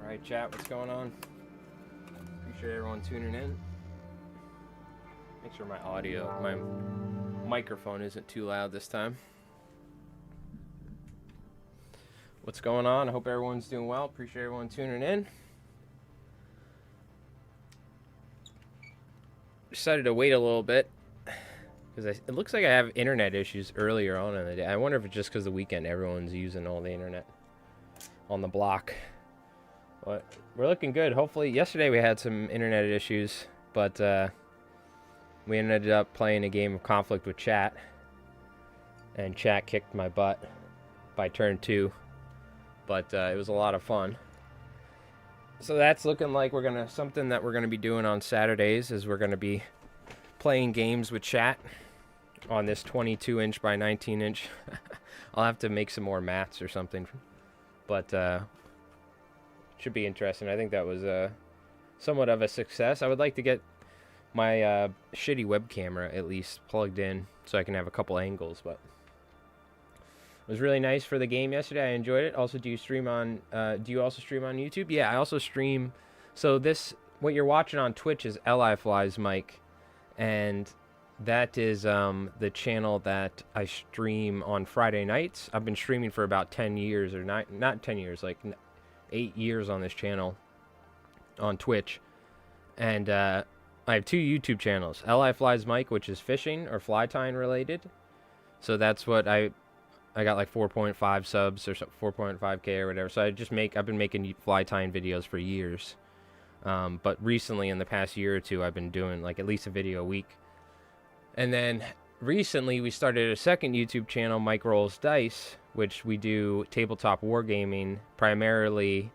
Alright, chat, what's going on? Appreciate everyone tuning in. Make sure my microphone isn't too loud this time. What's going on? I hope everyone's doing well. Appreciate everyone tuning in. Decided to wait a little bit because it looks like I have internet issues earlier on in the day. I wonder if it's just because the weekend everyone's using all the internet on the block. But we're looking good. Hopefully, yesterday we had some internet issues, but we ended up playing a game of Konflikt with chat, and chat kicked my butt by turn 2, but it was a lot of fun. So that's looking like something that we're gonna be doing on Saturdays is we're gonna be playing games with chat on this 22-inch by 19-inch. I'll have to make some more mats or something, but should be interesting. I think that was somewhat of a success. I would like to get my shitty web camera at least plugged in so I can have a couple angles, but it was really nice for the game yesterday. I enjoyed it. Also, do you also stream on YouTube? Yeah, I also stream. So what you're watching on Twitch is Li Fly's mic, and that is the channel that I stream on Friday nights. I've been streaming for about 10 years, or not 10 years, like 8 years on this channel on Twitch. And I have 2 YouTube channels. Li Fly's mic, which is fishing or fly tying related. So that's what I got, like 4.5 subs or 4.5k or whatever. So I've been making fly tying videos for years. But recently, in the past year or two, I've been doing like at least a video a week. And then recently we started a second YouTube channel, Mike Rolls Dice, which we do tabletop wargaming, primarily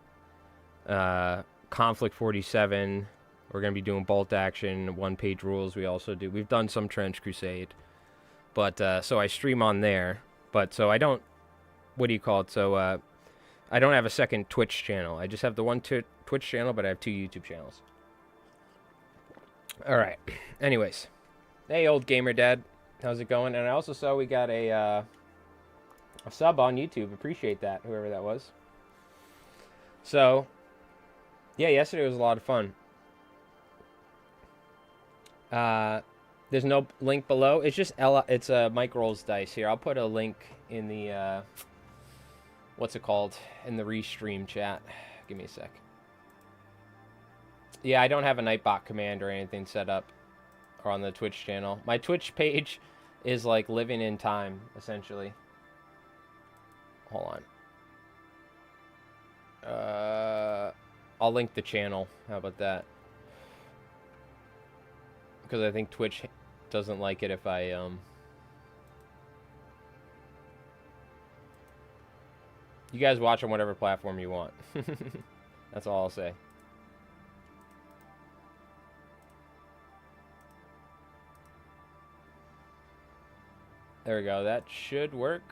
Konflikt 47. We're going to be doing bolt action, one-page rules. We've done some Trench Crusade. But, so I stream on there. But, so I don't, So, I don't have a second Twitch channel. I just have the one Twitch channel, but I have 2 YouTube channels. Alright. Anyways. Hey, old gamer dad. How's it going? And I also saw we got a sub on YouTube. Appreciate that, whoever that was. So, yeah, yesterday was a lot of fun. There's no link below. It's just it's Mike Rolls Dice here. I'll put a link in the what's it called, in the restream chat. Give me a sec. Yeah, I don't have a Nightbot command or anything set up or on the Twitch channel. My Twitch page is like living in time, essentially. Hold on. I'll link the channel. How about that? Because I think Twitch doesn't like it if I you guys watch on whatever platform you want. That's all I'll say. There we go. That should work.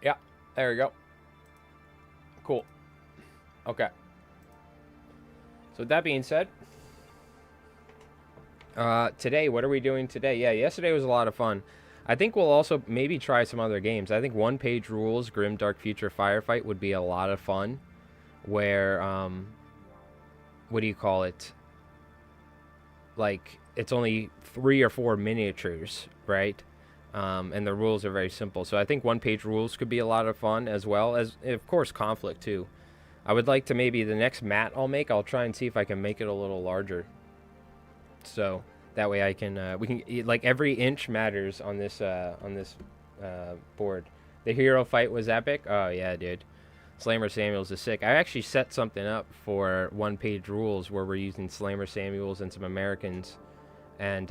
Yeah, there we go. Cool. Okay. So with that being said, today, what are we doing today? Yeah, yesterday was a lot of fun. I think we'll also maybe try some other games. I think one-page rules, Grim Dark Future Firefight would be a lot of fun. Where, what do you call it? Like, it's only 3 or 4 miniatures, right? And the rules are very simple. So I think one-page rules could be a lot of fun, as well as, of course, Konflikt, too. I would like to maybe the next mat I'll make, I'll try and see if I can make it a little larger. So that way I can, we can, like, every inch matters on this board. The hero fight was epic. Oh, yeah, dude. Slammer Samuels is sick. I actually set something up for one-page rules where we're using Slammer Samuels and some Americans, and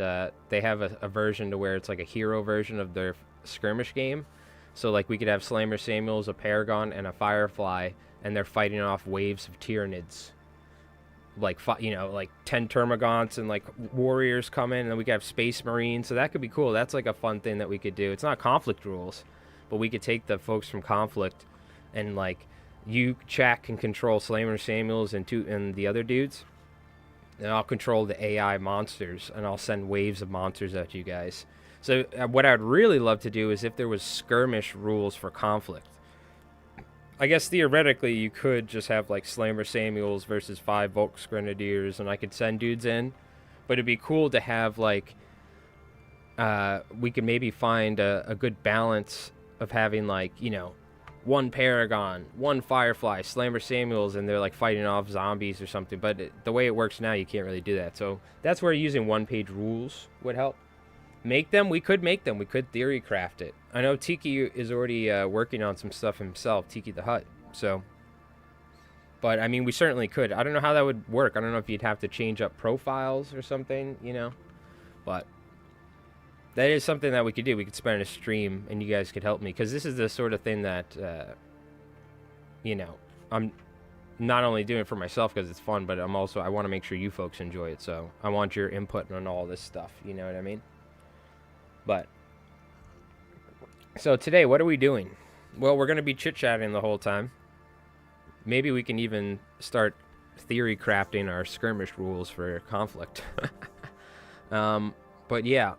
they have a version to where it's like a hero version of their skirmish game. So like we could have Slammer Samuels, a Paragon, and a Firefly, and they're fighting off waves of Tyranids. Like, you know, like 10 Termagants and like warriors come in, and then we could have Space Marines. So that could be cool. That's like a fun thing that we could do. It's not Conflict rules, but we could take the folks from Conflict and like you, Chak, can control Slammer Samuels and the other dudes, and I'll control the AI monsters, and I'll send waves of monsters at you guys. So what I'd really love to do is if there was skirmish rules for Conflict. I guess theoretically you could just have like Slammer Samuels versus 5 Volks Grenadiers, and I could send dudes in, but it'd be cool to have like we could maybe find a good balance of having like, you know, 1 Paragon, 1 Firefly, Slammer Samuels, and they're like fighting off zombies or something. But the way it works now, you can't really do that. So that's where using one-page rules would help. Make them? We could make them. We could theory craft it. I know Tiki is already working on some stuff himself, Tiki the Hut. So, but I mean, we certainly could. I don't know how that would work. I don't know if you'd have to change up profiles or something, you know. But that is something that we could do. We could spend a stream, and you guys could help me, because this is the sort of thing that, you know, I'm not only doing it for myself because it's fun, but I want to make sure you folks enjoy it. So I want your input on all this stuff. You know what I mean? But so today, what are we doing? Well, we're going to be chit-chatting the whole time. Maybe we can even start theory crafting our skirmish rules for Conflict. But yeah,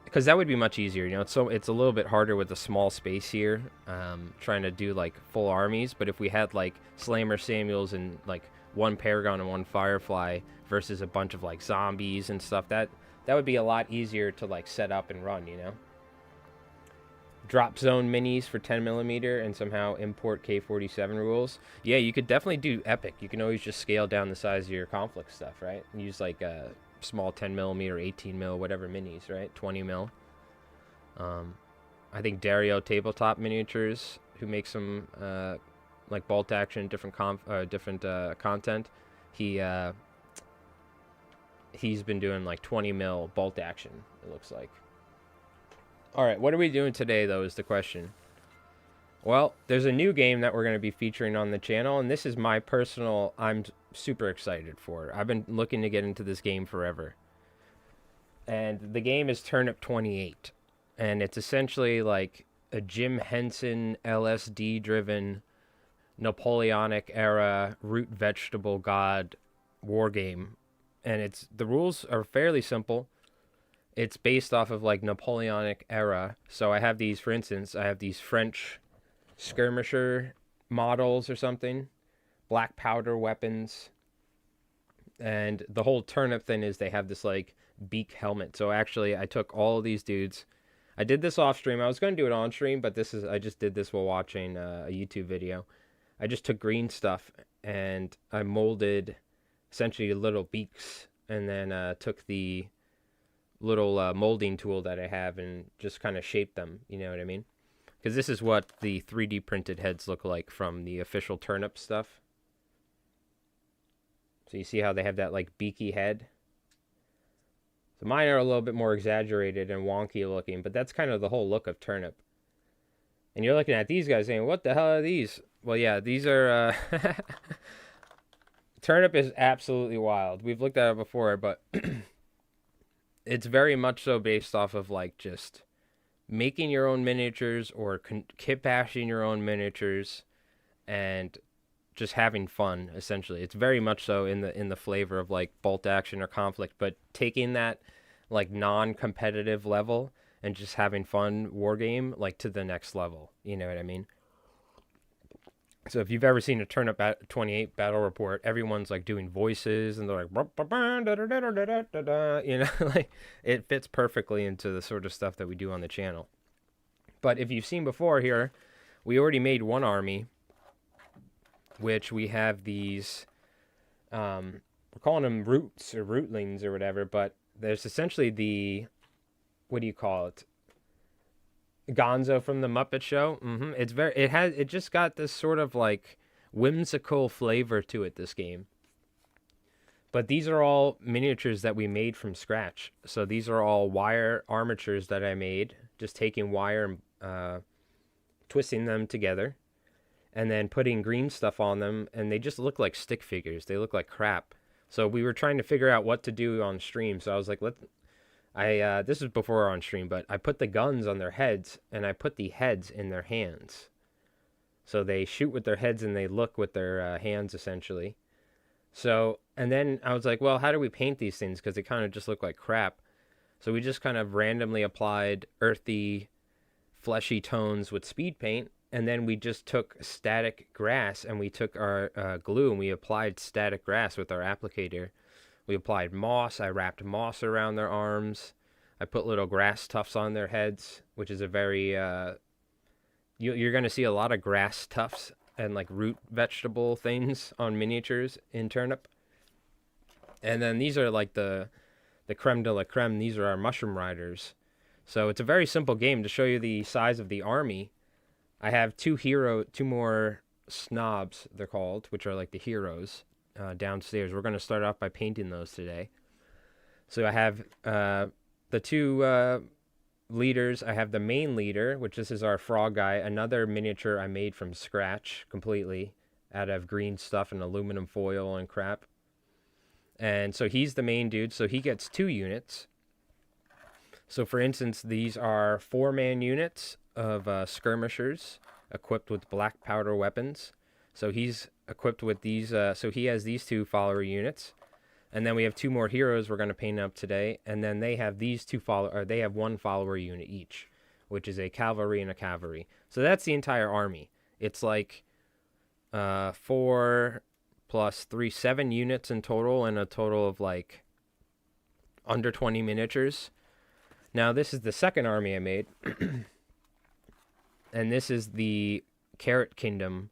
because that would be much easier. You know, it's a little bit harder with the small space here, trying to do like full armies. But if we had like Slammer Samuels and like 1 Paragon and 1 Firefly versus a bunch of like zombies and stuff, that would be a lot easier to like set up and run, you know. Drop zone minis for 10mm and somehow import K47 rules. Yeah, you could definitely do epic. You can always just scale down the size of your Conflict stuff, right? And use like a small 10mm, 18mm, whatever minis, right? 20mm. I think Dario Tabletop Miniatures, who makes some like bolt action, different content. He's been doing like 20mm bolt action, it looks like. All right, what are we doing today, though, is the question. Well, there's a new game that we're going to be featuring on the channel, and this is my personal, I'm super excited for. I've been looking to get into this game forever. And the game is Turnip28. And it's essentially like a Jim Henson LSD-driven Napoleonic era root vegetable god war game. And the rules are fairly simple. It's based off of like Napoleonic era. So I have these, for instance, I have these French skirmisher models or something, black powder weapons. And the whole turnip thing is they have this like beak helmet. So actually I took all of these dudes. I did this off stream. I was going to do it on stream, but I just did this while watching a YouTube video. I just took green stuff and I molded essentially little beaks, and then took the little molding tool that I have and just kind of shaped them, you know what I mean? Because this is what the 3D printed heads look like from the official turnip stuff. So you see how they have that like beaky head? So mine are a little bit more exaggerated and wonky looking, but that's kind of the whole look of turnip. And you're looking at these guys saying, what the hell are these? Well, yeah, these are... Turnip is absolutely wild. We've looked at it before, but it's very much so based off of like just making your own miniatures or kit bashing your own miniatures and just having fun, essentially. It's very much so in the flavor of like bolt action or Conflict, but taking that like non-competitive level and just having fun war game like to the next level. You know what I mean? So if you've ever seen a Turnip28 battle report, everyone's like doing voices and they're like, you know, like it fits perfectly into the sort of stuff that we do on the channel. But if you've seen before here, we already made one army, which we have these, we're calling them roots or rootlings or whatever, but there's essentially the, what do you call it? Gonzo from the Muppet Show. It just got this sort of like whimsical flavor to it, this game. But these are all miniatures that we made from scratch. So these are all wire armatures that I made, just taking wire and twisting them together and then putting green stuff on them, and they just look like stick figures. They look like crap. So we were trying to figure out what to do on stream. So I was like, this is before on stream, but I put the guns on their heads and I put the heads in their hands. So they shoot with their heads and they look with their hands essentially. So, and then I was like, well, how do we paint these things? Because they kind of just look like crap. So we just kind of randomly applied earthy, fleshy tones with speed paint. And then we just took static grass and we took our glue and we applied static grass with our applicator. We applied moss. I wrapped moss around their arms. I put little grass tufts on their heads, which is a very... you're going to see a lot of grass tufts and like root vegetable things on miniatures in Turnip. And then these are like the creme de la creme. These are our mushroom riders. So it's a very simple game. To show you the size of the army, I have two more snobs, they're called, which are like the heroes downstairs. We're going to start off by painting those today. So I have the two leaders. I have the main leader, which this is our frog guy, another miniature I made from scratch completely out of green stuff and aluminum foil and crap. And so he's the main dude, so he gets 2 units. So for instance, these are 4-man units of skirmishers equipped with black powder weapons. So he's equipped with these, so he has these 2 follower units. And then we have 2 more heroes we're going to paint up today. And then they have they have 1 follower unit each, which is a cavalry and a cavalry. So that's the entire army. It's like 4 plus 3, 7 units in total, and a total of like under 20 miniatures. Now this is the second army I made. And this is the Carrot Kingdom,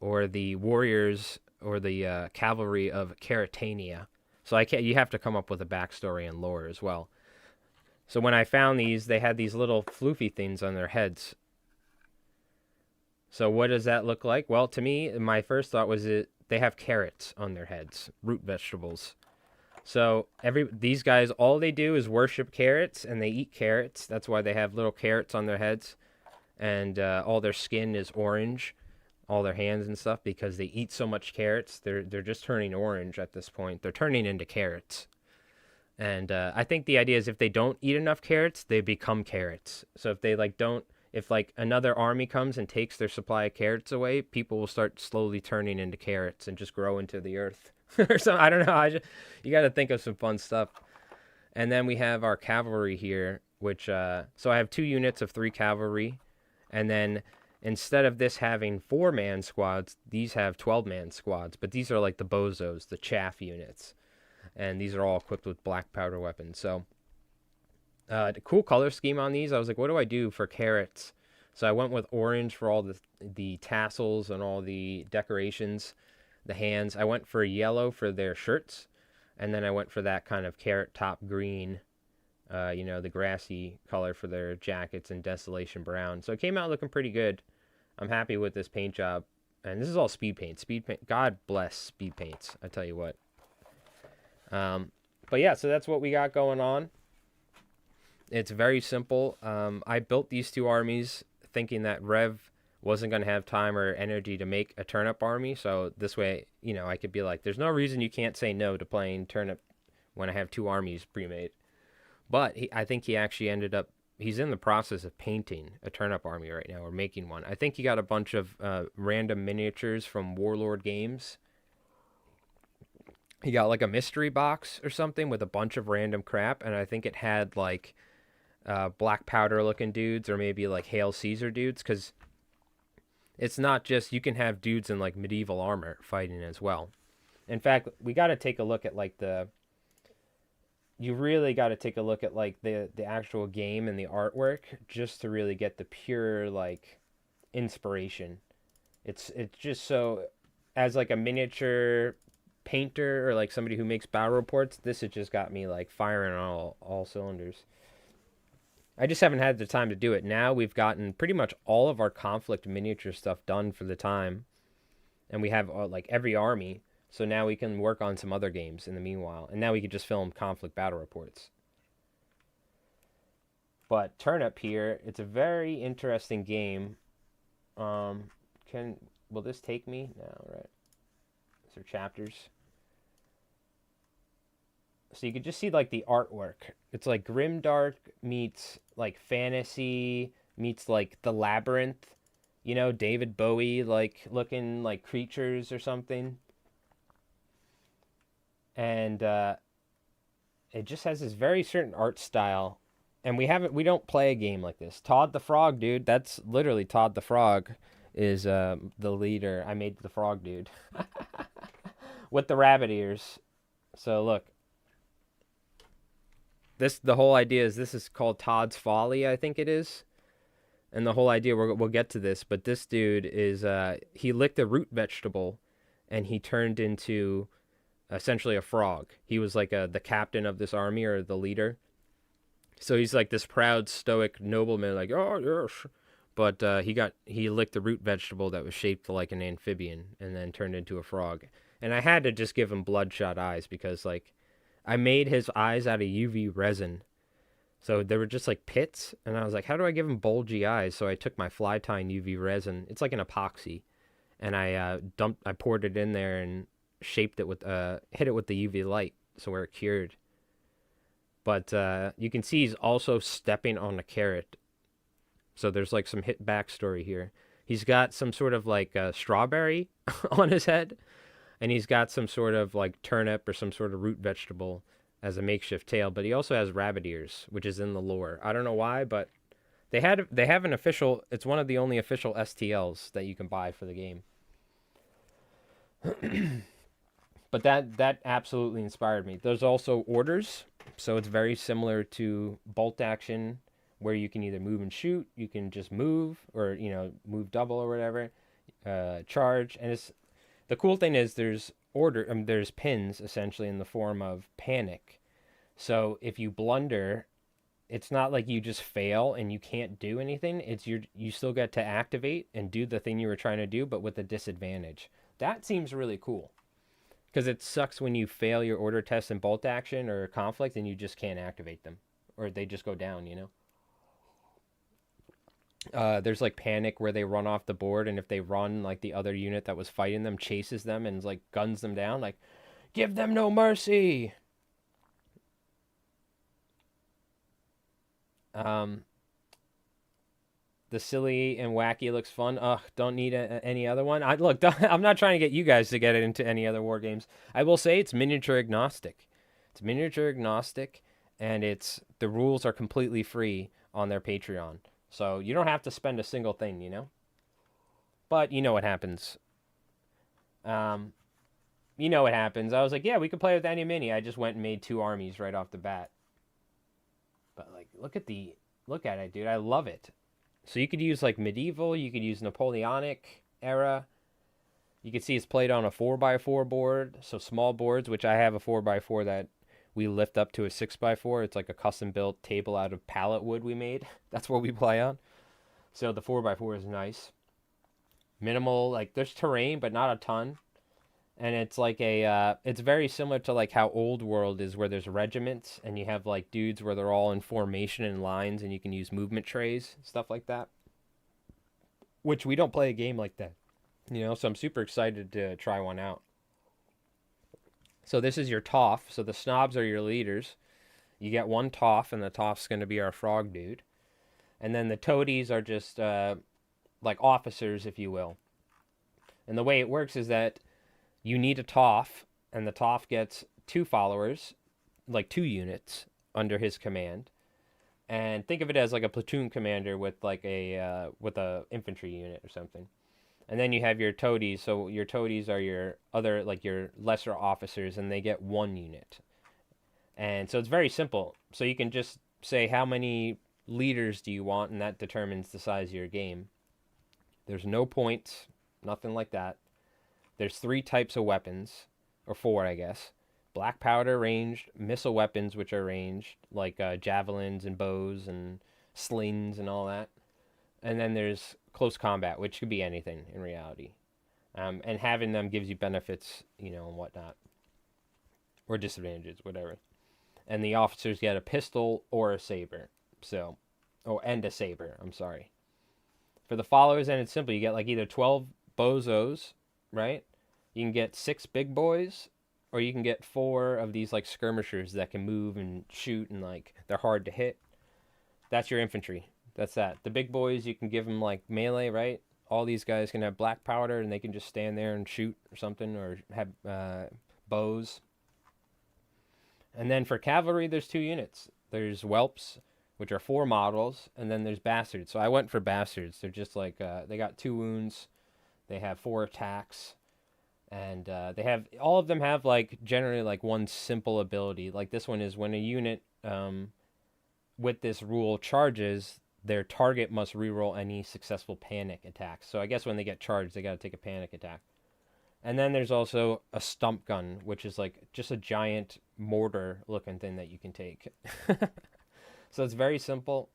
or the warriors, or the cavalry of Carrotania. So you have to come up with a backstory and lore as well. So when I found these, they had these little floofy things on their heads. So what does that look like? Well, to me, my first thought was they have carrots on their heads, root vegetables. So these guys, all they do is worship carrots, and they eat carrots. That's why they have little carrots on their heads, and all their skin is orange, all their hands and stuff, because they eat so much carrots. They're just turning orange at this point. They're turning into carrots. And I think the idea is if they don't eat enough carrots, they become carrots. So if they if another army comes and takes their supply of carrots away, people will start slowly turning into carrots and just grow into the earth. Or something. I don't know. You got to think of some fun stuff. And then we have our cavalry here, which so I have 2 units of 3 cavalry, and then instead of this having 4-man squads, these have 12-man squads. But these are like the bozos, the chaff units, and these are all equipped with black powder weapons. So the cool color scheme on these, I was like, what do I do for carrots? So I went with orange for all the tassels and all the decorations. The hands, I went for yellow for their shirts, and then I went for that kind of carrot top green, the grassy color for their jackets, and desolation brown. So it came out looking pretty good. I'm happy with this paint job, and this is all speed paint. God bless speed paints, I tell you what. But yeah, so that's what we got going on. It's very simple. I built these 2 armies thinking that Rev wasn't going to have time or energy to make a Turnip army, so this way, I could be like, there's no reason you can't say no to playing Turnip when I have 2 armies pre-made. But I think he actually he's in the process of painting a Turnip army right now, or making one. I think he got a bunch of random miniatures from Warlord Games. He got like a mystery box or something with a bunch of random crap, and I think it had like black powder looking dudes, or maybe like Hail Caesar dudes, because it's not just, you can have dudes in like medieval armor fighting as well. In fact, we got to take a look at like you really got to take a look at like the actual game and the artwork, just to really get the pure like inspiration. It's just so, as like a miniature painter or like somebody who makes battle reports, this has just got me like firing on all cylinders. I just haven't had the time to do it. Now we've gotten pretty much all of our conflict miniature stuff done for the time, and we have like every army. So now we can work on some other games in the meanwhile, and now we can just film conflict battle reports. But Turnip here, it's a very interesting game. Will this take me? No, right. These are chapters. So you could just see like the artwork. It's like grimdark meets like fantasy meets like the labyrinth, you know, David Bowie like looking like creatures or something. And it just has this very certain art style. And we don't play a game like this. Todd the Frog, dude. That's literally Todd the Frog is the leader. I made the frog dude with the rabbit ears. So look, the whole idea is this is called Todd's Folly, I think it is. And the whole idea, we'll get to this, but this dude is he licked a root vegetable, and he turned into essentially a frog. He was like the captain of this army or the leader. So he's like this proud, stoic nobleman, like, oh, yes. But he licked a root vegetable that was shaped like an amphibian and then turned into a frog. And I had to just give him bloodshot eyes because, like, I made his eyes out of UV resin. So they were just like pits. And I was like, how do I give him bulgy eyes? So I took my Flytine UV resin. It's like an epoxy. And I poured it in there and shaped it with, hit it with the UV light. So where it cured. But you can see he's also stepping on a carrot. So there's like some hit backstory here. He's got some sort of like strawberry on his head. And he's got some sort of like turnip or some sort of root vegetable as a makeshift tail. But he also has rabbit ears, which is in the lore. I don't know why, but they have an official... It's one of the only official STLs that you can buy for the game. But that absolutely inspired me. There's also orders. So it's very similar to bolt action, where you can either move and shoot, you can just move, or, you know, move double or whatever, charge. And the cool thing is there's there's pins essentially in the form of panic. So if you blunder, it's not like you just fail and you can't do anything. It's you still get to activate and do the thing you were trying to do, but with a disadvantage. That seems really cool. Because it sucks when you fail your order test in bolt action or conflict and you just can't activate them. Or they just go down, you know? There's like panic where they run off the board, and if they run, like the other unit that was fighting them chases them and like guns them down. Like, give them no mercy! The silly and wacky looks fun. Ugh, don't need any other one. I'm not trying to get you guys to get into any other war games. I will say it's miniature agnostic. It's miniature agnostic, and the rules are completely free on their Patreon. So you don't have to spend a single thing, you know? But you know what happens. You know what happens. I was like, yeah, we could play with any mini. I just went and made 2 armies right off the bat. But like, look at it, dude. I love it. So you could use like medieval, you could use Napoleonic era. You can see it's played on a 4x4 board, so small boards, which I have a 4x4 that we lift up to a 6x4. It's like a custom built table out of pallet wood we made. That's what we play on. So the 4x4 is nice. Minimal, like there's terrain, but not a ton. And it's like it's very similar to like how Old World is, where there's regiments and you have like dudes where they're all in formation in lines and you can use movement trays, stuff like that. Which we don't play a game like that, you know, so I'm super excited to try one out. So this is your Toff. So the snobs are your leaders. You get 1 Toff, and the Toff's going to be our frog dude. And then the toadies are just like officers, if you will. And the way it works is that you need a Toff, and the Toff gets 2 followers, like 2 units under his command. And think of it as like a platoon commander with like a infantry unit or something. And then you have your toadies. So your toadies are your other, like your lesser officers, and they get 1 unit. And so it's very simple. So you can just say how many leaders do you want, and that determines the size of your game. There's no points, nothing like that. There's 3 types of weapons, or 4, I guess. Black powder ranged, missile weapons, which are ranged, like javelins and bows and slings and all that. And then there's close combat, which could be anything in reality. And having them gives you benefits, you know, and whatnot. Or disadvantages, whatever. And the officers get a pistol or a saber. So, and a saber, I'm sorry. For the followers, and it's simple. You get like either 12 bozos, right? You can get 6 big boys, or you can get 4 of these like skirmishers that can move and shoot, and like they're hard to hit. That's your infantry. That's that. The big boys, you can give them like melee, right? All these guys can have black powder, and they can just stand there and shoot or something, or have bows. And then for cavalry, there's 2 units. There's whelps, which are 4 models, and then there's bastards. So I went for bastards. They're just like, they got 2 wounds, they have 4 attacks, and they have, all of them have like generally like one simple ability. Like this one is when a unit with this rule charges, their target must reroll any successful panic attacks. So I guess when they get charged, they got to take a panic attack. And then there's also a stump gun, which is like just a giant mortar looking thing that you can take. So it's very simple,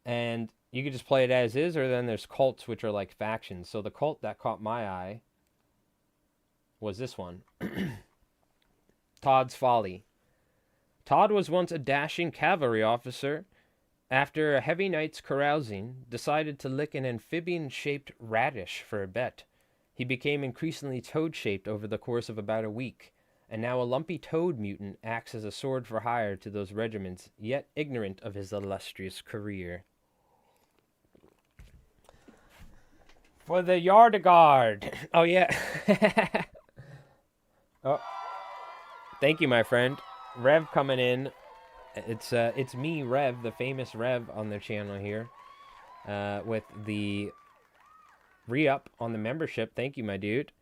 and you can just play it as is, or then there's cults, which are like factions. So the cult that caught my eye was this one. Todd's Folly. Todd was once a dashing cavalry officer. After a heavy night's carousing, decided to lick an amphibian-shaped radish for a bet. He became increasingly toad-shaped over the course of about a week, and now a lumpy toad mutant acts as a sword for hire to those regiments, yet ignorant of his illustrious career. For the Yardaguard! Oh, yeah. Oh, thank you, my friend. Rev coming in. It's me, Rev, the famous Rev on the channel here, with the re-up on the membership. Thank you, my dude.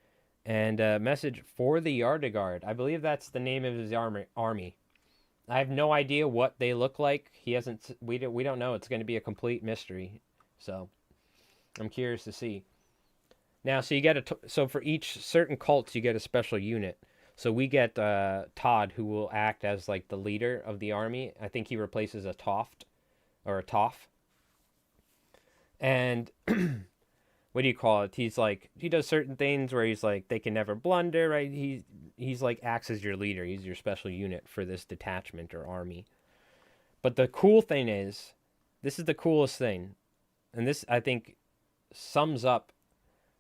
And a message for the Yardaguard. I believe that's the name of his army. I have no idea what they look like. He hasn't. We don't know. It's going to be a complete mystery. So I'm curious to see. Now, so you get so for each certain cults, you get a special unit. So we get Todd, who will act as like the leader of the army. I think he replaces a Toft or a Toff. And what do you call it? He's like, he does certain things where he's like, they can never blunder, right? He's like acts as your leader. He's your special unit for this detachment or army. But the cool thing is, this is the coolest thing, and this I think sums up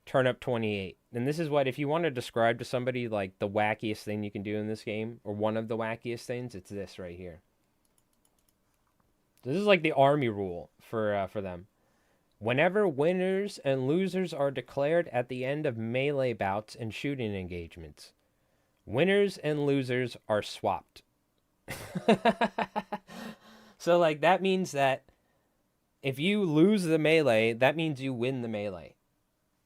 Turnip28. And this is what, if you want to describe to somebody like the wackiest thing you can do in this game, or one of the wackiest things, it's this right here. This is like the army rule for them. Whenever winners and losers are declared at the end of melee bouts and shooting engagements, winners and losers are swapped. So like that means that if you lose the melee, that means you win the melee.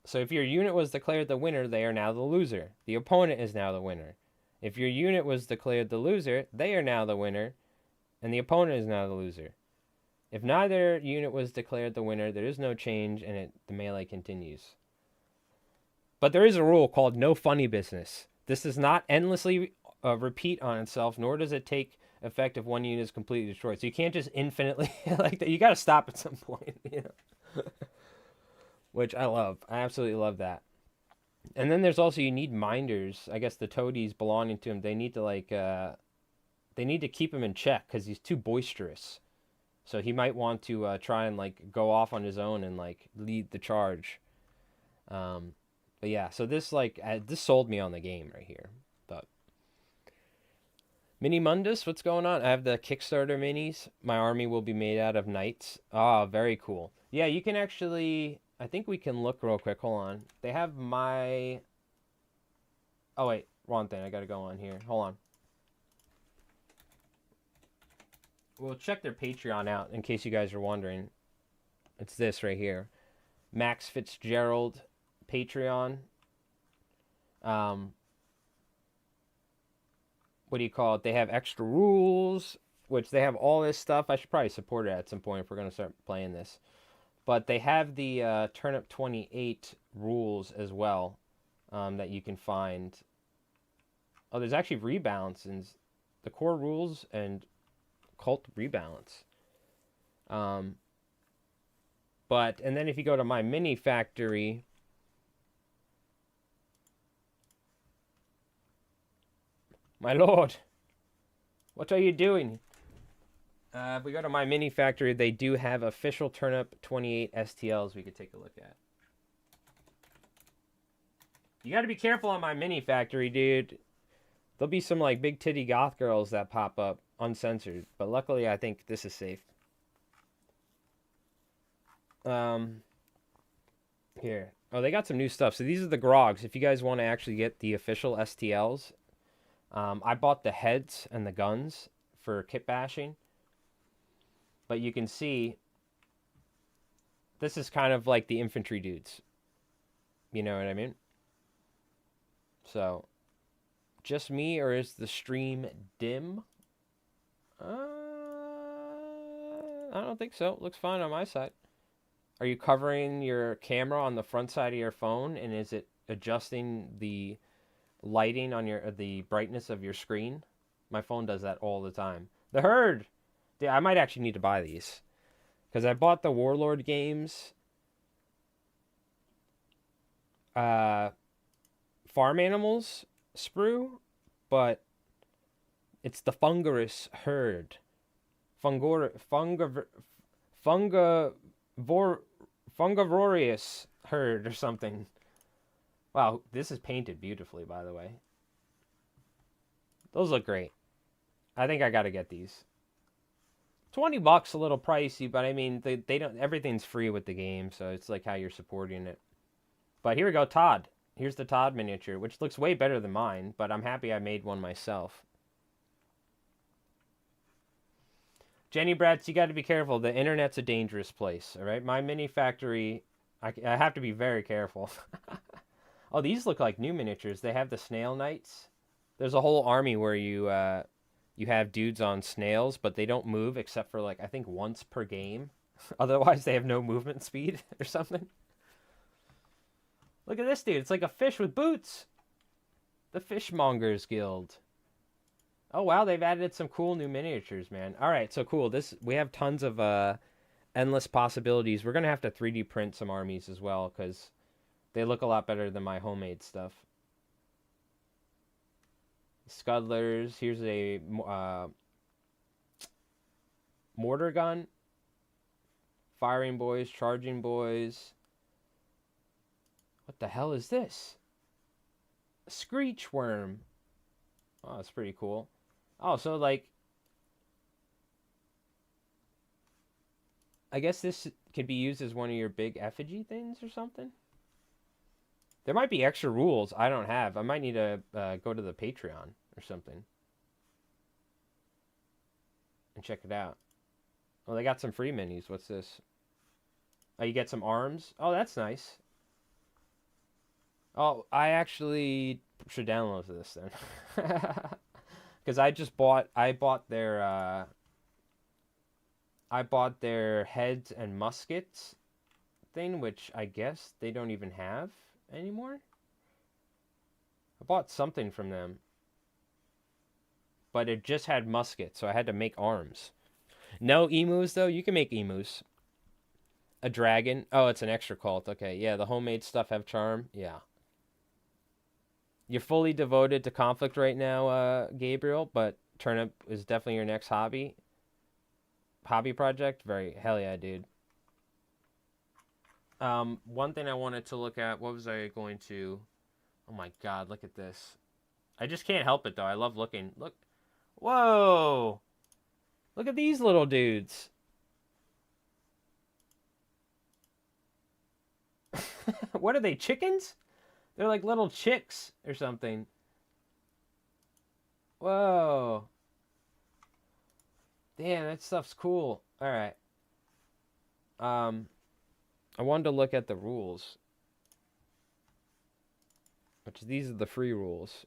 So if your unit was declared the winner, they are now the loser. The opponent is now the winner. If your unit was declared the loser, they are now the winner, and the opponent is now the loser. If neither unit was declared the winner, there is no change, and the melee continues. But there is a rule called no funny business. This does not endlessly repeat on itself, nor does it take effect if one unit is completely destroyed. So you can't just infinitely like that. You got to stop at some point, you know. Which I love. I absolutely love that. And then there's also, you need minders. I guess the toadies belonging to him, they need to like, they need to keep him in check because he's too boisterous. So he might want to try and like go off on his own and like lead the charge. But yeah, so this like, this sold me on the game right here. But Mini Mundus, what's going on? I have the Kickstarter minis. My army will be made out of knights. Ah, very cool. Yeah, you can actually, I think we can look real quick. Hold on. They have my... Oh, wait. Wrong thing. I got to go on here. Hold on. We'll check their Patreon out in case you guys are wondering. It's this right here. Max Fitzgerald Patreon. What do you call it? They have extra rules, which they have all this stuff. I should probably support it at some point if we're going to start playing this. But they have the Turnip28 rules as well that you can find. Oh, there's actually rebalance in the core rules and cult rebalance. But, and then if you go to my mini factory, my lord, what are you doing? If we go to my mini factory, they do have official Turnip28 STLs we could take a look at. You gotta be careful on my mini factory, dude. There'll be some like big titty goth girls that pop up uncensored, but luckily I think this is safe. Here. Oh, they got some new stuff. So these are the grogs. If you guys want to actually get the official STLs, I bought the heads and the guns for kit bashing. But you can see, this is kind of like the infantry dudes. You know what I mean? So, just me, or is the stream dim? I don't think so. Looks fine on my side. Are you covering your camera on the front side of your phone, and is it adjusting the lighting on the brightness of your screen? My phone does that all the time. The herd! Yeah, I might actually need to buy these, because I bought the Warlord games farm animals sprue, but it's the Fungarous herd. Fungavorious herd or something. Wow, this is painted beautifully, by the way. Those look great. I think I gotta get these. $20, a little pricey, but I mean, they don't. Everything's free with the game, so it's like how you're supporting it. But here we go, Todd. Here's the Todd miniature, which looks way better than mine, but I'm happy I made one myself. Jenny Bratz, you got to be careful. The internet's a dangerous place, all right? My mini factory, I have to be very careful. Oh, these look like new miniatures. They have the snail knights. There's a whole army where you have dudes on snails, but they don't move except for, like, I think once per game. Otherwise, they have no movement speed or something. Look at this dude. It's like a fish with boots. The Fishmongers Guild. Oh, wow. They've added some cool new miniatures, man. All right. So cool. We have tons of endless possibilities. We're going to have to 3D print some armies as well, because they look a lot better than my homemade stuff. Scudlers. Here's a mortar gun. Firing boys. Charging boys. What the hell is this? A screech worm. Oh, that's pretty cool. Oh, so like, I guess this could be used as one of your big effigy things or something. There might be extra rules I don't have. I might need to go to the Patreon or something and check it out. Oh, they got some free minis. What's this? Oh, you get some arms. Oh, that's nice. Oh, I actually should download this then. Because I bought their heads and muskets thing, which I guess they don't even have anymore. I bought something from them, but it just had muskets, so I had to make arms. No emus, though. You can make emus. A dragon. Oh, it's an extra cult. Okay, yeah, the homemade stuff have charm. Yeah. You're fully devoted to Konflikt right now, Gabriel, but Turnip is definitely your next hobby project. Hell yeah, dude. One thing I wanted to look at, what was I going to... Oh my god, look at this. I just can't help it, though. I love looking. Look. Whoa! Look at these little dudes. What are they, chickens? They're like little chicks or something. Whoa. Damn, that stuff's cool. Alright. I wanted to look at the rules. These are the free rules.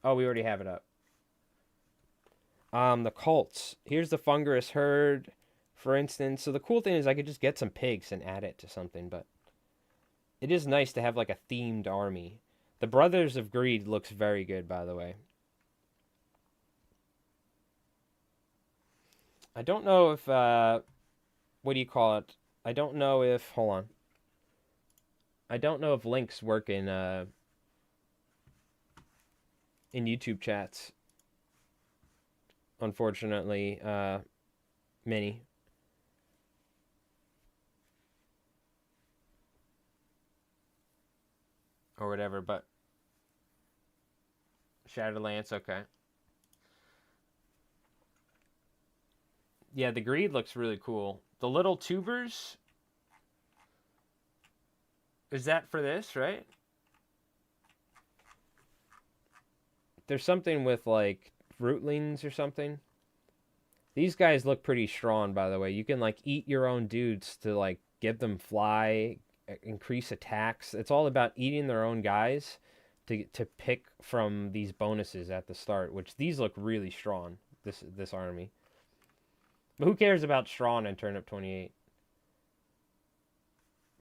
Oh, we already have it up. The cults. Here's the Fungarous herd, for instance. So the cool thing is I could just get some pigs and add it to something, but it is nice to have like a themed army. The Brothers of Greed looks very good, by the way. I don't know if, what do you call it? I don't know if, hold on. I don't know if links work in YouTube chats. Unfortunately, Mini. Or whatever, but Shadowlands, okay. Yeah, the greed looks really cool. The little tubers, is that for this, right? There's something with like rootlings or something. These guys look pretty strong, by the way. You can like eat your own dudes to like give them fly, increase attacks. It's all about eating their own guys to pick from these bonuses at the start, which these look really strong. This army. But who cares about strong in Turnip28?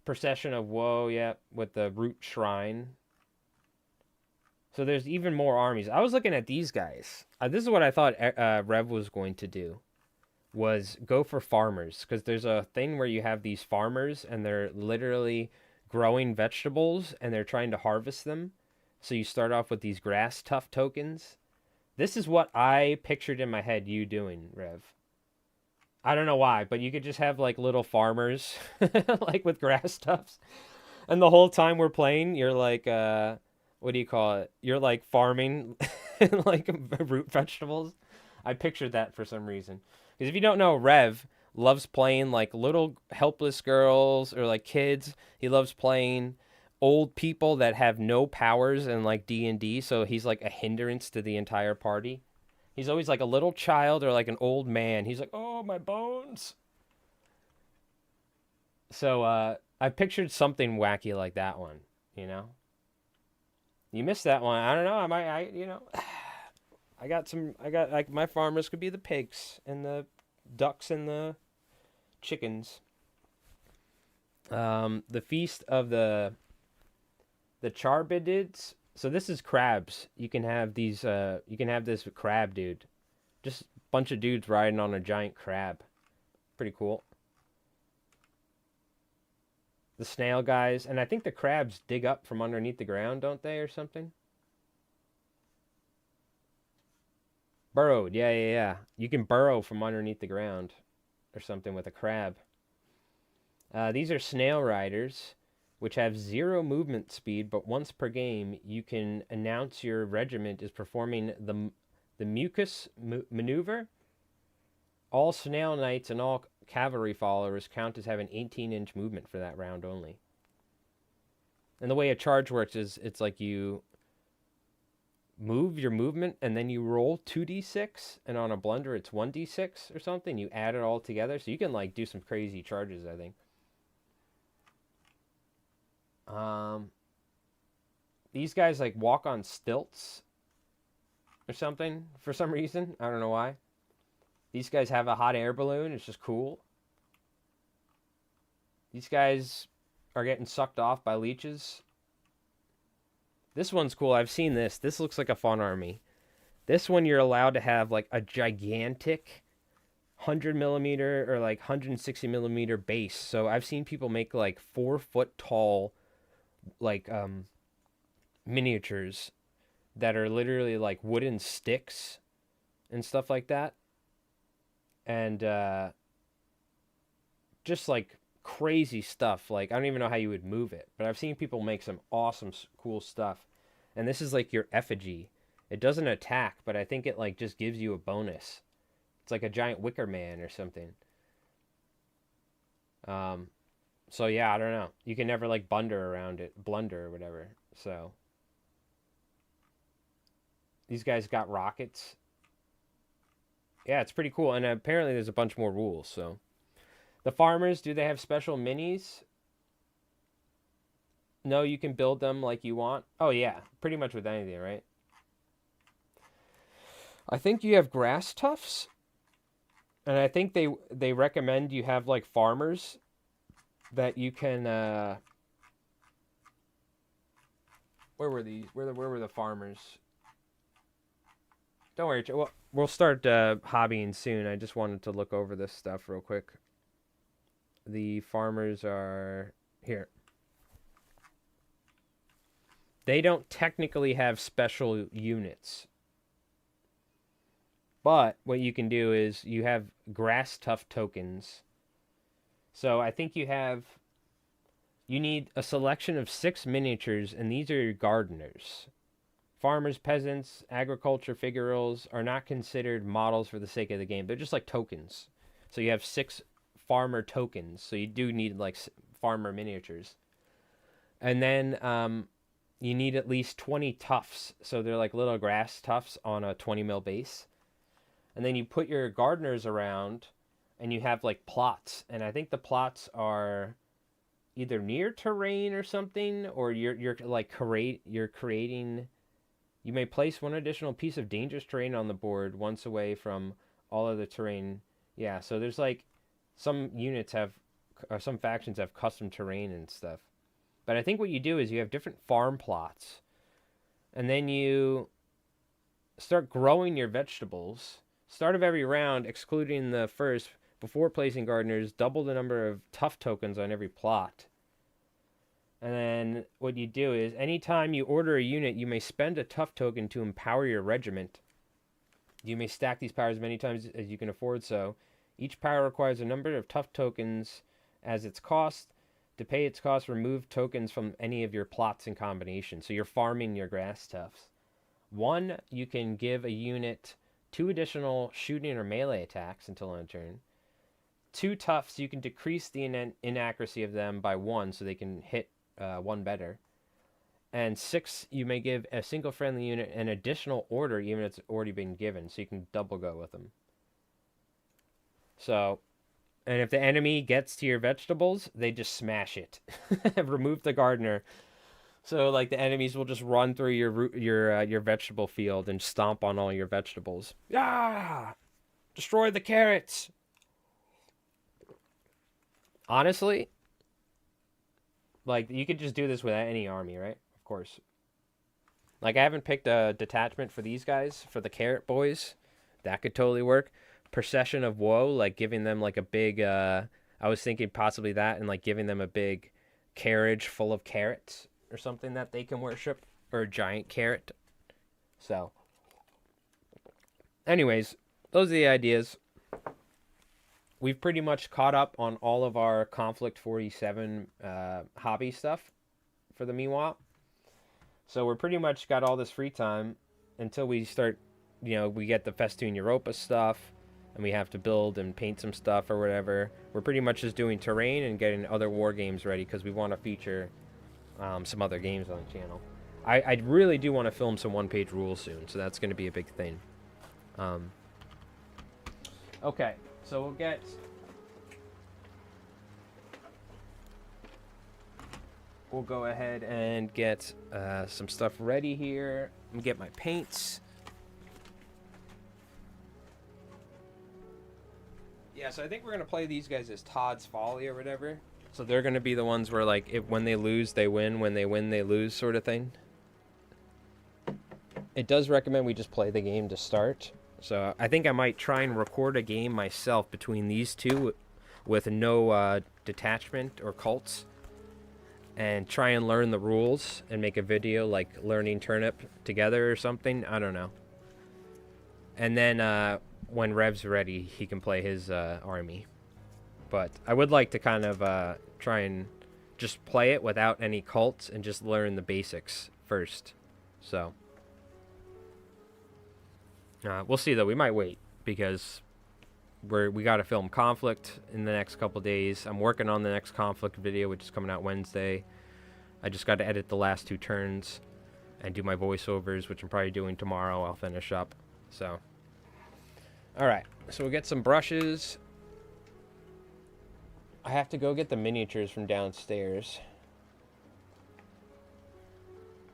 Procession of Woe, yeah, with the root shrine. So there's even more armies. I was looking at these guys. This is what I thought Rev was going to do. Was go for farmers. Because there's a thing where you have these farmers and they're literally growing vegetables and they're trying to harvest them. So you start off with these grass tough tokens. This is what I pictured in my head you doing, Rev. I don't know why, but you could just have like little farmers like with grass tufts. And the whole time we're playing, you're like what do you call it? You're like farming like root vegetables. I pictured that for some reason. Because if you don't know, Rev loves playing like little helpless girls or like kids. He loves playing old people that have no powers in like D&D, so he's like a hindrance to the entire party. He's always like a little child or like an old man. He's like, "Oh, my bones." So I pictured something wacky like that one, you know? You missed that one. I don't know. I got like my farmers could be the pigs and the ducks and the chickens. The feast of the charbidids. So this is crabs. You can have these you can have this crab dude. Just a bunch of dudes riding on a giant crab. Pretty cool. The snail guys, and I think the crabs dig up from underneath the ground, don't they, or something? Burrowed, yeah. You can burrow from underneath the ground or something with a crab. These are snail riders, which have 0 movement speed, but once per game, you can announce your regiment is performing the mucus maneuver. All snail knights and all cavalry followers count as having 18-inch movement for that round only. And the way a charge works is it's like you move your movement and then you roll 2d6, and on a blunder it's 1d6 or something. You add it all together, so you can like do some crazy charges, I think. These guys like walk on stilts or something for some reason. I don't know why. These guys have a hot air balloon. It's just cool. These guys are getting sucked off by leeches. This one's cool. I've seen this. This looks like a fun army. This one you're allowed to have like a gigantic 100mm or like 160mm base. So I've seen people make like 4-foot tall like miniatures that are literally like wooden sticks and stuff like that. And just like crazy stuff. Like I don't even know how you would move it, but I've seen people make some awesome cool stuff. And this is like your effigy. It doesn't attack, but I think it like just gives you a bonus. It's like a giant wicker man or something. So yeah, I don't know. You can never like blunder or whatever. So these guys got rockets. Yeah, it's pretty cool. And apparently there's a bunch more rules. So the farmers, do they have special minis? No, you can build them like you want. Oh yeah, pretty much with anything, right? I think you have grass tufts. And I think they recommend you have like farmers that you can where were these? Where were the farmers? Don't worry, we'll start hobbying soon. I just wanted to look over this stuff real quick. the farmers are here. They don't technically have special units. But what you can do is you have grass tough tokens. So I think you need a selection of 6 miniatures, and these are your gardeners. Farmers, peasants, agriculture figureros are not considered models for the sake of the game. They're just like tokens. So you have 6 farmer tokens. So you do need like farmer miniatures. And then you need at least 20 tufts. So they're like little grass tufts on a 20 mil base. And then you put your gardeners around, and you have like plots. And I think the plots are either near terrain or something, or you're creating. You may place one additional piece of dangerous terrain on the board once away from all other terrain. Yeah, so there's like some units have, or some factions have custom terrain and stuff. But I think what you do is you have different farm plots, and then you start growing your vegetables. Start of every round, excluding the first, before placing gardeners, double the number of tough tokens on every plot. And then what you do is, anytime you order a unit, you may spend a tough token to empower your regiment. You may stack these powers many times as you can afford so. Each power requires a number of tough tokens as its cost. To pay its cost, remove tokens from any of your plots in combination. So you're farming your grass tufts. 1, you can give a unit 2 additional shooting or melee attacks until end of turn. 2 tufts, you can decrease the inaccuracy of them by 1 so they can hit 1 better. And 6, you may give a single friendly unit an additional order even if it's already been given, so you can double go with them. So, and if the enemy gets to your vegetables, they just smash it. Remove the gardener. So like the enemies will just run through your vegetable field and stomp on all your vegetables. Yeah! Destroy the carrots. Honestly, like you could just do this with any army, right? Of course. Like I haven't picked a detachment for these guys, for the carrot boys. That could totally work. Procession of Woe, like giving them like a big I was thinking possibly that, and like giving them a big carriage full of carrots or something that they can worship, or a giant carrot. So, anyways, those are the ideas. We've pretty much caught up on all of our Konflikt 47 hobby stuff for the meanwhile. So we're pretty much got all this free time until we start, we get the Festoon Europa stuff, and we have to build and paint some stuff or whatever. We're pretty much just doing terrain and getting other war games ready because we want to feature some other games on the channel. I really do want to film some one-page rules soon, so that's going to be a big thing. Okay, so we'll go ahead and get some stuff ready here. And get my paints. Yeah, so I think we're going to play these guys as Todd's Folly or whatever. So they're going to be the ones where, like, when they lose, they win. When they win, they lose sort of thing. It does recommend we just play the game to start. So I think I might try and record a game myself between these two with no detachment or cults. And try and learn the rules and make a video, like, learning Turnip together or something. I don't know. And then when Rev's ready, he can play his army. But I would like to kind of try and just play it without any cults and just learn the basics first. So we'll see, though. We might wait because we got to film Konflikt in the next couple days. I'm working on the next Konflikt video, which is coming out Wednesday. I just got to edit the last 2 turns and do my voiceovers, which I'm probably doing tomorrow. I'll finish up. So, all right. So we'll get some brushes. I have to go get the miniatures from downstairs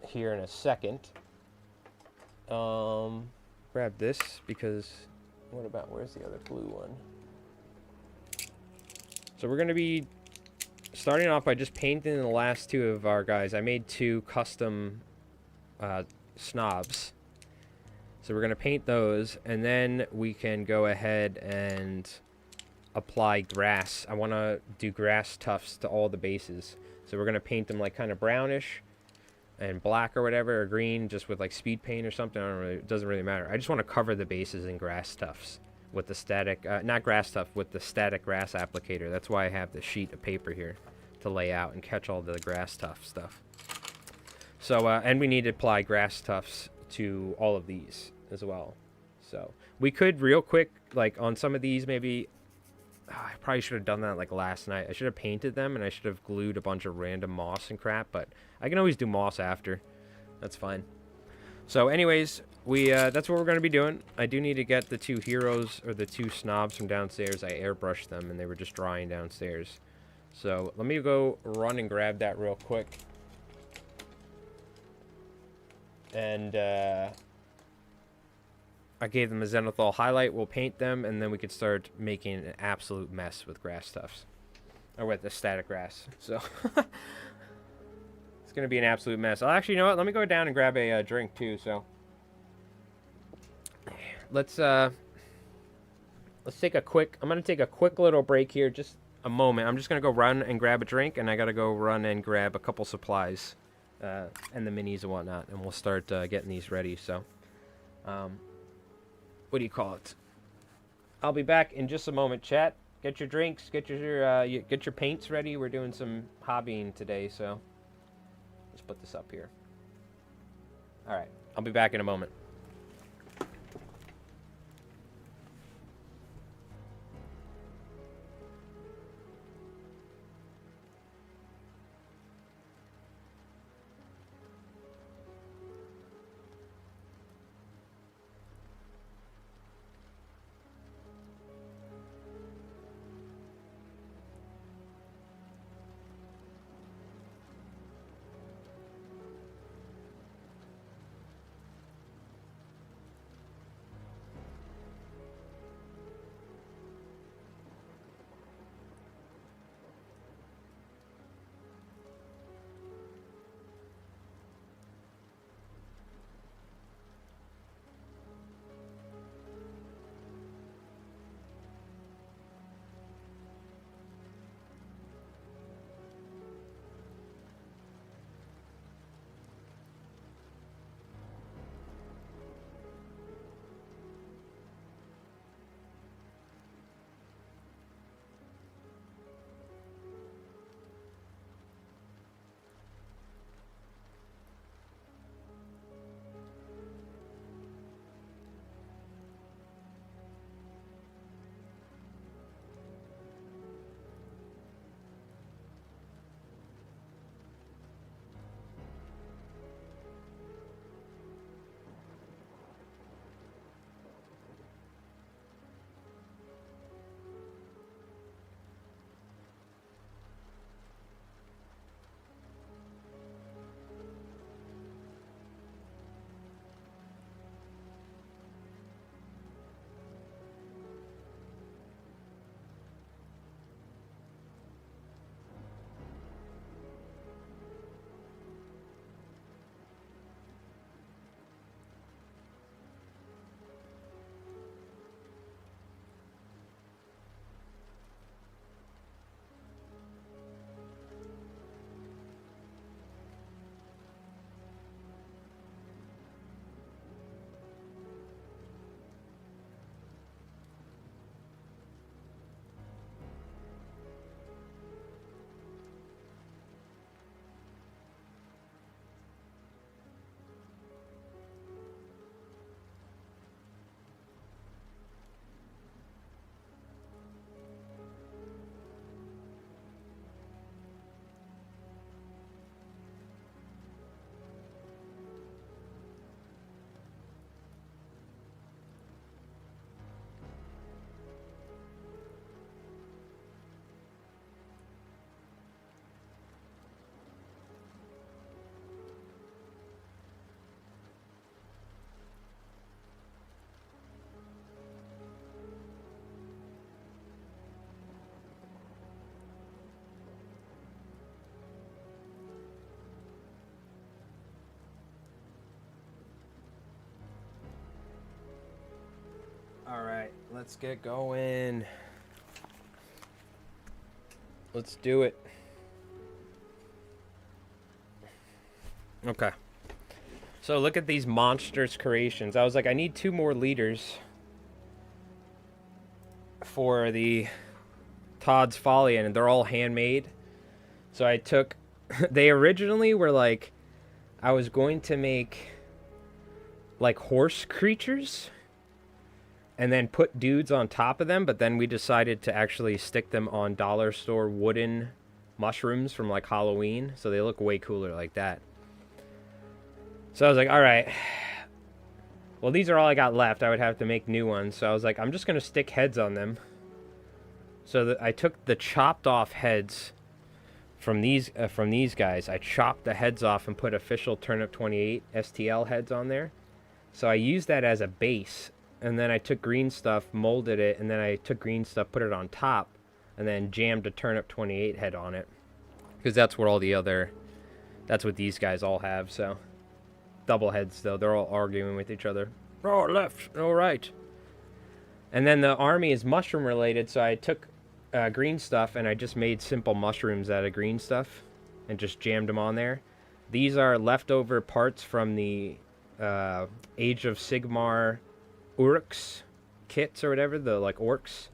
here in a second. Grab this because where's the other blue one? So we're going to be starting off by just painting the last 2 of our guys. I made 2 custom snobs. So we're going to paint those, and then we can go ahead and apply grass. I want to do grass tufts to all the bases. So we're going to paint them like kind of brownish and black or whatever, or green, just with like speed paint or something. It doesn't really matter. I just want to cover the bases in grass tufts with the static, not grass tuft, with the static grass applicator. That's why I have the sheet of paper here to lay out and catch all the grass tuft stuff. So, and we need to apply grass tufts to all of these as well. So we could real quick, like on some of these, maybe, I probably should have done that like last night. I should have painted them and I should have glued a bunch of random moss and crap, but I can always do moss after. That's fine. So anyways, that's what we're going to be doing. I do need to get the 2 heroes, or the 2 snobs from downstairs. I airbrushed them and they were just drying downstairs. So let me go run and grab that real quick. And I gave them a zenithal highlight. We'll paint them, and then we could start making an absolute mess with grass tufts. Or with the static grass. So it's going to be an absolute mess. I'll actually, you know what? Let me go down and grab a drink too. So let's take a quick, I'm going to take a quick little break here, just a moment. I'm just going to go run and grab a drink, and I got to go run and grab a couple supplies and the minis and whatnot, and we'll start getting these ready. So what do you call it? I'll be back in just a moment, chat. Get your drinks, get your paints ready. We're doing some hobbying today, so let's put this up here. All right, I'll be back in a moment. All right, let's get going. Let's do it. Okay. So look at these monstrous creations. I was like, I need 2 more leaders for the Todd's Folly, and they're all handmade. So I took... They originally were like... I was going to make like horse creatures and then put dudes on top of them, but then we decided to actually stick them on dollar store wooden mushrooms from like Halloween, so they look way cooler like that. So I was like, all right, well, these are all I got left. I would have to make new ones, so I was like, I'm just gonna stick heads on them. So that I took the chopped off heads from these guys. I chopped the heads off and put official Turnip28 STL heads on there. So I used that as a base, and then I took green stuff, molded it, and then I took green stuff, put it on top, and then jammed a Turnip28 head on it. Because that's what all the other... That's what these guys all have, so... Double heads, though. They're all arguing with each other. Oh, left. Oh, right. And then the army is mushroom related, so I took green stuff, and I just made simple mushrooms out of green stuff, and just jammed them on there. These are leftover parts from the Age of Sigmar Urks kits or whatever, the like orcs.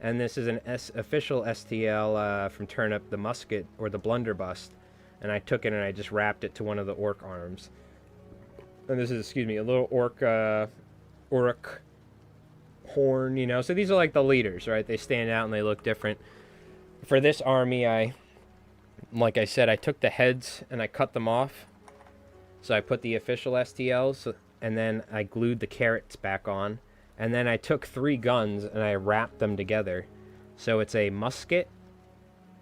And this is an official STL from Turnip, the musket or the blunderbuss. And I took it and I just wrapped it to one of the orc arms. And this is, excuse me, a little orc horn, you know. So these are like the leaders, right? They stand out and they look different. For this army, like I said, I took the heads and I cut them off. So I put the official STLs, and then I glued the carrots back on. And then I took 3 guns and I wrapped them together. So it's a musket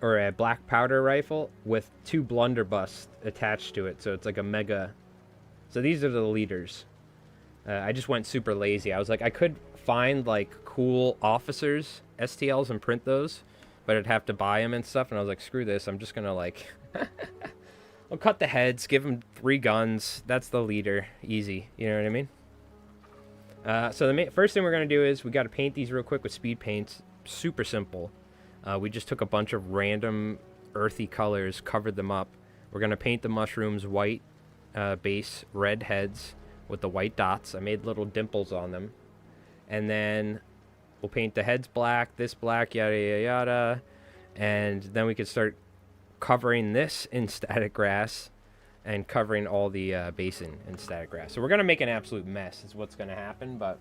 or a black powder rifle with 2 blunderbuss attached to it. So it's like a mega. So these are the leaders. I just went super lazy. I was like, I could find like cool officers STLs and print those, but I'd have to buy them and stuff. And I was like, screw this. I'm just gonna like, I'll cut the heads, give them 3 guns. That's the leader, easy. You know what I mean? So the first thing we're gonna do is we got to paint these real quick with speed paints. Super simple. We just took a bunch of random earthy colors, covered them up. We're gonna paint the mushrooms white base, red heads with the white dots. I made little dimples on them. And then we'll paint the heads black, this black, yada, yada, yada. And then we could start covering this in static grass and covering all the basin in static grass. So we're going to make an absolute mess is what's going to happen. But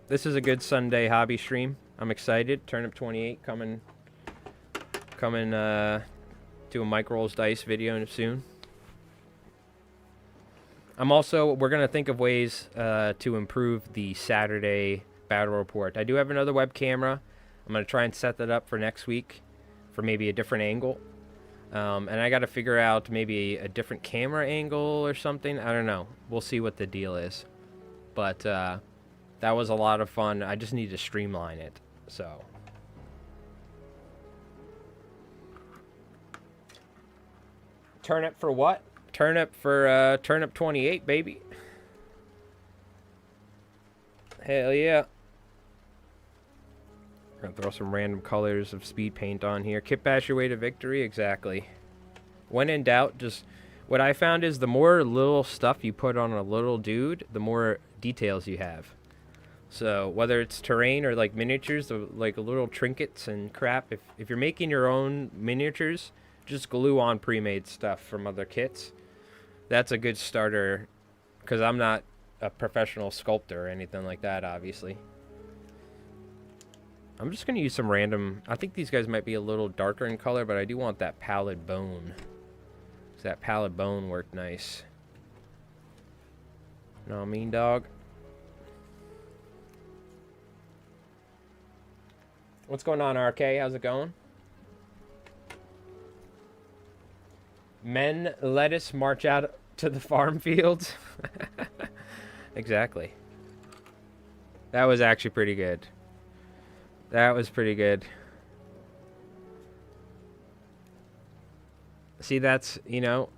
this is a good Sunday hobby stream. I'm excited. Turnip28 coming to a Mike Rolls Dice video soon. We're going to think of ways to improve the Saturday battle report. I do have another web camera. I'm going to try and set that up for next week for maybe a different angle. And I got to figure out maybe a different camera angle or something. I don't know. We'll see what the deal is. But that was a lot of fun. I just need to streamline it. So Turnip for what? Turnip for Turnip28, baby. Hell yeah. Gonna throw some random colors of speed paint on here. Kit bash your way to victory, exactly. When in doubt, just what I found is the more little stuff you put on a little dude, the more details you have. So whether it's terrain or like miniatures, like little trinkets and crap, if you're making your own miniatures, just glue on pre-made stuff from other kits. That's a good starter, because I'm not a professional sculptor or anything like that, obviously. I'm just going to use some random... I think these guys might be a little darker in color, but I do want that pallid bone. So that pallid bone worked nice. Know what I mean, dog? What's going on, RK? How's it going? Men, let us march out to the farm fields. Exactly. That was actually pretty good. That was pretty good. See, that's, you know,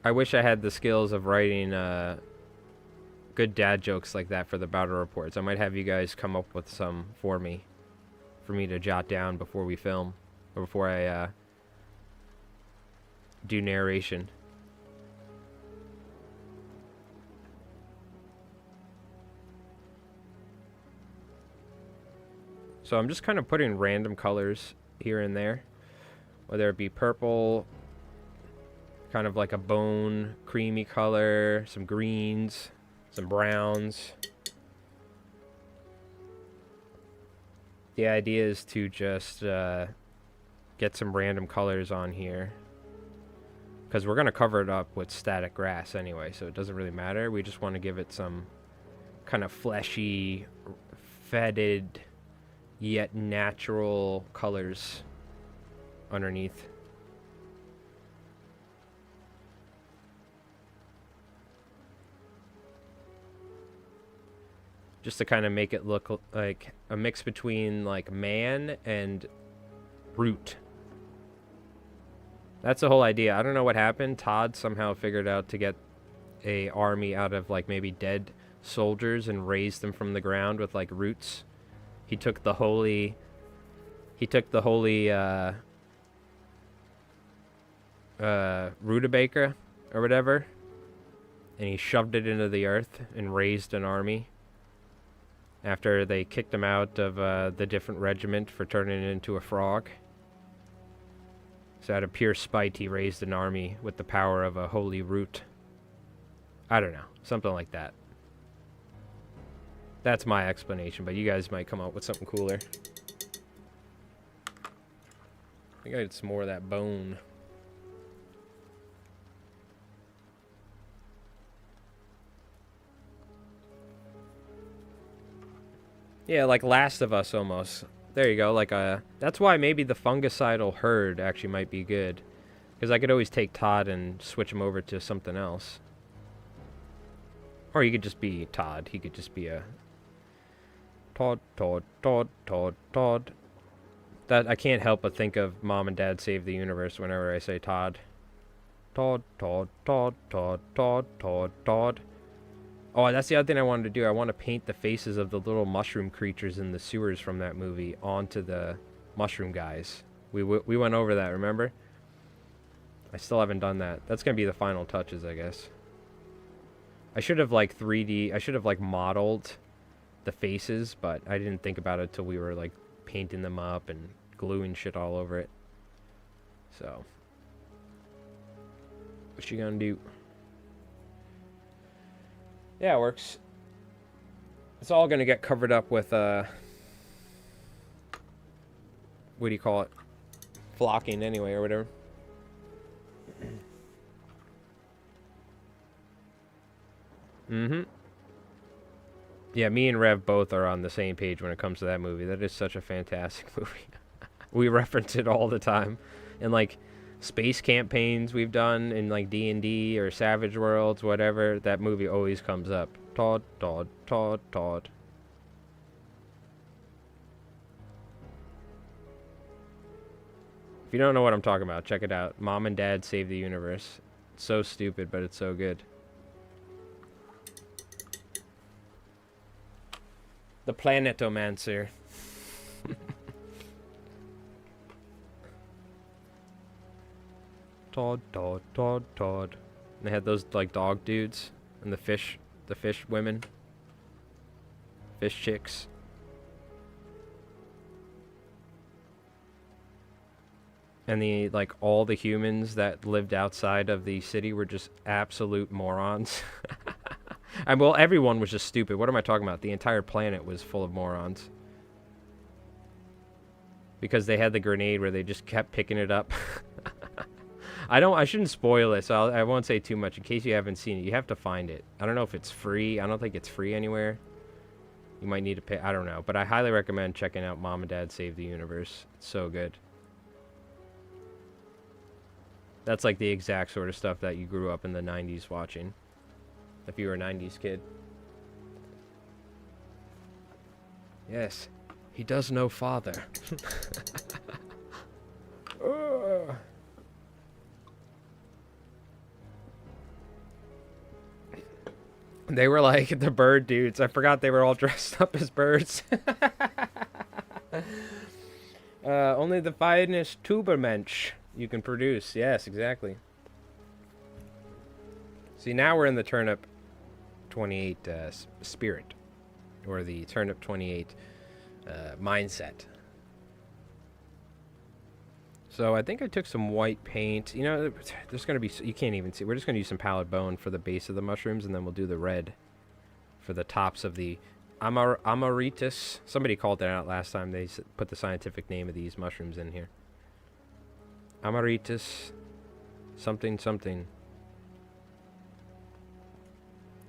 I wish I had the skills of writing good dad jokes like that for the battle reports. I might have you guys come up with some for me. for me to jot down before we film, or before I do narration. So I'm just kind of putting random colors here and there, whether it be purple, kind of like a bone creamy color, some greens, some browns. The idea is to just get some random colors on here, because we're going to cover it up with static grass anyway, so it doesn't really matter. We just want to give it some kind of fleshy, fetid, yet natural colors underneath. Just to kind of make it look like a mix between like man and root. That's the whole idea. I don't know what happened. Todd somehow figured out to get a army out of like maybe dead soldiers and raised them from the ground with like roots. He took the holy rutabaga or whatever, and he shoved it into the earth and raised an army. After they kicked him out of the different regiment for turning it into a frog. So out of pure spite, he raised an army with the power of a holy root. I don't know. Something like that. That's my explanation, but you guys might come up with something cooler. I think I had some more of that bone. Yeah, like Last of Us almost. There you go. Like that's why maybe the fungicidal herd actually might be good, because I could always take Todd and switch him over to something else. Or he could just be Todd. He could just be a Todd. That I can't help but think of Mom and Dad Save the Universe whenever I say Todd. Todd. Oh, that's the other thing I wanted to do. I want to paint the faces of the little mushroom creatures in the sewers from that movie onto the mushroom guys. We went over that, remember? I still haven't done that. That's going to be the final touches, I guess. I should have like 3D, I should have like modeled the faces, but I didn't think about it till we were like painting them up and gluing shit all over it. So, what you gonna do? Yeah, it works. It's all gonna get covered up with what do you call it? Flocking anyway, or whatever. Mm-hmm. Yeah, me and Rev both are on the same page when it comes to that movie. That is such a fantastic movie. We reference it all the time. And like space campaigns we've done in like D&D or Savage Worlds, whatever, that movie always comes up. Todd. If you don't know what I'm talking about, check it out. Mom and Dad Save the Universe. It's so stupid, but it's so good. The Planetomancer. Todd. And they had those like dog dudes and the fish women. Fish chicks. And the like all the humans that lived outside of the city were just absolute morons. And well, everyone was just stupid. What am I talking about? The entire planet was full of morons. Because they had the grenade where they just kept picking it up. I shouldn't spoil it, so I won't say too much. In case you haven't seen it, you have to find it. I don't know if it's free. I don't think it's free anywhere. You might need to pay. I don't know. But I highly recommend checking out Mom and Dad Save the Universe. It's so good. That's like the exact sort of stuff that you grew up in the 90s watching. If you were a 90s kid. Yes. He does know father. They were like the bird dudes. I forgot they were all dressed up as birds. Only the finest tubermensch you can produce. Yes, exactly. See, now we're in the Turnip28 spirit. Or the Turnip28 mindset. So I think I took some white paint. You know, there's going to be... You can't even see. We're just going to use some pallid bone for the base of the mushrooms, and then we'll do the red for the tops of the Amaritus. Somebody called that out last time. They put the scientific name of these mushrooms in here. Amaritus something something.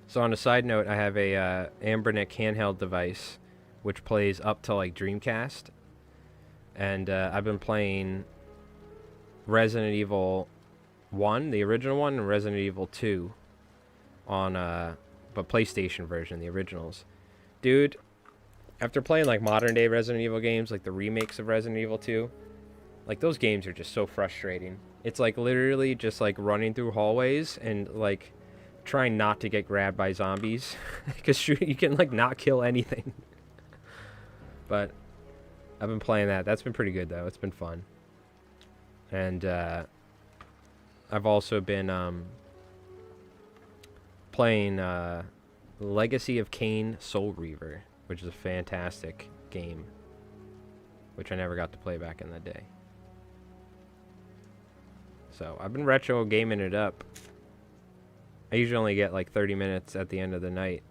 So on a side note, I have a Ambernick handheld device which plays up to like Dreamcast. And I've been playing Resident Evil 1, the original one, and Resident Evil 2 on but PlayStation version, the originals. Dude, after playing like modern day Resident Evil games, like the remakes of Resident Evil 2, like those games are just so frustrating. It's like literally just like running through hallways and like trying not to get grabbed by zombies because you can like not kill anything. But I've been playing that. That's been pretty good though. It's been fun. And I've also been playing Legacy of Kain Soul Reaver, which is a fantastic game, which I never got to play back in the day. So I've been retro gaming it up. I usually only get like 30 minutes at the end of the night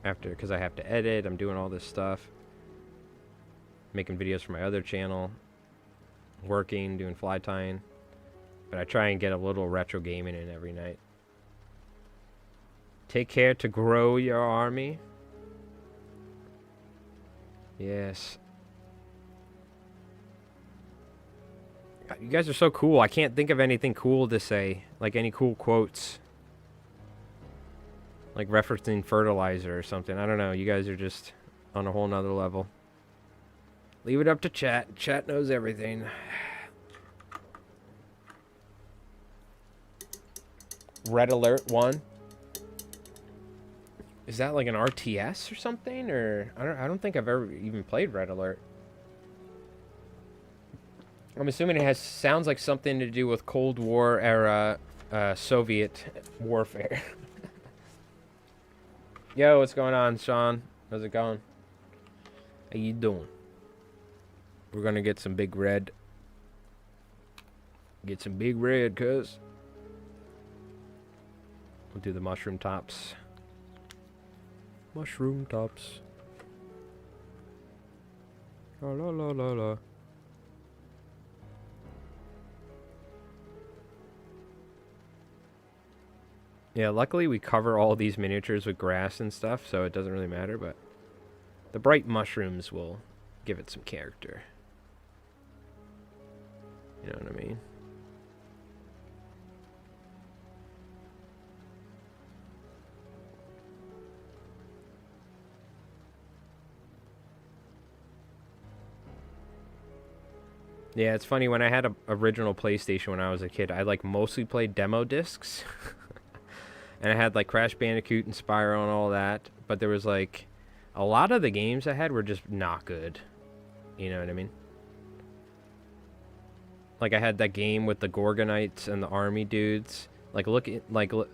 after, because I have to edit. I'm doing all this stuff, making videos for my other channel, working, doing fly tying. But I try and get a little retro gaming in every night. Take care to grow your army. Yes. You guys are so cool. I can't think of anything cool to say. Like any cool quotes. Like referencing fertilizer or something. I don't know. You guys are just on a whole nother level. Leave it up to chat. Chat knows everything. Red Alert 1. Is that like an RTS or something? Or I don't think I've ever even played Red Alert. I'm assuming it sounds like something to do with Cold War era Soviet warfare. Yo, what's going on, Sean? How's it going? How you doing? We're gonna get some big red. Get some big red, cuz. We'll do the mushroom tops. Mushroom tops. La la la la la. Yeah, luckily we cover all these miniatures with grass and stuff, so it doesn't really matter, but the bright mushrooms will give it some character. You know what I mean? Yeah, it's funny, when I had a original PlayStation when I was a kid, I like mostly played demo discs. And I had like Crash Bandicoot and Spyro and all that, but there was like a lot of the games I had were just not good. You know what I mean? Like I had that game with the Gorgonites and the army dudes. Like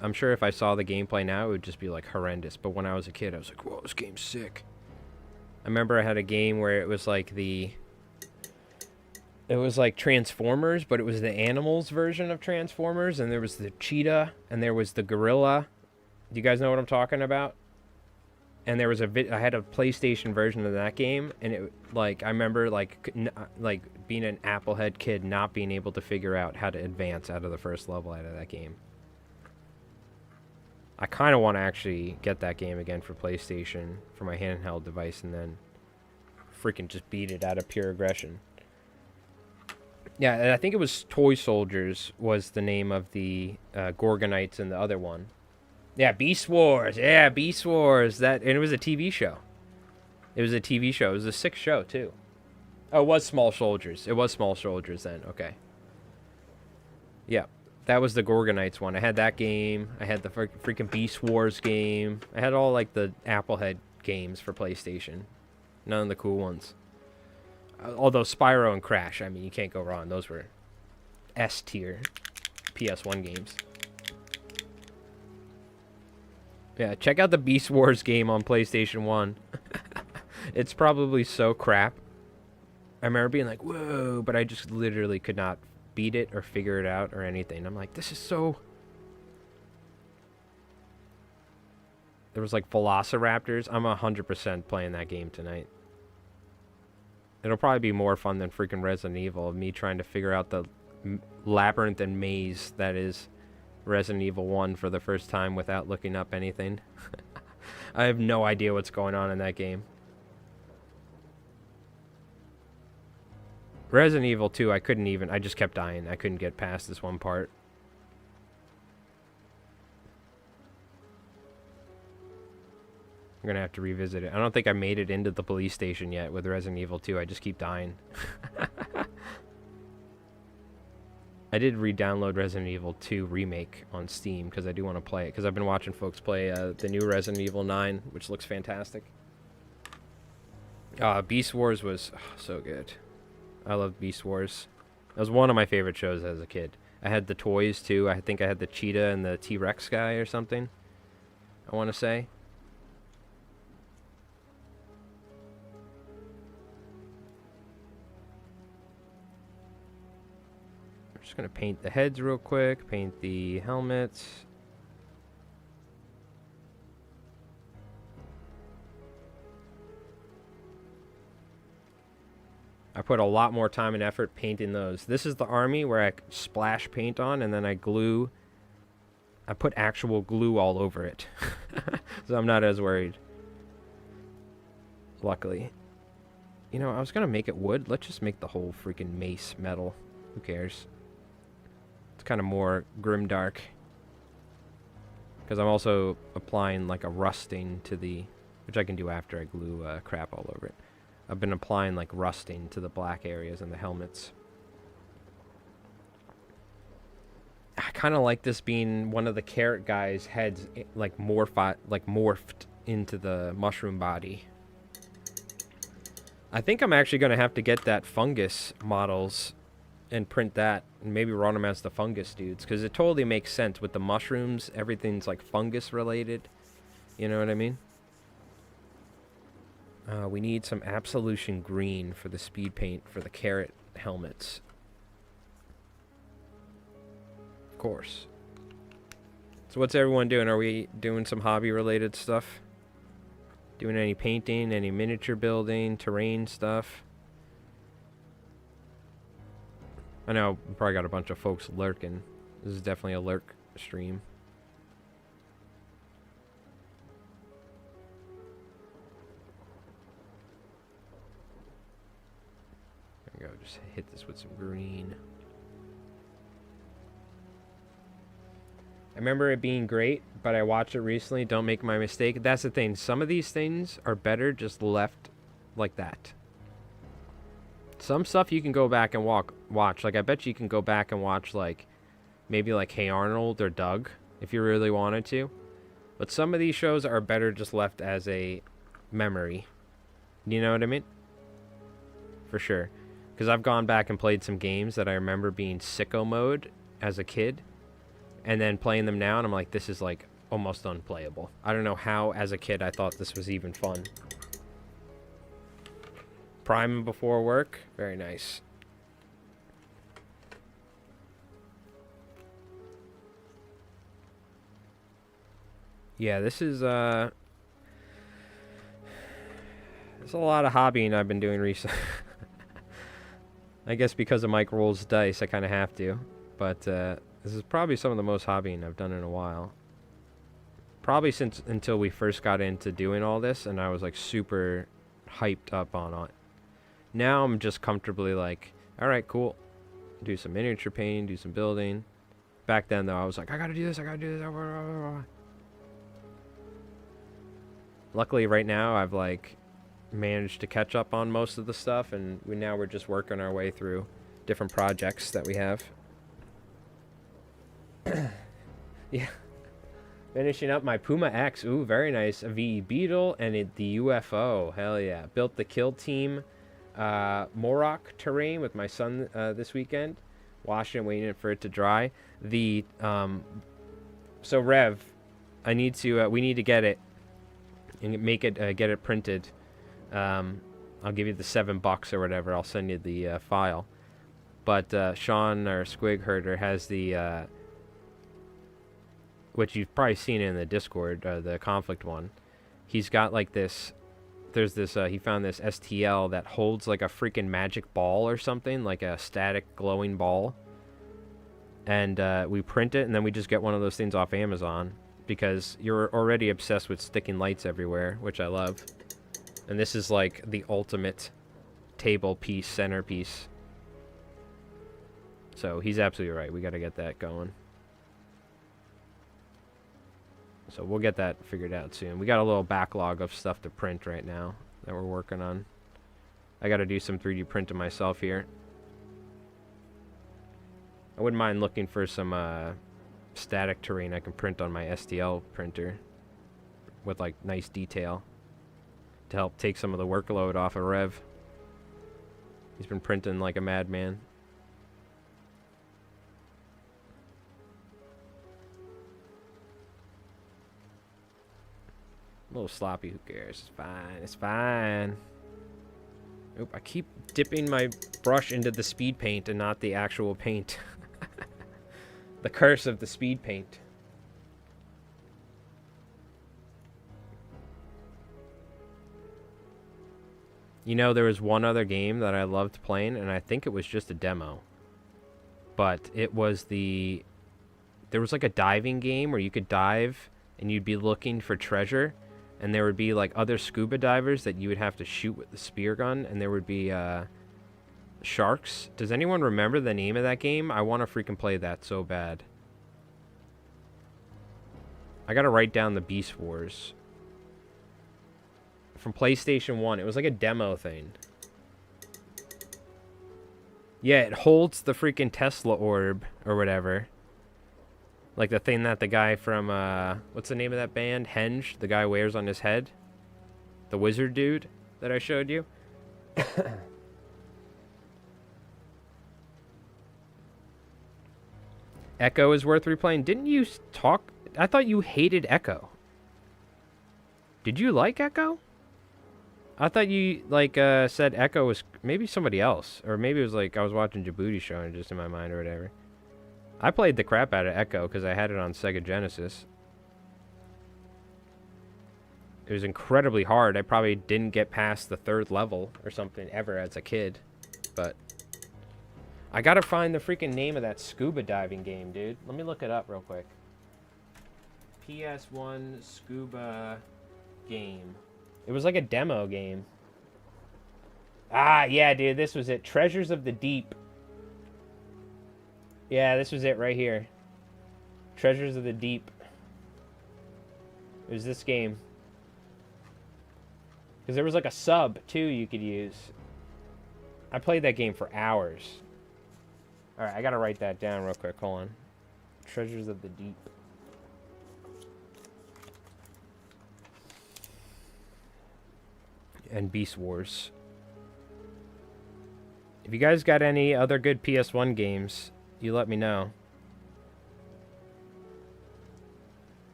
I'm sure if I saw the gameplay now, it would just be like horrendous. But when I was a kid, I was like, whoa, this game's sick. I remember I had a game where it was like it was like Transformers, but it was the animals version of Transformers, and there was the cheetah, and there was the gorilla. Do you guys know what I'm talking about? And there was I had a PlayStation version of that game, and it like I remember like being an Applehead kid not being able to figure out how to advance out of the first level out of that game. I kind of want to actually get that game again for PlayStation for my handheld device, and then freaking just beat it out of pure aggression. Yeah, and I think it was Toy Soldiers was the name of the Gorgonites and the other one. Yeah, Beast Wars. Yeah, Beast Wars. And it was a TV show. It was a TV show. It was a sick show, too. Oh, it was Small Soldiers. It was Small Soldiers then. Okay. Yeah, that was the Gorgonites one. I had that game. I had the freaking Beast Wars game. I had all, like, the Applehead games for PlayStation. None of the cool ones. Although Spyro and Crash, I mean, you can't go wrong. Those were S tier PS1 games. Yeah, check out the Beast Wars game on PlayStation 1. It's probably so crap. I remember being like, whoa, but I just literally could not beat it or figure it out or anything. I'm like, this is so... There was like Velociraptors. I'm 100% playing that game tonight. It'll probably be more fun than freaking Resident Evil, of me trying to figure out the labyrinth and maze that is Resident Evil 1 for the first time without looking up anything. I have no idea what's going on in that game. Resident Evil 2, I just kept dying. I couldn't get past this one part. I'm gonna have to revisit it. I don't think I made it into the police station yet with Resident Evil 2. I just keep dying. I did re-download Resident Evil 2 Remake on Steam because I do want to play it. Because I've been watching folks play the new Resident Evil 9, which looks fantastic. Beast Wars was so good. I love Beast Wars. That was one of my favorite shows as a kid. I had the toys too. I think I had the cheetah and the T-Rex guy or something, I want to say. I'm just going to paint the heads real quick. Paint the helmets. I put a lot more time and effort painting those. This is the army where I splash paint on and then I glue. I put actual glue all over it. So I'm not as worried. Luckily. You know, I was going to make it wood. Let's just make the whole freaking mace metal. Who cares? It's kind of more grimdark. Because I'm also applying like a rusting to the... Which I can do after I glue crap all over it. I've been applying like rusting to the black areas in the helmets. I kind of like this being one of the carrot guys' heads like morphed into the mushroom body. I think I'm actually going to have to get that fungus models and print that and maybe run them as the fungus dudes because it totally makes sense with the mushrooms. Everything's like fungus related. You know what I mean? We need some Absolution Green for the speed paint for the carrot helmets. Of course. So what's everyone doing? Are we doing some hobby-related stuff? Doing any painting, any miniature building, terrain stuff? I know we probably got a bunch of folks lurking. This is definitely a lurk stream. There we go, just hit this with some green. I remember it being great, but I watched it recently. Don't make my mistake. That's the thing. Some of these things are better just left like that. Some stuff you can go back and watch. Like, I bet you can go back and watch, like, maybe like Hey Arnold or Doug, if you really wanted to. But some of these shows are better just left as a memory. You know what I mean? For sure. Because I've gone back and played some games that I remember being sicko mode as a kid. And then playing them now, and I'm like, this is, like, almost unplayable. I don't know how, as a kid, I thought this was even fun. Prime before work. Very nice. Yeah, this is, there's a lot of hobbying I've been doing recently. I guess because of Mike rolls dice, I kind of have to. But, this is probably some of the most hobbying I've done in a while. Probably since until we first got into doing all this, and I was, like, super hyped up on it. Now I'm just comfortably like, alright, cool. Do some miniature painting, do some building. Back then, though, I was like, I gotta do this, I gotta do this. Luckily, right now, I've, like, managed to catch up on most of the stuff, and we're just working our way through different projects that we have. Yeah. Finishing up my Puma X. Ooh, very nice. A VE Beetle and the UFO. Hell yeah. Built the kill team Morocco terrain with my son this weekend. Washing, waiting for it to dry. The so Rev, I need to we need to get it and make it get it printed. I'll give you the $7 or whatever. I'll send you the file. But Sean or Squig Herder has the which you've probably seen in the Discord, the Konflikt one. He's got like this. There's this. He found this STL that holds like a freaking magic ball or something, like a static glowing ball. And we print it, and then we just get one of those things off Amazon because you're already obsessed with sticking lights everywhere, which I love. And this is like the ultimate table piece, centerpiece. So he's absolutely right. We got to get that going. So we'll get that figured out soon. We got a little backlog of stuff to print right now that we're working on. I got to do some 3D printing myself here. I wouldn't mind looking for some static terrain I can print on my STL printer with like nice detail to help take some of the workload off of Rev. He's been printing like a madman. A little sloppy, who cares? It's fine, it's fine. Oop, I keep dipping my brush into the speed paint and not the actual paint. The curse of the speed paint. You know, there was one other game that I loved playing, and I think it was just a demo. But it was the... There was like a diving game where you could dive and you'd be looking for treasure. And there would be like other scuba divers that you would have to shoot with the spear gun. And there would be sharks. Does anyone remember the name of that game? I want to freaking play that so bad. I got to write down the Beast Wars. From PlayStation 1. It was like a demo thing. Yeah, it holds the freaking Tesla orb or whatever. Like the thing that the guy from, what's the name of that band? Henge, the guy wears on his head. The wizard dude that I showed you. Echo is worth replaying. Didn't you talk? I thought you hated Echo. Did you like Echo? I thought you, like, said Echo was maybe somebody else. Or maybe it was like I was watching Djibouti show and just in my mind or whatever. I played the crap out of Echo because I had it on Sega Genesis. It was incredibly hard. I probably didn't get past the 3rd level or something ever as a kid. But I gotta find the freaking name of that scuba diving game, dude. Let me look it up real quick. PS1 scuba game. It was like a demo game. Ah, yeah, dude. This was it. Treasures of the Deep. Yeah, this was it right here. Treasures of the Deep. It was this game. Because there was like a sub, too, you could use. I played that game for hours. Alright, I gotta write that down real quick. Hold on. Treasures of the Deep. And Beast Wars. If you guys got any other good PS1 games, you let me know.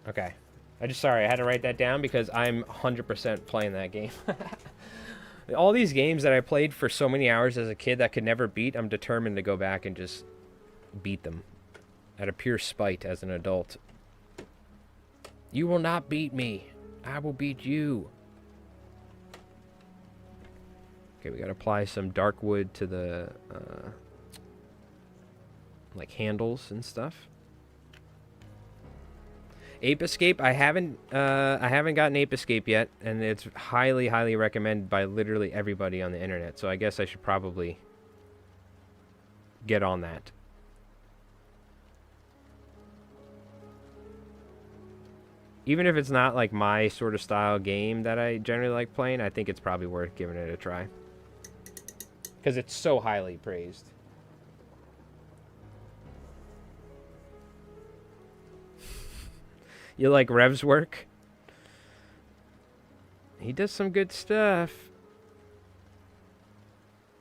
Okay. Sorry, I had to write that down because I'm 100% playing that game. All these games that I played for so many hours as a kid that I could never beat, I'm determined to go back and just beat them. Out of pure spite as an adult. You will not beat me. I will beat you. Okay, we gotta apply some dark wood to the like handles and stuff. Ape Escape, I haven't gotten Ape Escape yet, and it's highly, highly recommended by literally everybody on the internet. So I guess I should probably get on that. Even if it's not like my sort of style game that I generally like playing, I think it's probably worth giving it a try. Because it's so highly praised. You like Rev's work? He does some good stuff.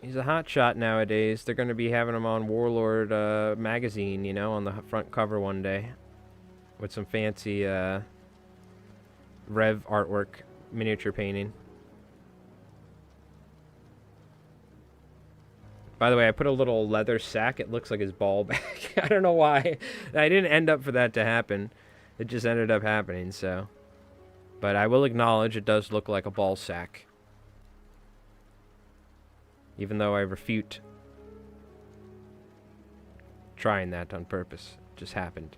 He's a hot shot nowadays. They're going to be having him on Warlord magazine, you know, on the front cover one day. With some fancy Rev artwork, miniature painting. By the way, I put a little leather sack. It looks like his ball bag. I don't know why. I didn't end up for that to happen. It just ended up happening, so. But I will acknowledge it does look like a ball sack. Even though I refute trying that on purpose. It just happened.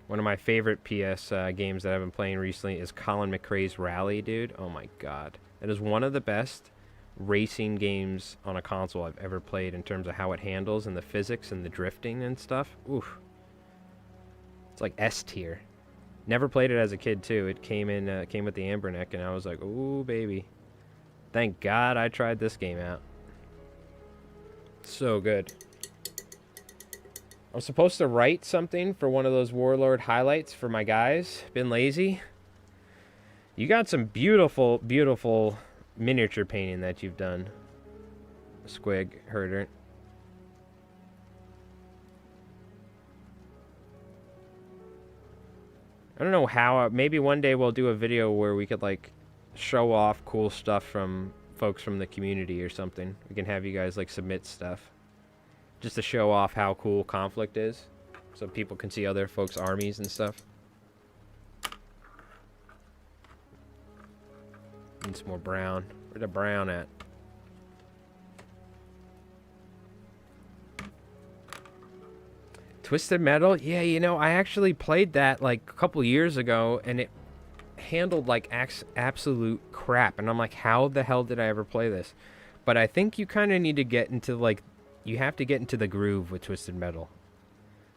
One of my favorite PS games that I've been playing recently is Colin McRae's Rally, dude. Oh my god. It is one of the best racing games on a console I've ever played in terms of how it handles and the physics and the drifting and stuff. Oof. It's like S tier. Never played it as a kid too. It came with the Amberneck and I was like, ooh baby. Thank God I tried this game out. So good. I'm supposed to write something for one of those Warlord highlights for my guys. Been lazy. You got some beautiful, beautiful miniature painting that you've done, Squig Herder. I don't know how. Maybe one day we'll do a video where we could like show off cool stuff from folks from the community or something. We can have you guys like submit stuff just to show off how cool Konflikt is, so people can see other folks' armies and stuff. Need some more brown. Where's the brown at? Twisted Metal? Yeah, you know, I actually played that like a couple years ago, and it handled like absolute crap. And I'm like, how the hell did I ever play this? But I think you kind of need to get into like, you have to get into the groove with Twisted Metal.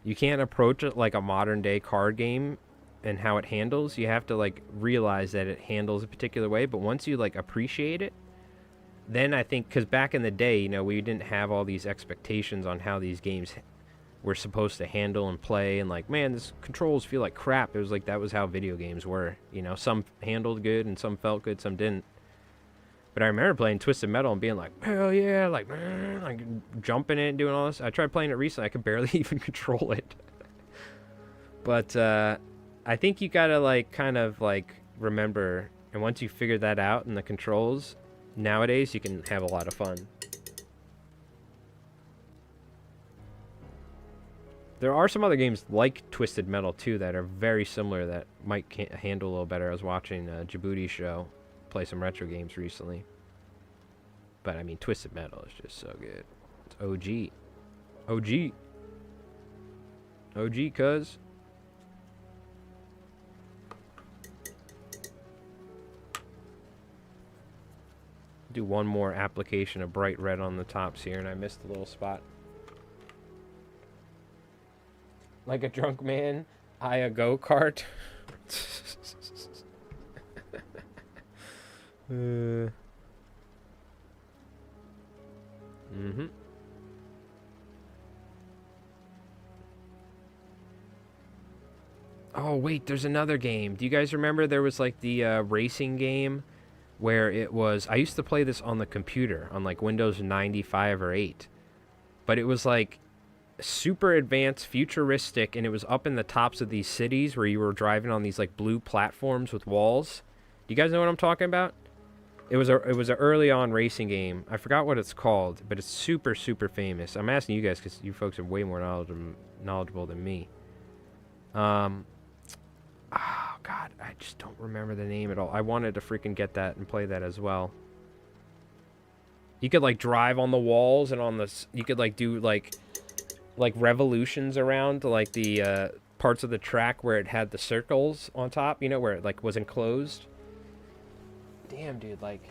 You can't approach it like a modern day card game and how it handles. You have to like realize that it handles a particular way, but once you like appreciate it, then I think, because back in the day, you know, we didn't have all these expectations on how these games were supposed to handle and play, and like, man, this controls feel like crap. It was like, that was how video games were, you know. Some handled good and some felt good, some didn't. But I remember playing Twisted Metal and being like, hell yeah, like, man, like jumping it and doing all this. I tried playing it recently. I could barely even control it. But I think you gotta like kind of like remember, and once you figure that out in the controls, nowadays you can have a lot of fun. There are some other games like Twisted Metal too that are very similar that might handle a little better. I was watching Djibouti show play some retro games recently, but I mean, Twisted Metal is just so good. It's OG cuz. Do one more application of bright red on the tops here, and I missed a little spot. Like a drunk man, a go-kart. Oh, wait, there's another game. Do you guys remember there was like the racing game where it was... I used to play this on the computer, on like Windows 95 or 8. But it was like super advanced, futuristic, and it was up in the tops of these cities where you were driving on these like blue platforms with walls. Do you guys know what I'm talking about? It was a early on racing game. I forgot what it's called, but it's super, super famous. I'm asking you guys because you folks are way more knowledgeable than me. Oh God, I just don't remember the name at all. I wanted to freaking get that and play that as well. You could like drive on the walls and on the... You could like do like revolutions around like the parts of the track where it had the circles on top, you know, where it like was enclosed. Damn, dude, like,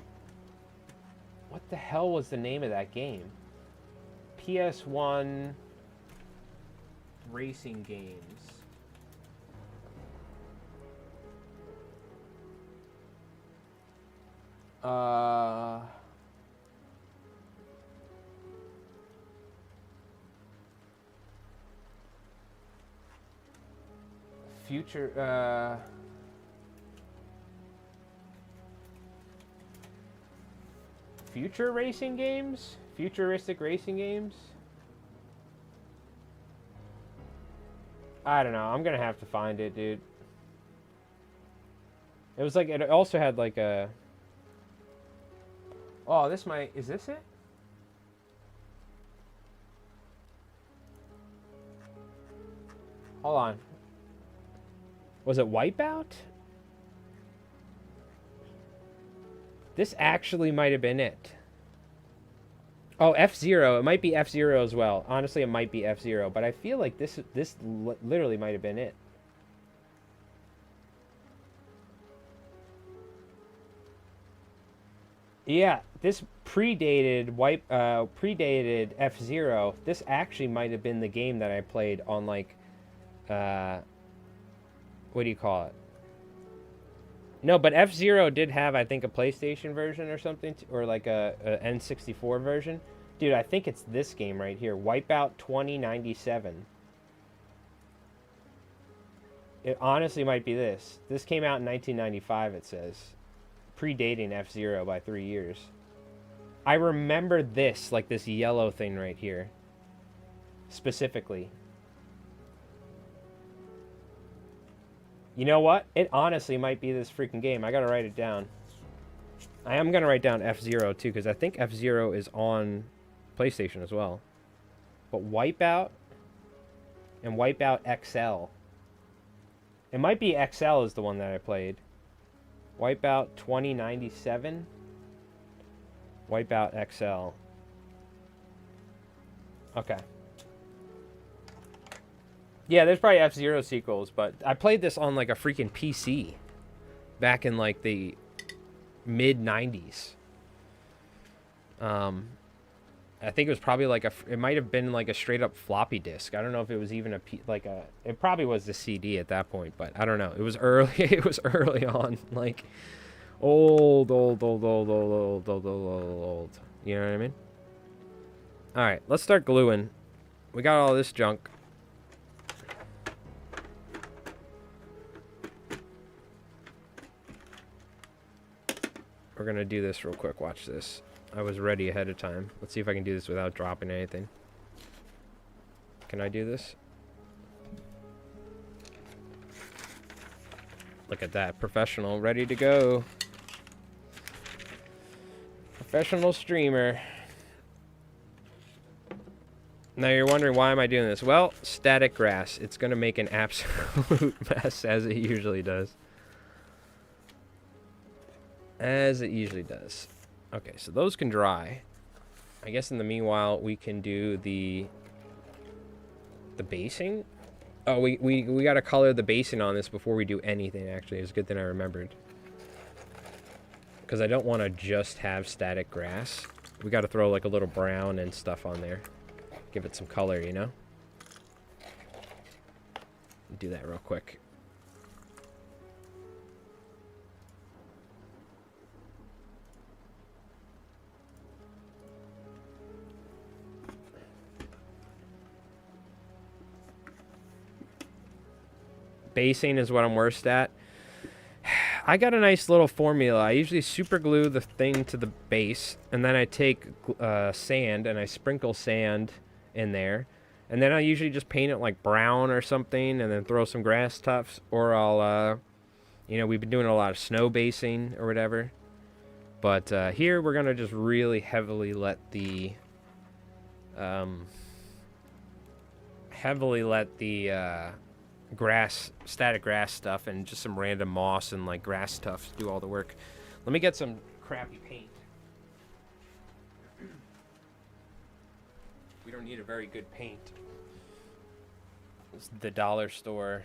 what the hell was the name of that game? PS1 racing games. Future, future racing games? Futuristic racing games? I don't know. I'm gonna have to find it, dude. It was like, it also had like a... Oh, this might... Is this it? Hold on. Was it Wipeout? This actually might have been it. Oh, F-Zero. It might be F-Zero as well. Honestly, it might be F-Zero. But I feel like this literally might have been it. Yeah, this predated predated F-Zero. This actually might have been the game that I played on, like, what do you call it? No, but F-Zero did have, I think, a PlayStation version or something, or like a N64 version. Dude, I think it's this game right here, Wipeout 2097. It honestly might be this. This came out in 1995, it says. Predating F-Zero by 3 years. I remember this, like this yellow thing right here. Specifically. You know what? It honestly might be this freaking game. I gotta write it down. I am gonna write down F-Zero too, because I think F-Zero is on PlayStation as well. But Wipeout and Wipeout XL. It might be XL is the one that I played. Wipeout 2097. Wipeout XL. Okay. Yeah, there's probably F-Zero sequels, but I played this on like a freaking PC back in like the mid-90s. I think it was probably like it might have been like a straight up floppy disk. I don't know if it was even it probably was the CD at that point, but I don't know. It was early, it was early on, like old. You know what I mean? All right, let's start gluing. We got all this junk. We're gonna do this real quick. Watch this. I was ready ahead of time. Let's see if I can do this without dropping anything. Can I do this? Look at that. Professional. Ready to go. Professional streamer. Now you're wondering, why am I doing this? Well, static grass. It's gonna make an absolute mess, as it usually does. As it usually does. Okay, so those can dry. I guess in the meanwhile, we can do the basing. Oh, we got to color the basing on this before we do anything, actually. It's a good thing I remembered. Because I don't want to just have static grass. We got to throw like a little brown and stuff on there. Give it some color, you know? Do that real quick. Basing is what I'm worst at. I got a nice little formula. I usually super glue the thing to the base, and then I take sand and I sprinkle sand in there, and then I usually just paint it like brown or something, and then throw some grass tufts, or I'll you know, we've been doing a lot of snow basing or whatever, but here we're gonna just really heavily let the static grass stuff and just some random moss and like grass tufts do all the work. Let me get some crappy paint. We don't need a very good paint. It's the dollar store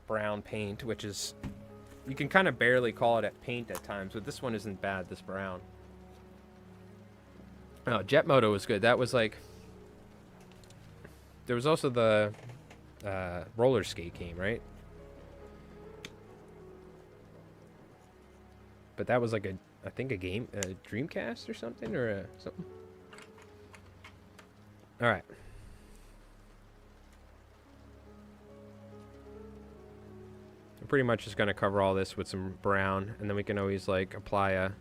brown paint, which is, you can kind of barely call it a paint at times, but this one isn't bad, this brown. Oh, Jet Moto was good. That was like, there was also the roller skate game, right? But that was like I think a game, a Dreamcast or something, or something. All right. pretty much just going to cover all this with some brown, and then we can always like apply a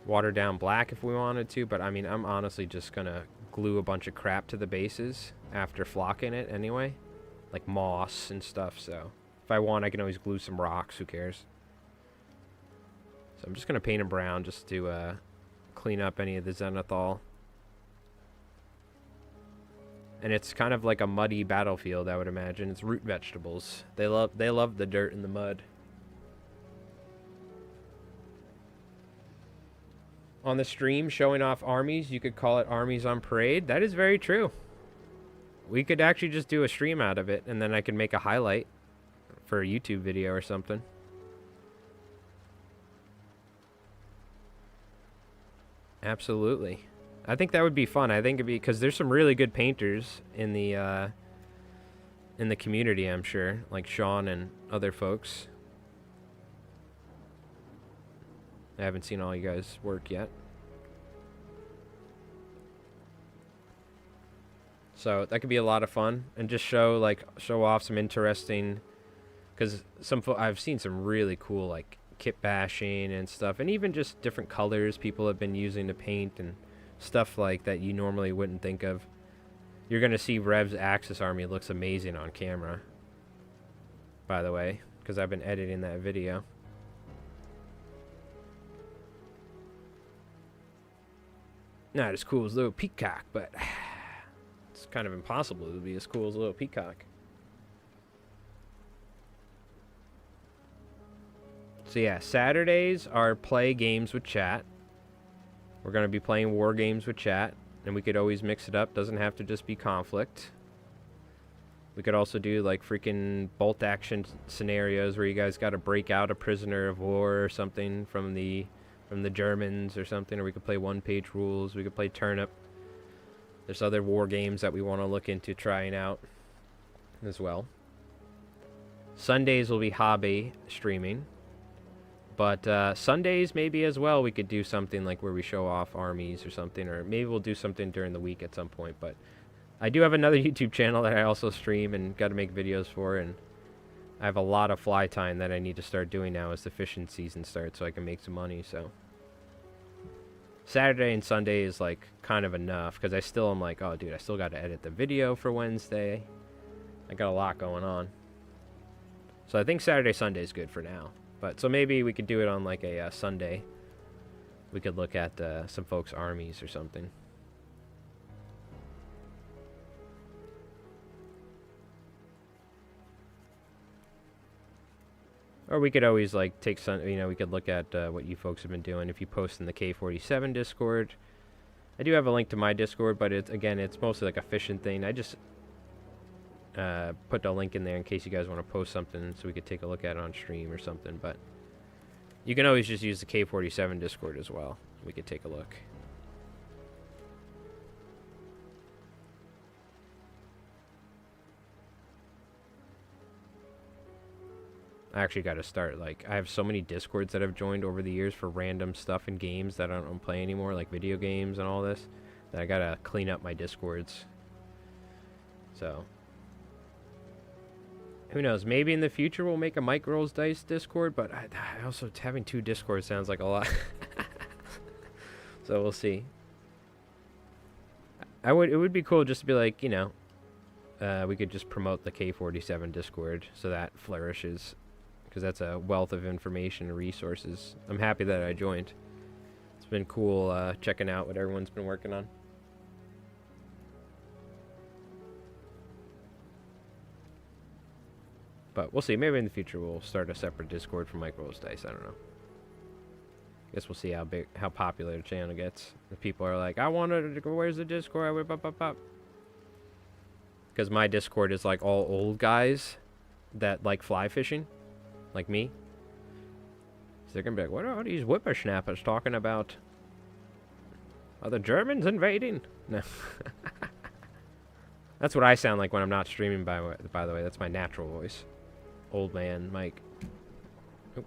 watered down black if we wanted to, but I mean, I'm honestly just going to glue a bunch of crap to the bases after flocking it anyway, like moss and stuff, so if I want I can always glue some rocks, who cares. So I'm just going to paint them brown just to clean up any of the zenithal. And it's kind of like a muddy battlefield, I would imagine. It's root vegetables. They love the dirt and the mud. On the stream showing off armies, you could call it Armies on Parade. That is very true. We could actually just do a stream out of it, and then I could make a highlight for a YouTube video or something. Absolutely. I think that would be fun. I think it'd be, because there's some really good painters in the community, I'm sure, like Sean and other folks. I haven't seen all you guys' work yet. So that could be a lot of fun, and just show off some interesting, because I've seen some really cool like kit bashing and stuff, and even just different colors people have been using to paint and stuff like that you normally wouldn't think of. You're gonna see Rev's Axis army looks amazing on camera, by the way, because I've been editing that video. Not as cool as Little Peacock, but it's kind of impossible to be as cool as Little Peacock. So yeah, Saturdays are play games with chat. We're going to be playing war games with chat, and we could always mix it up. Doesn't have to just be Conflict. We could also do like freaking bolt action scenarios where you guys got to break out a prisoner of war or something from the Germans or something, or we could play one-page rules. We could play Turnip. There's other war games that we want to look into trying out as well. Sundays will be hobby streaming. But Sundays maybe as well we could do something like where we show off armies or something, or maybe we'll do something during the week at some point. But I do have another YouTube channel that I also stream and got to make videos for, and I have a lot of fly time that I need to start doing now as the fishing season starts so I can make some money. So Saturday and Sunday is like kind of enough, because I still am like, oh dude, I still got to edit the video for Wednesday. I got a lot going on. So I think Saturday, Sunday is good for now. But so maybe we could do it on like a Sunday. We could look at some folks' armies or something. Or we could always like take some, we could look at what you folks have been doing if you post in the K47 Discord. I do have a link to my Discord, but it's mostly like a fishing thing. I just put a link in there in case you guys want to post something so we could take a look at it on stream or something. But you can always just use the K47 Discord as well. We could take a look. I actually got to start, like, I have so many Discords that I've joined over the years for random stuff and games that I don't play anymore, like video games and all this, that I got to clean up my Discords. So who knows? Maybe in the future we'll make a Mike Rolls Dice Discord, but I also, having 2 Discords sounds like a lot. So we'll see. It would be cool just to be like, we could just promote the K47 Discord so that flourishes, because that's a wealth of information and resources. I'm happy that I joined. It's been cool checking out what everyone's been working on. But we'll see. Maybe in the future we'll start a separate Discord for Mike Rolls Dice. I don't know. Guess we'll see how popular the channel gets. If people are like, I wanted to go, where's the Discord? Because my Discord is like all old guys that like fly fishing, like me. So they're gonna be like, what are all these whippersnappers talking about? Are the Germans invading? No. That's what I sound like when I'm not streaming, by the way. That's my natural voice. Old man Mike. Oh.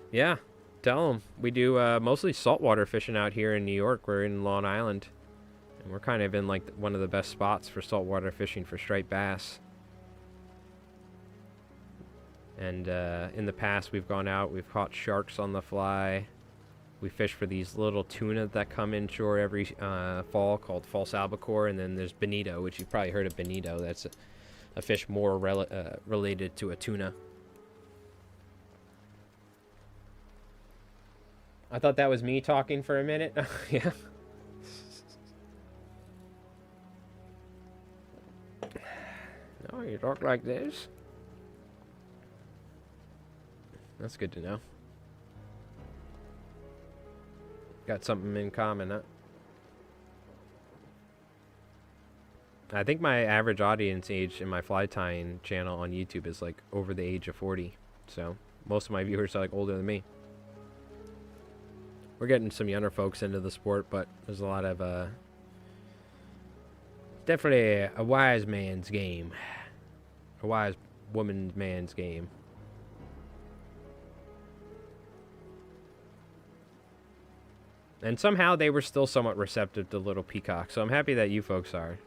Yeah, tell them. We do mostly saltwater fishing out here in New York. We're in Long Island. We're kind of in like one of the best spots for saltwater fishing for striped bass. And in the past, we've gone out, we've caught sharks on the fly. We fish for these little tuna that come inshore every fall called false albacore. And then there's bonito, which you've probably heard of bonito. That's a fish more related to a tuna. I thought that was me talking for a minute. Yeah. No, you talk like this? That's good to know. Got something in common, huh? I think my average audience age in my fly tying channel on YouTube is like over the age of 40. So most of my viewers are like older than me. We're getting some younger folks into the sport, but there's a lot of definitely a wise man's game. A wise woman's man's game. And somehow they were still somewhat receptive to Little Peacock, so I'm happy that you folks are.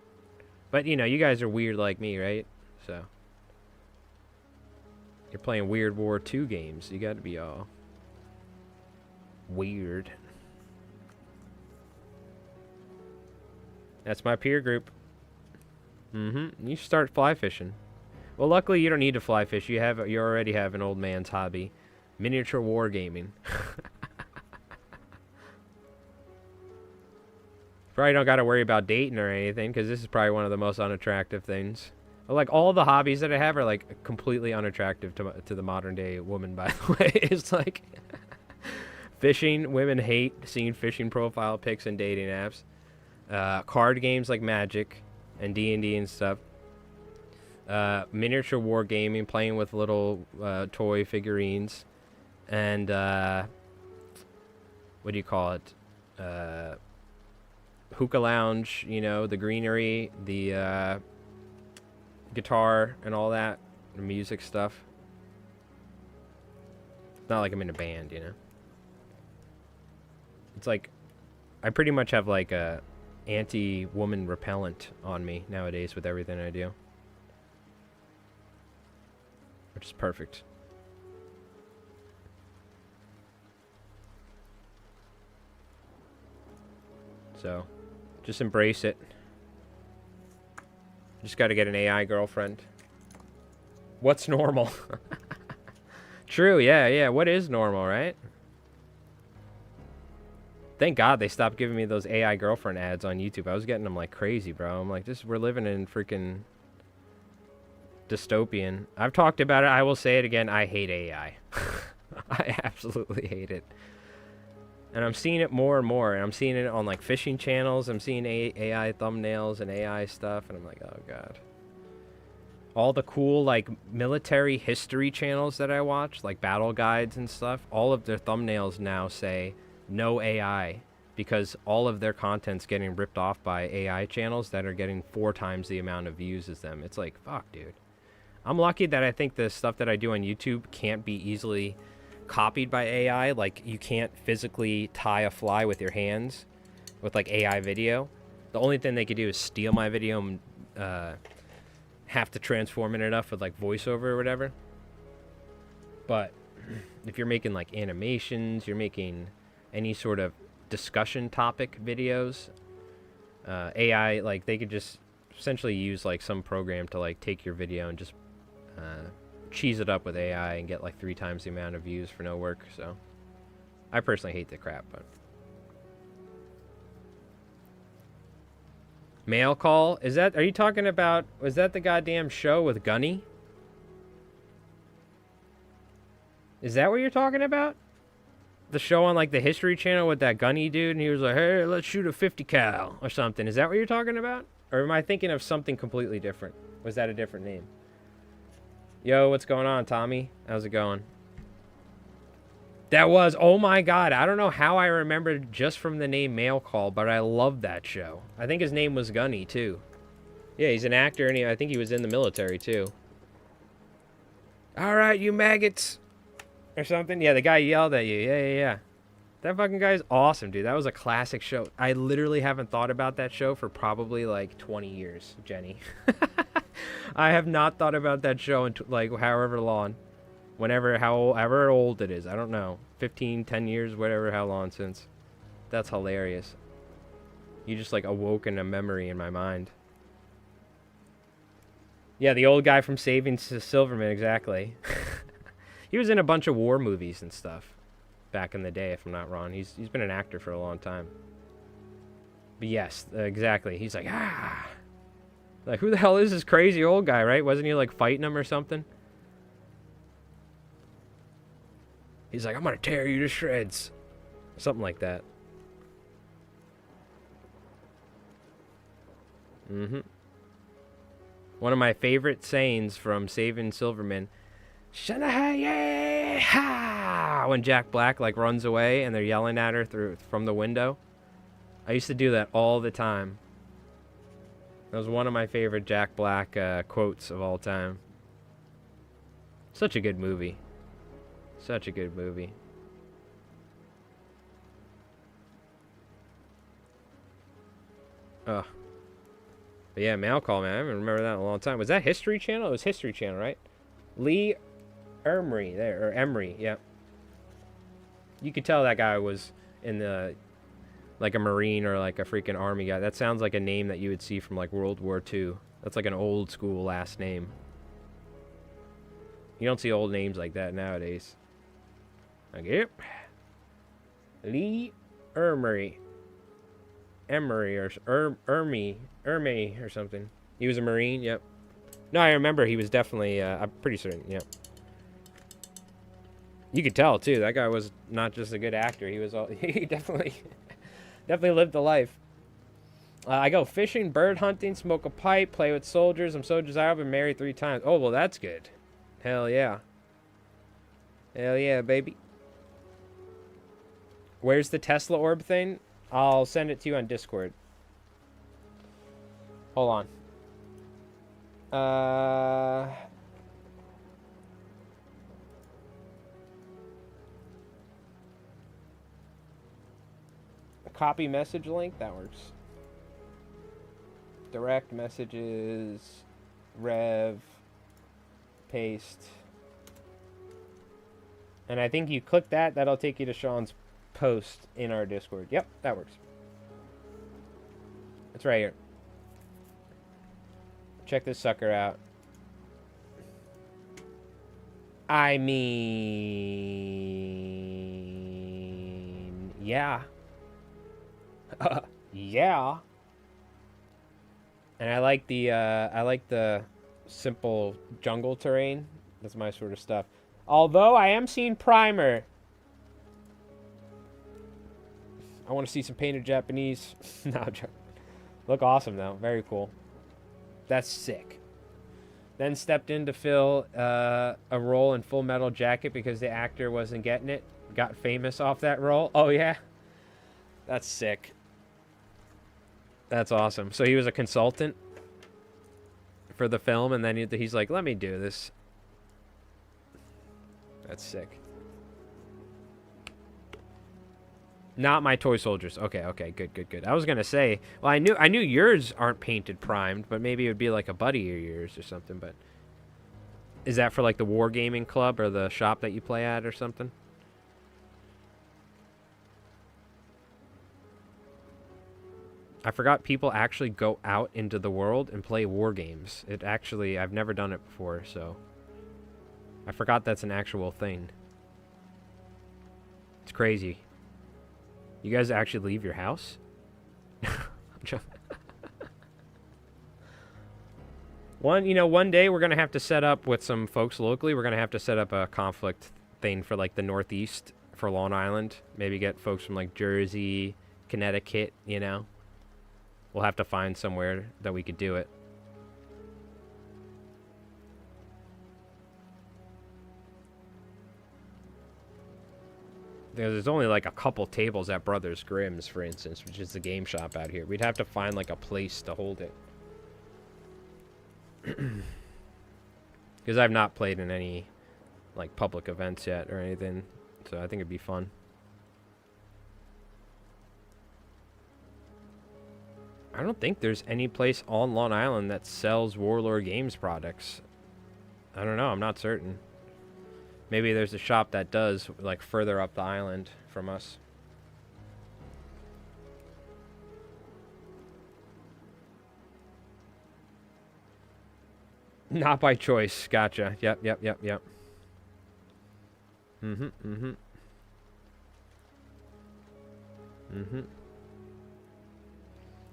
But, you know, you guys are weird like me, right? So. You're playing Weird War 2 games. You gotta be all weird. That's my peer group. You should start fly fishing. Well, luckily you don't need to fly fish. You already have an old man's hobby. Miniature wargaming. Probably don't got to worry about dating or anything, because this is probably one of the most unattractive things. Like, all the hobbies that I have are, like, completely unattractive to the modern day woman, by the way. It's like fishing. Women hate seeing fishing profile pics and dating apps. Card games like Magic and D&D and stuff. Miniature wargaming, playing with little toy figurines. And, what do you call it? Hookah lounge, you know, the greenery, the guitar and all that, the music stuff. It's not like I'm in a band, you know. It's like I pretty much have like a anti-woman repellent on me nowadays with everything I do, which is perfect. So just embrace it. Just got to get an AI girlfriend. What's normal? True, yeah. What is normal, right? Thank God they stopped giving me those AI girlfriend ads on YouTube. I was getting them like crazy, bro. I'm like, we're living in freaking dystopian. I've talked about it. I will say it again. I hate AI. I absolutely hate it. And I'm seeing it more and more. And I'm seeing it on like fishing channels. I'm seeing AI thumbnails and AI stuff. And I'm like, oh God. All the cool like military history channels that I watch, like battle guides and stuff, all of their thumbnails now say no AI, because all of their content's getting ripped off by AI channels that are getting 4 times the amount of views as them. It's like, fuck, dude. I'm lucky that I think the stuff that I do on YouTube can't be easily copied by AI. Like, you can't physically tie a fly with your hands with like AI video. The only thing they could do is steal my video and have to transform it enough with like voiceover or whatever. But if you're making like animations, you're making any sort of discussion topic videos, AI, like they could just essentially use like some program to like take your video and just cheese it up with AI and get like 3 times the amount of views for no work. So I personally hate the crap. But Mail Call, are you talking about, was that the goddamn show with Gunny? Is that what you're talking about? The show on like the History Channel with that Gunny dude, and he was like, hey, let's shoot a 50 cal or something. Is that what you're talking about? Or am I thinking of something completely different? Was that a different name? Yo, what's going on, Tommy? How's it going? That was, oh my God, I don't know how I remembered just from the name Mail Call, but I love that show. I think his name was Gunny too. Yeah, he's an actor, and I think he was in the military too. All right, you maggots. Or something. Yeah, the guy yelled at you. Yeah. That fucking guy's awesome, dude. That was a classic show. I literally haven't thought about that show for probably like 20 years, Jenny. I have not thought about that show in like however long. However old it is. I don't know. 15, 10 years, whatever, how long since. That's hilarious. You just like awoken a memory in my mind. Yeah, the old guy from Saving Silverman, exactly. He was in a bunch of war movies and stuff back in the day, if I'm not wrong. He's been an actor for a long time. But yes, exactly. He's like, ah. Like, who the hell is this crazy old guy, right? Wasn't he like fighting him or something? He's like, I'm gonna tear you to shreds. Something like that. Mm-hmm. One of my favorite sayings from Saving Silverman, "Shanahaye ha!" When Jack Black like runs away and they're yelling at her from the window. I used to do that all the time. That was one of my favorite Jack Black quotes of all time. Such a good movie. Such a good movie. Ugh. But yeah, Mail Call, man. I haven't remembered that in a long time. Was that History Channel? It was History Channel, right? Lee Emery there, or Emery, yeah. You could tell that guy was in the, like a Marine or like a freaking Army guy. That sounds like a name that you would see from like World War II. That's like an old school last name. You don't see old names like that nowadays. Like, yep. Lee Emery. Emery or Ermy or something. He was a Marine, yep. No, I remember he was definitely, I'm pretty certain, yep. You could tell, too. That guy was not just a good actor. He was all, he definitely lived the life. I go fishing, bird hunting, smoke a pipe, play with soldiers. I'm soldiers out, been married 3 times. Oh, well, that's good. Hell yeah. Hell yeah, baby. Where's the Tesla orb thing? I'll send it to you on Discord. Hold on. Copy message link? That works. Direct messages. Rev. Paste. And I think you click that, that'll take you to Sean's post in our Discord. Yep, that works. It's right here. Check this sucker out. I mean, yeah. Yeah. And I like the simple jungle terrain. That's my sort of stuff. Although I am seeing primer. I want to see some painted Japanese. No, look awesome though. Very cool. That's sick. Then stepped in to fill a role in Full Metal Jacket because the actor wasn't getting it. Got famous off that role. Oh yeah. That's sick. That's awesome. So he was a consultant for the film, and then he's like, let me do this. That's sick. Not my toy soldiers. Okay, good. I was gonna say, well, I knew yours aren't painted primed, but maybe it would be like a buddy of yours or something. But is that for like the wargaming club or the shop that you play at or something? I forgot people actually go out into the world and play war games. I've never done it before, so I forgot that's an actual thing. It's crazy. You guys actually leave your house? One day we're going to have to set up with some folks locally. We're going to have to set up a conflict thing for like the Northeast for Long Island. Maybe get folks from like Jersey, Connecticut, We'll have to find somewhere that we could do it. There's only like a couple tables at Brothers Grimm's, for instance, which is the game shop out here. We'd have to find like a place to hold it. Because I've not played in any like public events yet or anything, so I think it'd be fun. I don't think there's any place on Long Island that sells Warlord Games products. I don't know. I'm not certain. Maybe there's a shop that does, like, further up the island from us. Not by choice. Gotcha. Yep. Mm-hmm.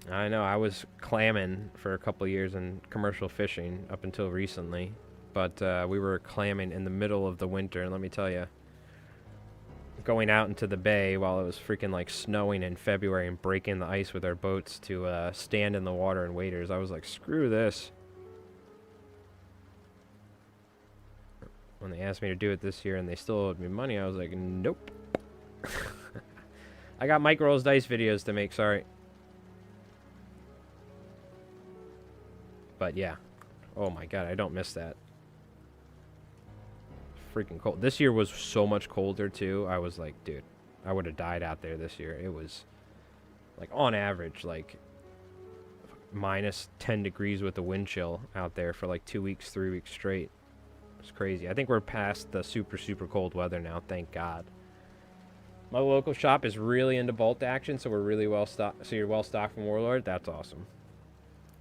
I know. I was clamming for a couple years in commercial fishing up until recently. But we were clamming in the middle of the winter, and let me tell you, going out into the bay while it was freaking like snowing in February and breaking the ice with our boats to stand in the water and waders, I was like, screw this. When they asked me to do it this year and they still owed me money, I was like, nope. I got Mike Rolls Dice videos to make, sorry. But yeah. Oh my god, I don't miss that. Freaking cold. This year was so much colder too. I was like, dude, I would have died out there this year. It was like on average like minus 10 degrees with the wind chill out there for like 2 weeks, 3 weeks straight. It's crazy. I think we're past the super cold weather now, thank God. My local shop is really into bolt action, so we're really well stocked. So you're well stocked from Warlord. That's awesome.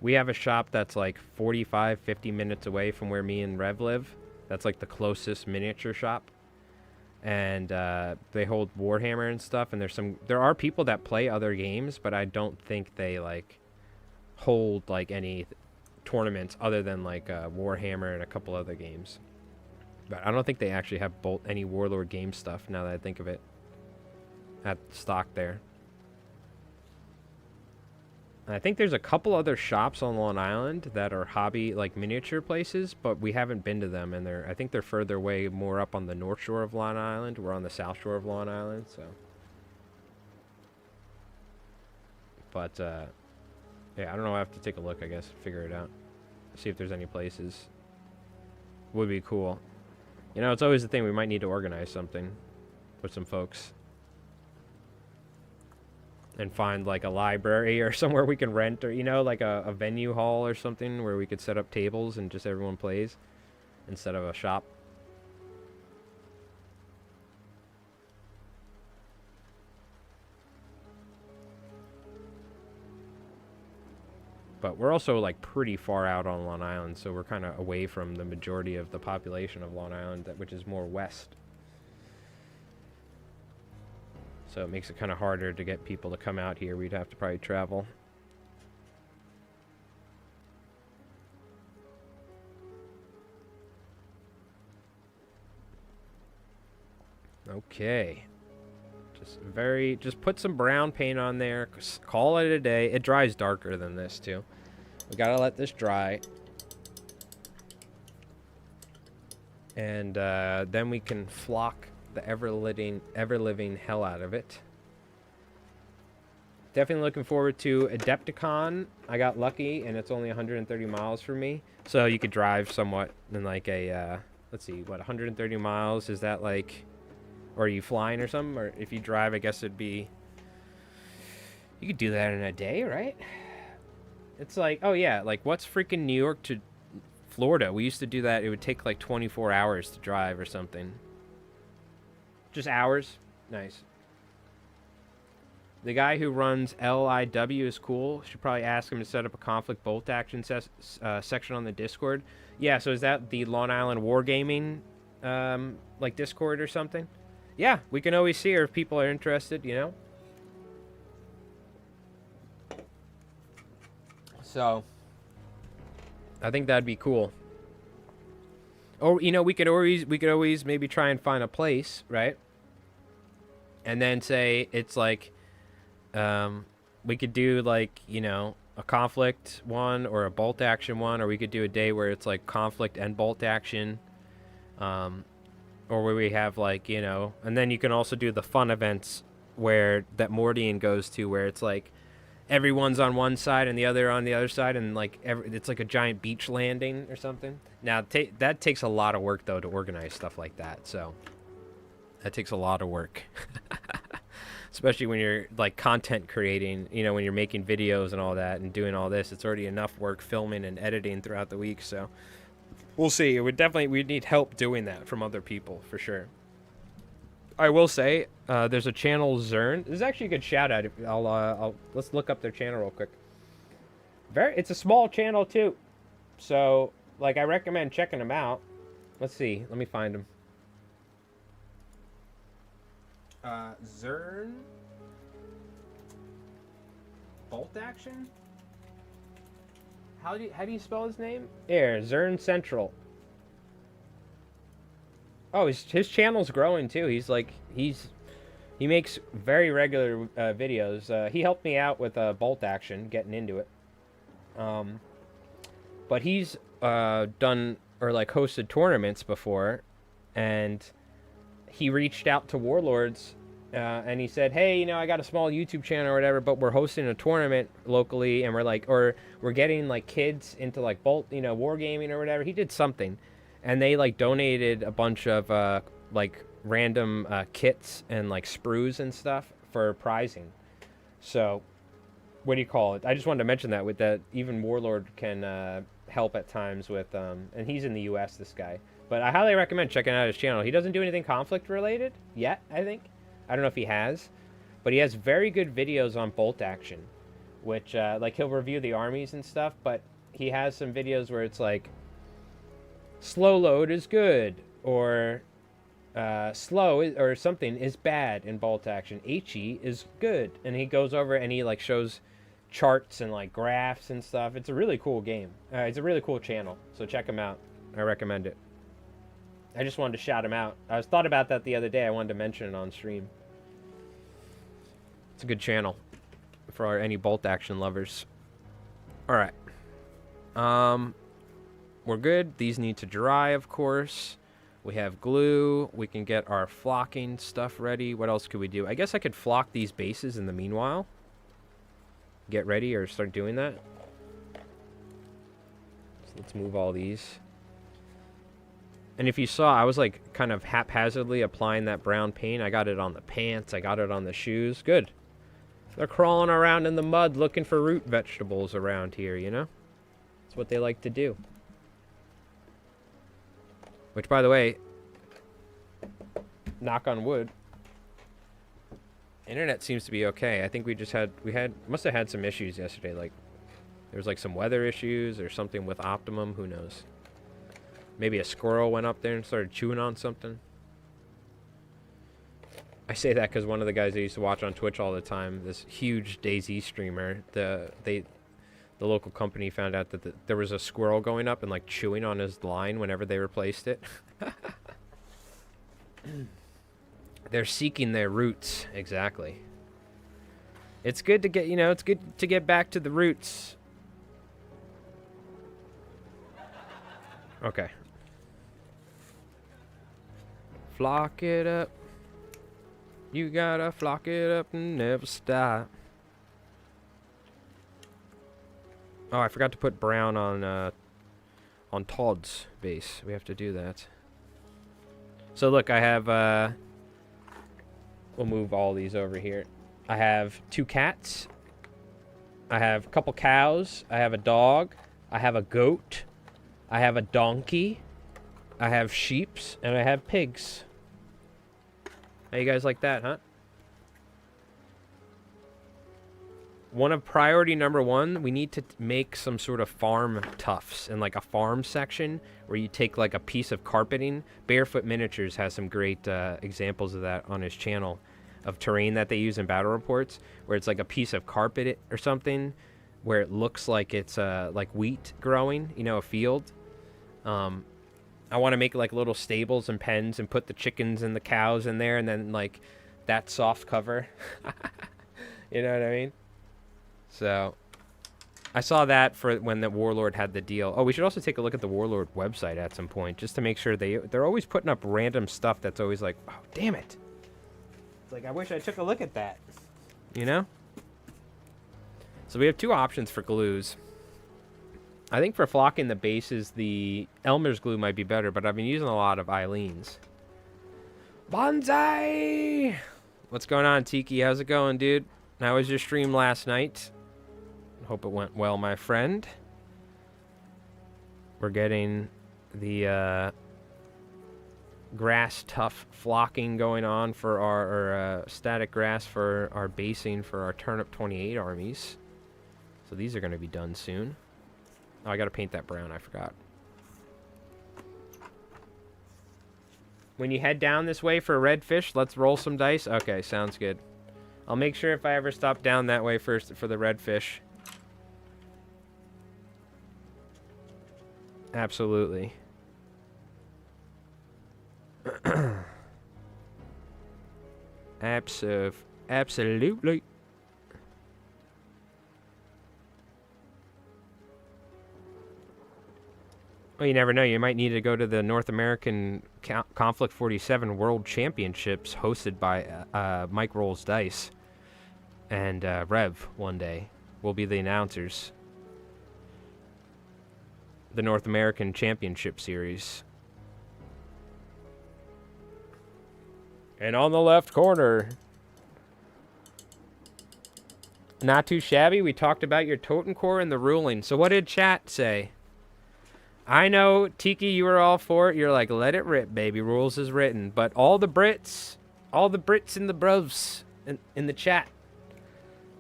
We have a shop that's like 45-50 minutes away from where me and Rev live. That's like the closest miniature shop, and they hold Warhammer and stuff. And there are people that play other games, but I don't think they like hold like any tournaments other than like Warhammer and a couple other games. But I don't think they actually have any Warlord game stuff. Now that I think of it, at stock there. I think there's a couple other shops on Long Island that are hobby, like, miniature places, but we haven't been to them, and I think they're further away, more up on the north shore of Long Island. We're on the south shore of Long Island, so. But, yeah, I don't know. I have to take a look, I guess, figure it out. See if there's any places. Would be cool. You know, it's always the thing, we might need to organize something with some folks. And find like a library or somewhere we can rent, or, you know, like a venue hall or something where we could set up tables and just everyone plays instead of a shop. But we're also like pretty far out on Long Island, so we're kind of away from the majority of the population of Long Island, which is more west. So it makes it kind of harder to get people to come out here. We'd have to probably travel. Okay. Just put some brown paint on there. Call it a day. It dries darker than this too. We gotta let this dry. And then we can flock the ever-living hell out of it. Definitely looking forward to Adepticon. I got lucky, and it's only 130 miles for me. So you could drive somewhat in like a, let's see, what, 130 miles? Is that like, or are you flying or something? Or if you drive, I guess it'd be, you could do that in a day, right? It's like, oh yeah, like what's freaking New York to Florida? We used to do that. It would take like 24 hours to drive or something. Just hours. Nice. The guy who runs LIW is cool. Should probably ask him to set up a conflict bolt action section on the Discord. Yeah, so is that the Long Island Wargaming like Discord or something? Yeah, we can always see her if people are interested, you know? So, I think that'd be cool. Or, you know, we could always maybe try and find a place, right? And then say it's like, we could do like, you know, a conflict one or a bolt action one, or we could do a day where it's like conflict and bolt action, or where we have like, you know, and then you can also do the fun events where that Mordian goes to, where it's like everyone's on one side and the other on the other side, and like it's like a giant beach landing or something. Now that takes a lot of work though to organize stuff like that, so that takes a lot of work. Especially when you're like content creating, you know, when you're making videos and all that and doing all this, it's already enough work filming and editing throughout the week. So we'll see. We'd need help doing that from other people for sure. I will say, there's a channel, Zern. This is actually a good shout out. Let's look up their channel real quick. It's a small channel too, so like I recommend checking them out. Let's see. Let me find them. Zern Bolt Action. How do you spell his name? Here, Zern Central. Oh, his channel's growing too. He makes very regular videos. He helped me out with Bolt Action, getting into it. But he's done or like hosted tournaments before, and he reached out to Warlords and he said, hey, you know, I got a small YouTube channel or whatever, but we're hosting a tournament locally, and we're getting like kids into like Bolt, you know, wargaming or whatever. He did something, and they like donated a bunch of like random kits and like sprues and stuff for prizing. So what do you call it? I just wanted to mention that with that even Warlord can help at times with and he's in the US, this guy. But I highly recommend checking out his channel. He doesn't do anything conflict related yet, I think. I don't know if he has, but he has very good videos on Bolt Action, which like he'll review the armies and stuff, but he has some videos where it's like slow load is good, or slow or something is bad in Bolt Action. HE is good, and he goes over and he like shows charts and like graphs and stuff. It's a really cool game. It's a really cool channel, so check him out. I recommend it. I just wanted to shout him out. I thought about that the other day. I wanted to mention it on stream. It's a good channel for any Bolt Action lovers. All right. We're good. These need to dry, of course. We have glue. We can get our flocking stuff ready. What else could we do? I guess I could flock these bases in the meanwhile. Get ready or start doing that. So let's move all these. And if you saw, I was like kind of haphazardly applying that brown paint. I got it on the pants. I got it on the shoes. Good. They're crawling around in the mud looking for root vegetables around here, you know? That's what they like to do. Which, by the way, knock on wood, internet seems to be okay. I think we must have had some issues yesterday. Like, there was like some weather issues or something with Optimum. Who knows? Maybe a squirrel went up there and started chewing on something. I say that because one of the guys I used to watch on Twitch all the time, this huge DayZ streamer, the local company found out that there was a squirrel going up and like chewing on his line whenever they replaced it. They're seeking their roots. Exactly. It's good to get, you know, it's good to get back to the roots. Okay. Flock it up. You gotta flock it up and never stop. Oh, I forgot to put brown on Todd's base. We have to do that. So look, I have we'll move all these over here. I have 2 cats. I have a couple cows. I have a dog. I have a goat. I have a donkey. I have sheeps, and I have pigs. How you guys like that, huh? One of priority number 1, we need to make some sort of farm tufts in like a farm section where you take like a piece of carpeting. Barefoot Miniatures has some great examples of that on his channel, of terrain that they use in battle reports, where it's like a piece of carpet or something where it looks like it's like wheat growing, you know, a field. I want to make like little stables and pens and put the chickens and the cows in there, and then like that soft cover. You know what I mean? So I saw that for when the Warlord had the deal. Oh, we should also take a look at the Warlord website at some point, just to make sure they're always putting up random stuff that's always like, oh, damn it. It's like, I wish I took a look at that. You know? So we have 2 options for glues. I think for flocking the bases, the Elmer's glue might be better, but I've been using a lot of Eileen's. Bonsai! What's going on, Tiki? How's it going, dude? How was your stream last night? Hope it went well, my friend. We're getting the grass tough flocking going on for our static grass for our basing for our Turnip28 armies. So these are going to be done soon. Oh, I got to paint that brown. I forgot. When you head down this way for a redfish, let's roll some dice. Okay, sounds good. I'll make sure if I ever stop down that way first for the redfish. Absolutely. Absolutely. Well, you never know. You might need to go to the North American Konflikt 47 World Championships hosted by Mike Rolls Dice and Rev one day. We'll be the announcers. The North American Championship Series. And on the left corner. Not too shabby. We talked about your Totem Core and the ruling. So what did chat say? I know, Tiki, you were all for it. You're like, let it rip, baby. Rules is written. But all the Brits in the bros in the chat,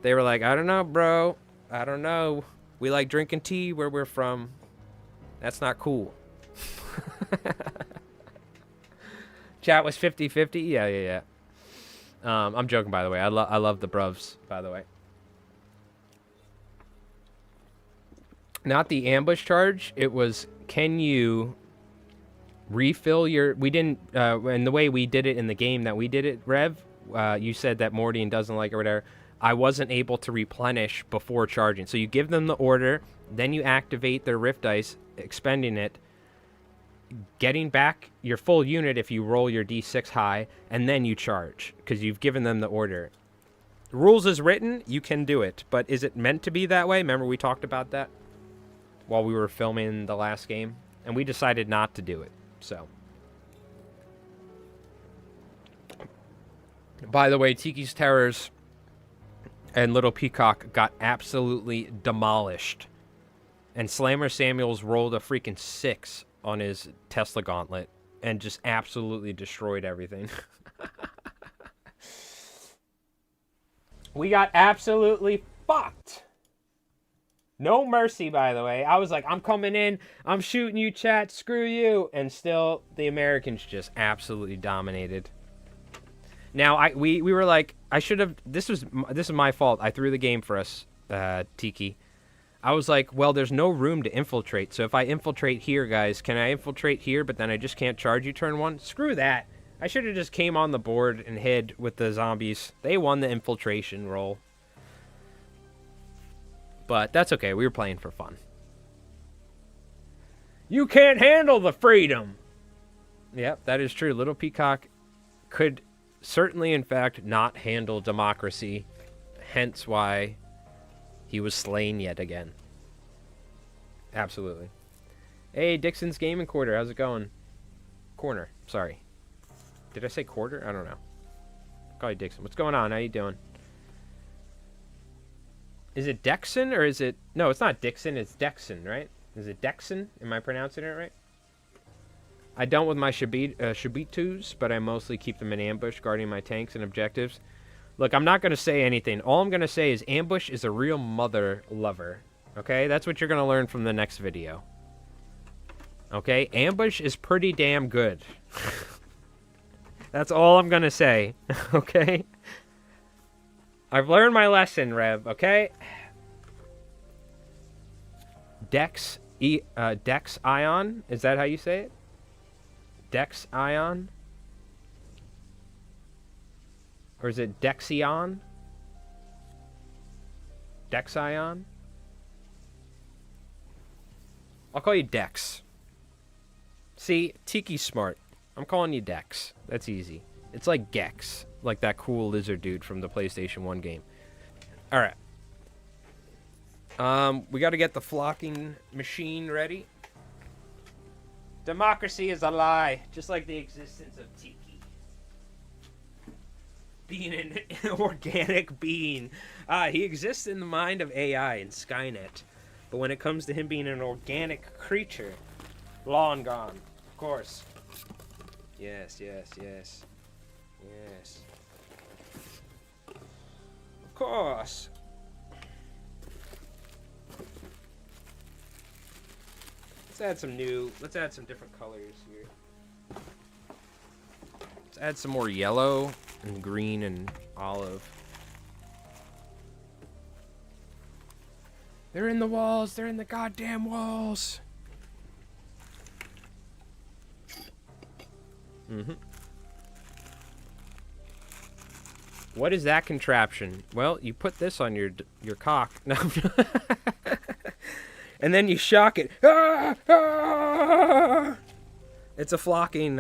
they were like, I don't know, bro. I don't know. We like drinking tea where we're from. That's not cool. Chat was 50-50. Yeah. I'm joking, by the way. I love the bros, by the way. Not the ambush charge. It was, can you refill your... We didn't... and the way we did it in the game that we did it, Rev, you said that Mordian doesn't like it or whatever. I wasn't able to replenish before charging. So you give them the order, then you activate their Rift Dice, expending it, getting back your full unit if you roll your D6 high, and then you charge, because you've given them the order. Rules is written, you can do it, but is it meant to be that way? Remember we talked about that while we were filming the last game, and we decided not to do it, so. By the way, Tiki's Terrors and Little Peacock got absolutely demolished. And Slammer Samuels rolled a freaking 6 on his Tesla gauntlet and just absolutely destroyed everything. We got absolutely fucked. No mercy, by the way. I was like, I'm coming in. I'm shooting you, chat. Screw you. And still, the Americans just absolutely dominated. Now, we were like, I should have... This is my fault. I threw the game for us, Tiki. I was like, well, there's no room to infiltrate. So if I infiltrate here, guys, can I infiltrate here, but then I just can't charge you turn one? Screw that. I should have just came on the board and hid with the zombies. They won the infiltration roll. But that's okay. We were playing for fun. You can't handle the freedom. Yep, that is true. Little Peacock could certainly, in fact, not handle democracy. Hence why he was slain yet again. Absolutely. Hey, Dixon's Gaming Quarter. How's it going? Corner. Sorry. Did I say quarter? I don't know. Call you Dixon. What's going on? How you doing? Is it Dexon or is it... No, it's not Dixon. It's Dexon, right? Is it Dexon? Am I pronouncing it right? I don't with my Shibitus, but I mostly keep them in ambush, guarding my tanks and objectives. Look, I'm not going to say anything. All I'm going to say is ambush is a real mother lover. Okay? That's what you're going to learn from the next video. Okay? Ambush is pretty damn good. That's all I'm going to say. Okay? I've learned my lesson, Rev. Okay? Dex Ion? Is that how you say it? Dex Ion? Or is it Dexion? Dexion? I'll call you Dex. See, Tiki's smart. I'm calling you Dex. That's easy. It's like Gex. Like that cool lizard dude from the PlayStation 1 game. Alright. We gotta get the flocking machine ready. Democracy is a lie. Just like the existence of Tiki. being an organic being. He exists in the mind of AI and Skynet. But when it comes to him being an organic creature, long gone. Of course. Yes, yes, yes. Yes. Of course. Let's add some different colors here. Let's add some more yellow and green and olive. They're in the walls. They're in the goddamn walls. Mm-hmm. What is that contraption? Well, you put this on your cock. No. And then you shock it. Ah! Ah! It's a flocking.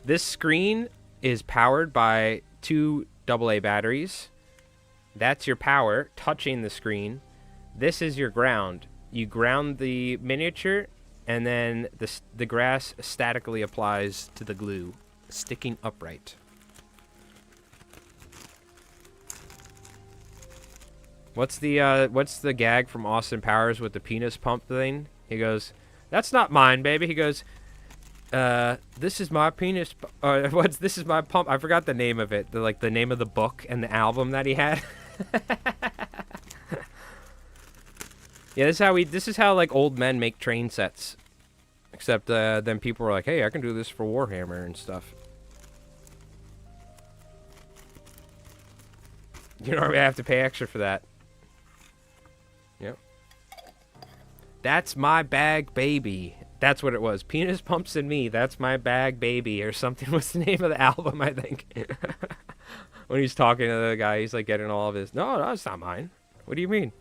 This screen is powered by 2 AA batteries. That's your power touching the screen. This is your ground. You ground the miniature, and then the grass statically applies to the glue, sticking upright. What's the gag from Austin Powers with the penis pump thing? He goes, "That's not mine, baby." He goes, "This is my penis." This is my pump. I forgot the name of it. The name of the book and the album that he had. Yeah, this is how like old men make train sets. Except then people were like, "Hey, I can do this for Warhammer and stuff." You don't have to pay extra for that. Yep. That's my bag, baby. That's what it was. Penis Pumps and Me. That's my bag, baby, or something was the name of the album, I think. When he's talking to the guy, he's like getting all of his. No, that's not mine. What do you mean?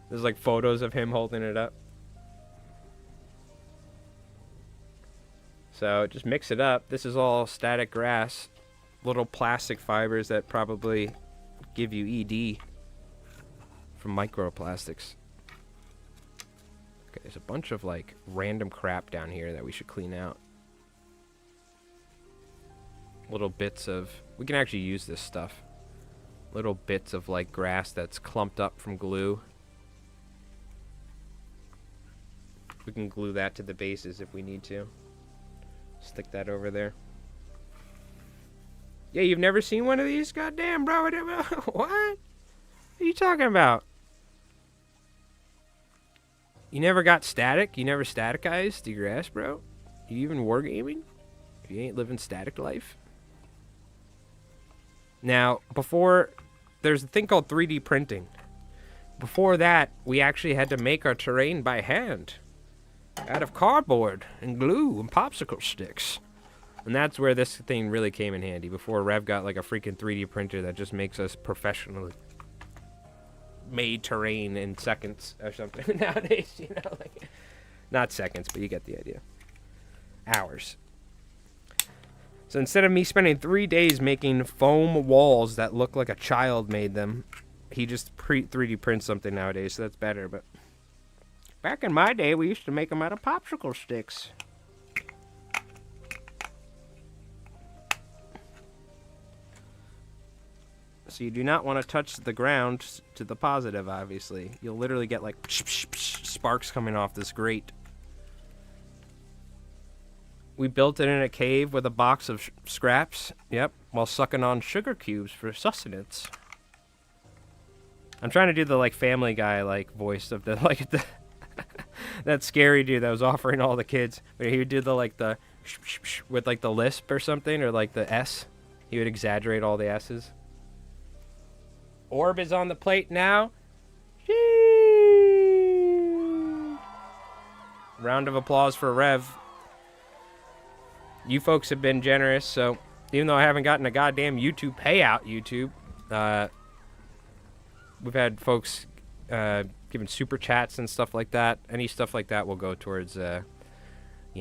There's like photos of him holding it up. So just mix it up. This is all static grass, little plastic fibers that probably give you ED from microplastics. Okay, there's a bunch of like random crap down here that we should clean out. Little bits of, we can actually use this stuff. Little bits of like grass that's clumped up from glue. We can glue that to the bases if we need to. Stick that over there. Yeah, you've never seen one of these? Goddamn, bro. What? What are you talking about? You never got static? You never staticized your grass, bro? You even wargaming? You ain't living static life? Now, before, there's a thing called 3D printing. Before that, we actually had to make our terrain by hand. Out of cardboard and glue and popsicle sticks. And that's where this thing really came in handy. Before Rev got like a freaking 3D printer that just makes us professionally made terrain in seconds or something. Nowadays, you know, like, not seconds, but you get the idea. Hours. So instead of me spending 3 days making foam walls that look like a child made them, he just 3D prints something nowadays, so that's better. But back in my day, we used to make them out of popsicle sticks. So you do not want to touch the ground to the positive, obviously. You'll literally get like sparks coming off this grate. We built it in a cave with a box of scraps. Yep, while sucking on sugar cubes for sustenance. I'm trying to do the like Family Guy like voice of the like the that scary dude that was offering all the kids. But he would do the like the with like the lisp or something, or like the S. He would exaggerate all the S's. Orb is on the plate now. Round of applause for Rev. You folks have been generous, so even though I haven't gotten a goddamn YouTube payout, we've had folks giving super chats and stuff like that. Any stuff like that will go towards, you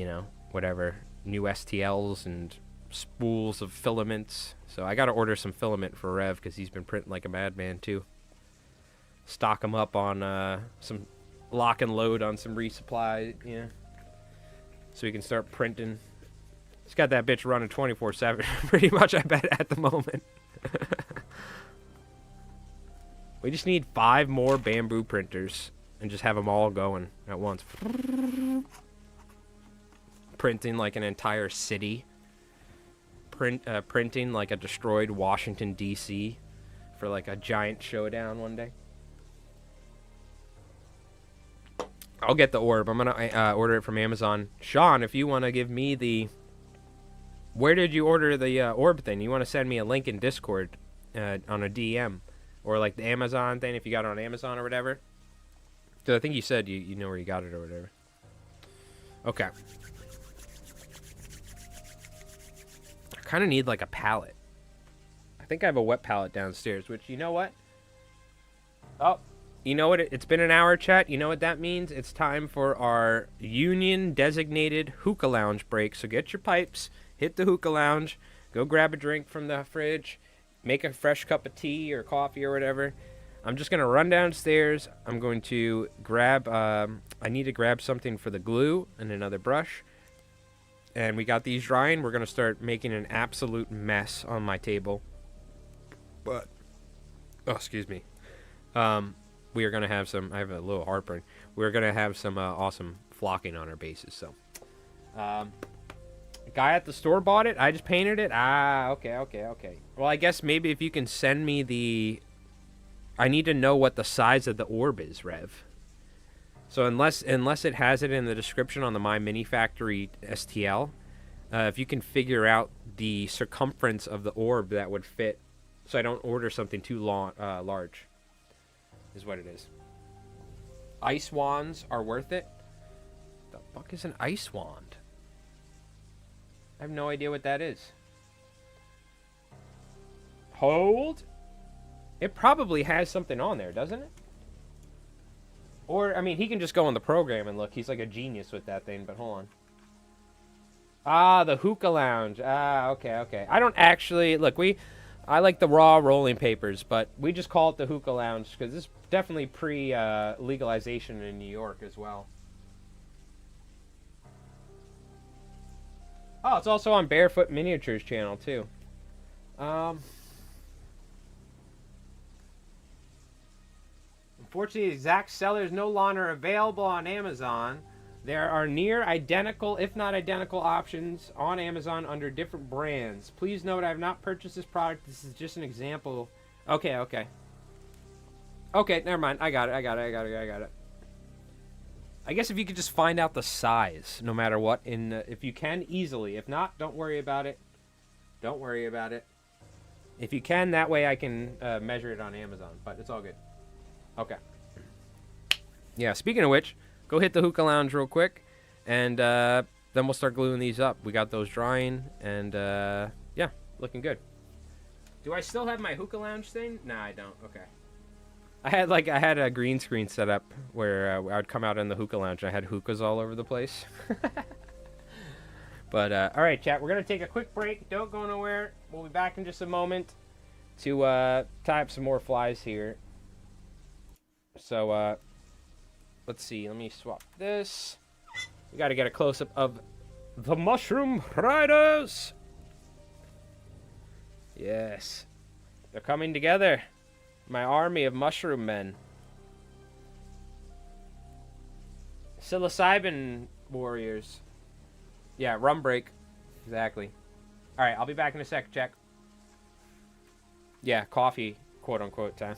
know, whatever, new STLs and spools of filaments. So I got to order some filament for Rev because he's been printing like a madman too. Stock him up on some lock and load on some resupply, yeah, so we can start printing It's got that bitch running 24/7, pretty much, I bet, at the moment. We just need 5 more bamboo printers and just have them all going at once. Printing like an entire city. Printing like a destroyed Washington, D.C. for like a giant showdown one day. I'll get the orb. I'm going to order it from Amazon. Sean, if you want to give me the... Where did you order the orb thing? You want to send me a link in Discord on a DM? Or like the Amazon thing if you got it on Amazon or whatever? Because I think you said you know where you got it or whatever. Okay. I kind of need like a pallet. I think I have a wet pallet downstairs, which, you know what? Oh, you know what? It's been an hour, chat. You know what that means? It's time for our union-designated hookah lounge break. So get your pipes, hit the hookah lounge, go grab a drink from the fridge, make a fresh cup of tea or coffee or whatever. I'm just going to run downstairs. I'm going to grab, I need to grab something for the glue and another brush. And we got these drying. We're going to start making an absolute mess on my table. But, oh, excuse me. We are going to have some, I have a little heartburn. We're going to have some awesome flocking on our bases. So, guy at the store bought it. I just painted it. Ah, okay. Well, I guess maybe if you can send me the... I need to know what the size of the orb is, Rev. So unless it has it in the description on the My Mini Factory STL, if you can figure out the circumference of the orb that would fit, so I don't order something too large, is what it is. Ice wands are worth it. The fuck is an ice wand? I have no idea what that is. Hold. It probably has something on there, doesn't it? Or, I mean, he can just go on the program and look. He's like a genius with that thing, but hold on. Ah, the hookah lounge. Ah, okay. I don't actually... Look, I like the raw rolling papers, but we just call it the hookah lounge because this is definitely pre-legalization in New York as well. Oh, it's also on Barefoot Miniatures channel, too. Unfortunately, the exact seller is no longer available on Amazon. There are near identical, if not identical, options on Amazon under different brands. Please note I have not purchased this product. This is just an example. Okay. Okay, never mind. I got it. I guess if you could just find out the size, no matter what, if you can, easily. If not, don't worry about it. If you can, that way I can measure it on Amazon, but it's all good. Okay. Yeah, speaking of which, go hit the hookah lounge real quick, and then we'll start gluing these up. We got those drying, and yeah, looking good. Do I still have my hookah lounge thing? Nah, I don't. Okay. I had a green screen set up where I would come out in the hookah lounge, and I had hookahs all over the place. But, all right, chat, we're going to take a quick break. Don't go nowhere. We'll be back in just a moment to tie up some more flies here. So, let's see. Let me swap this. We got to get a close-up of the Mushroom Riders. Yes. They're coming together. My army of mushroom men. Psilocybin warriors. Yeah, rum break. Exactly. Alright, I'll be back in a sec, check. Yeah, coffee, quote-unquote, time.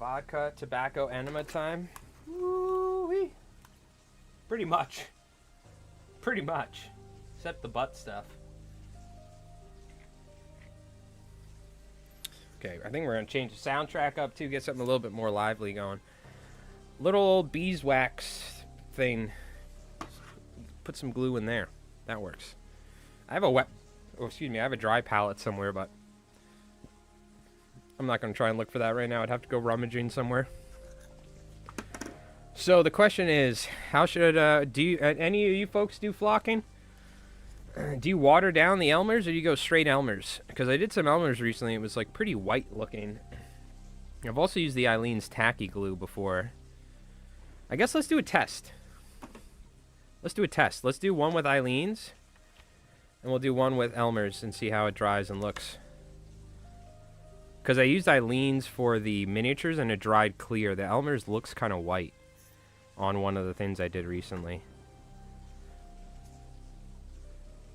vodka, tobacco, enema time? Woo-wee. Pretty much. Pretty much. Except the butt stuff. Okay, I think we're going to change the soundtrack up too, get something a little bit more lively going. Little old beeswax thing. Put some glue in there. That works. I have a I have a dry palette somewhere, but I'm not going to try and look for that right now. I'd have to go rummaging somewhere. So the question is, how should, any of you folks do flocking? Do you water down the Elmers or do you go straight Elmers? Because I did some Elmers recently. It was like pretty white looking. I've also used the Eileen's tacky glue before. I guess let's do a test. Let's do a test. Let's do one with Eileen's. And we'll do one with Elmer's and see how it dries and looks. Because I used Eileen's for the miniatures and it dried clear. The Elmer's looks kind of white on one of the things I did recently. I'm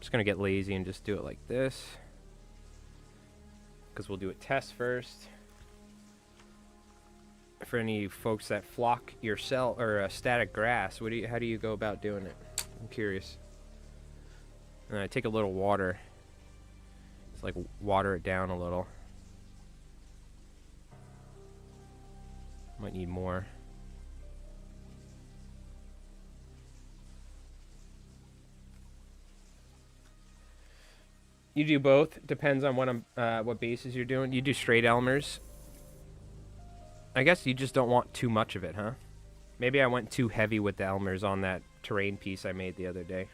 just going to get lazy and just do it like this. Because we'll do a test first. For any folks that flock your cell or static grass, how do you go about doing it? I'm curious. And I take a little water. It's like water it down a little. Might need more. You do both. Depends on what bases you're doing. You do straight Elmers. I guess you just don't want too much of it, huh? Maybe I went too heavy with the Elmers on that terrain piece I made the other day.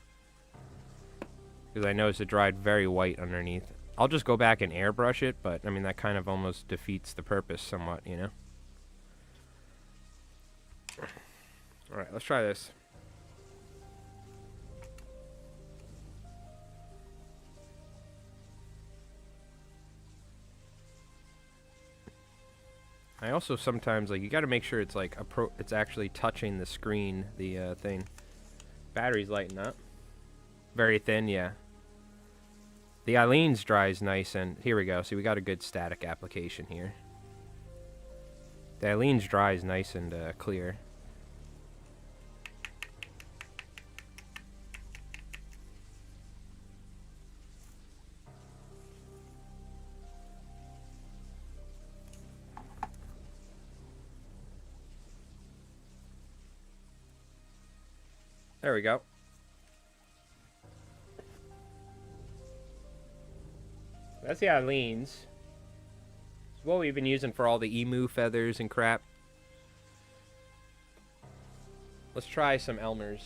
Because I noticed it dried very white underneath. I'll just go back and airbrush it, but I mean that kind of almost defeats the purpose somewhat, you know? Alright, let's try this. I also sometimes, like, you gotta make sure it's like it's actually touching the screen, the thing. Battery's lighting up. Very thin, yeah. The Eileen's dries nice, and here we go. See, we got a good static application here. The Eileen's dries nice and clear. There we go. That's the Eileen's. It's what we've been using for all the emu feathers and crap. Let's try some Elmers.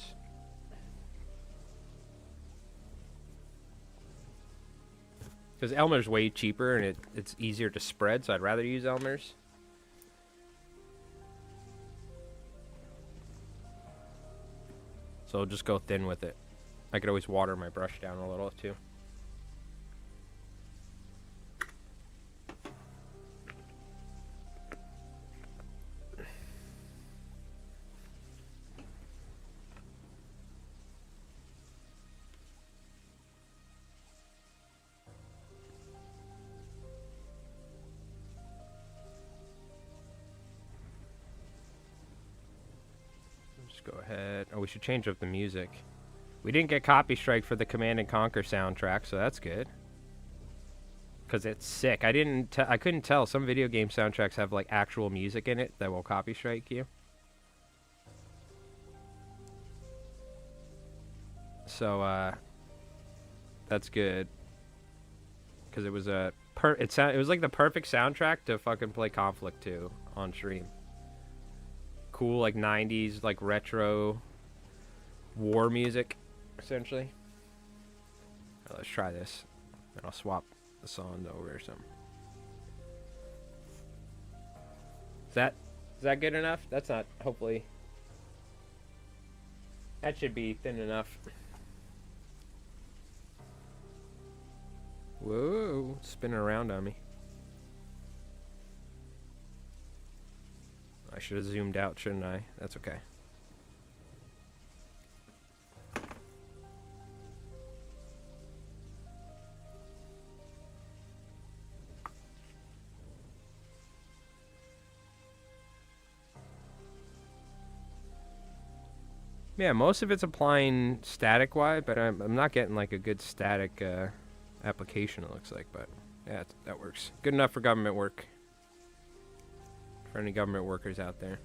Because Elmer's way cheaper and it's easier to spread, so I'd rather use Elmer's. So I'll just go thin with it. I could always water my brush down a little too. Go ahead. Oh, we should change up the music. We didn't get copy strike for the Command and Conquer soundtrack, so that's good. Because it's sick. I couldn't tell. Some video game soundtracks have like actual music in it that will copy strike you. So that's good. Because it was a it was like the perfect soundtrack to fucking play Konflikt 2 on stream. Cool, like 90s, like retro war music, essentially. Right, let's try this. And I'll swap the songs over or something. Is that good enough? That's not, hopefully. That should be thin enough. Whoa, spinning around on me. I should have zoomed out, shouldn't I? That's okay. Yeah, most of it's applying static-wise, but I'm not getting like a good static application, it looks like. But yeah, that works. Good enough for government work. For any government workers out there.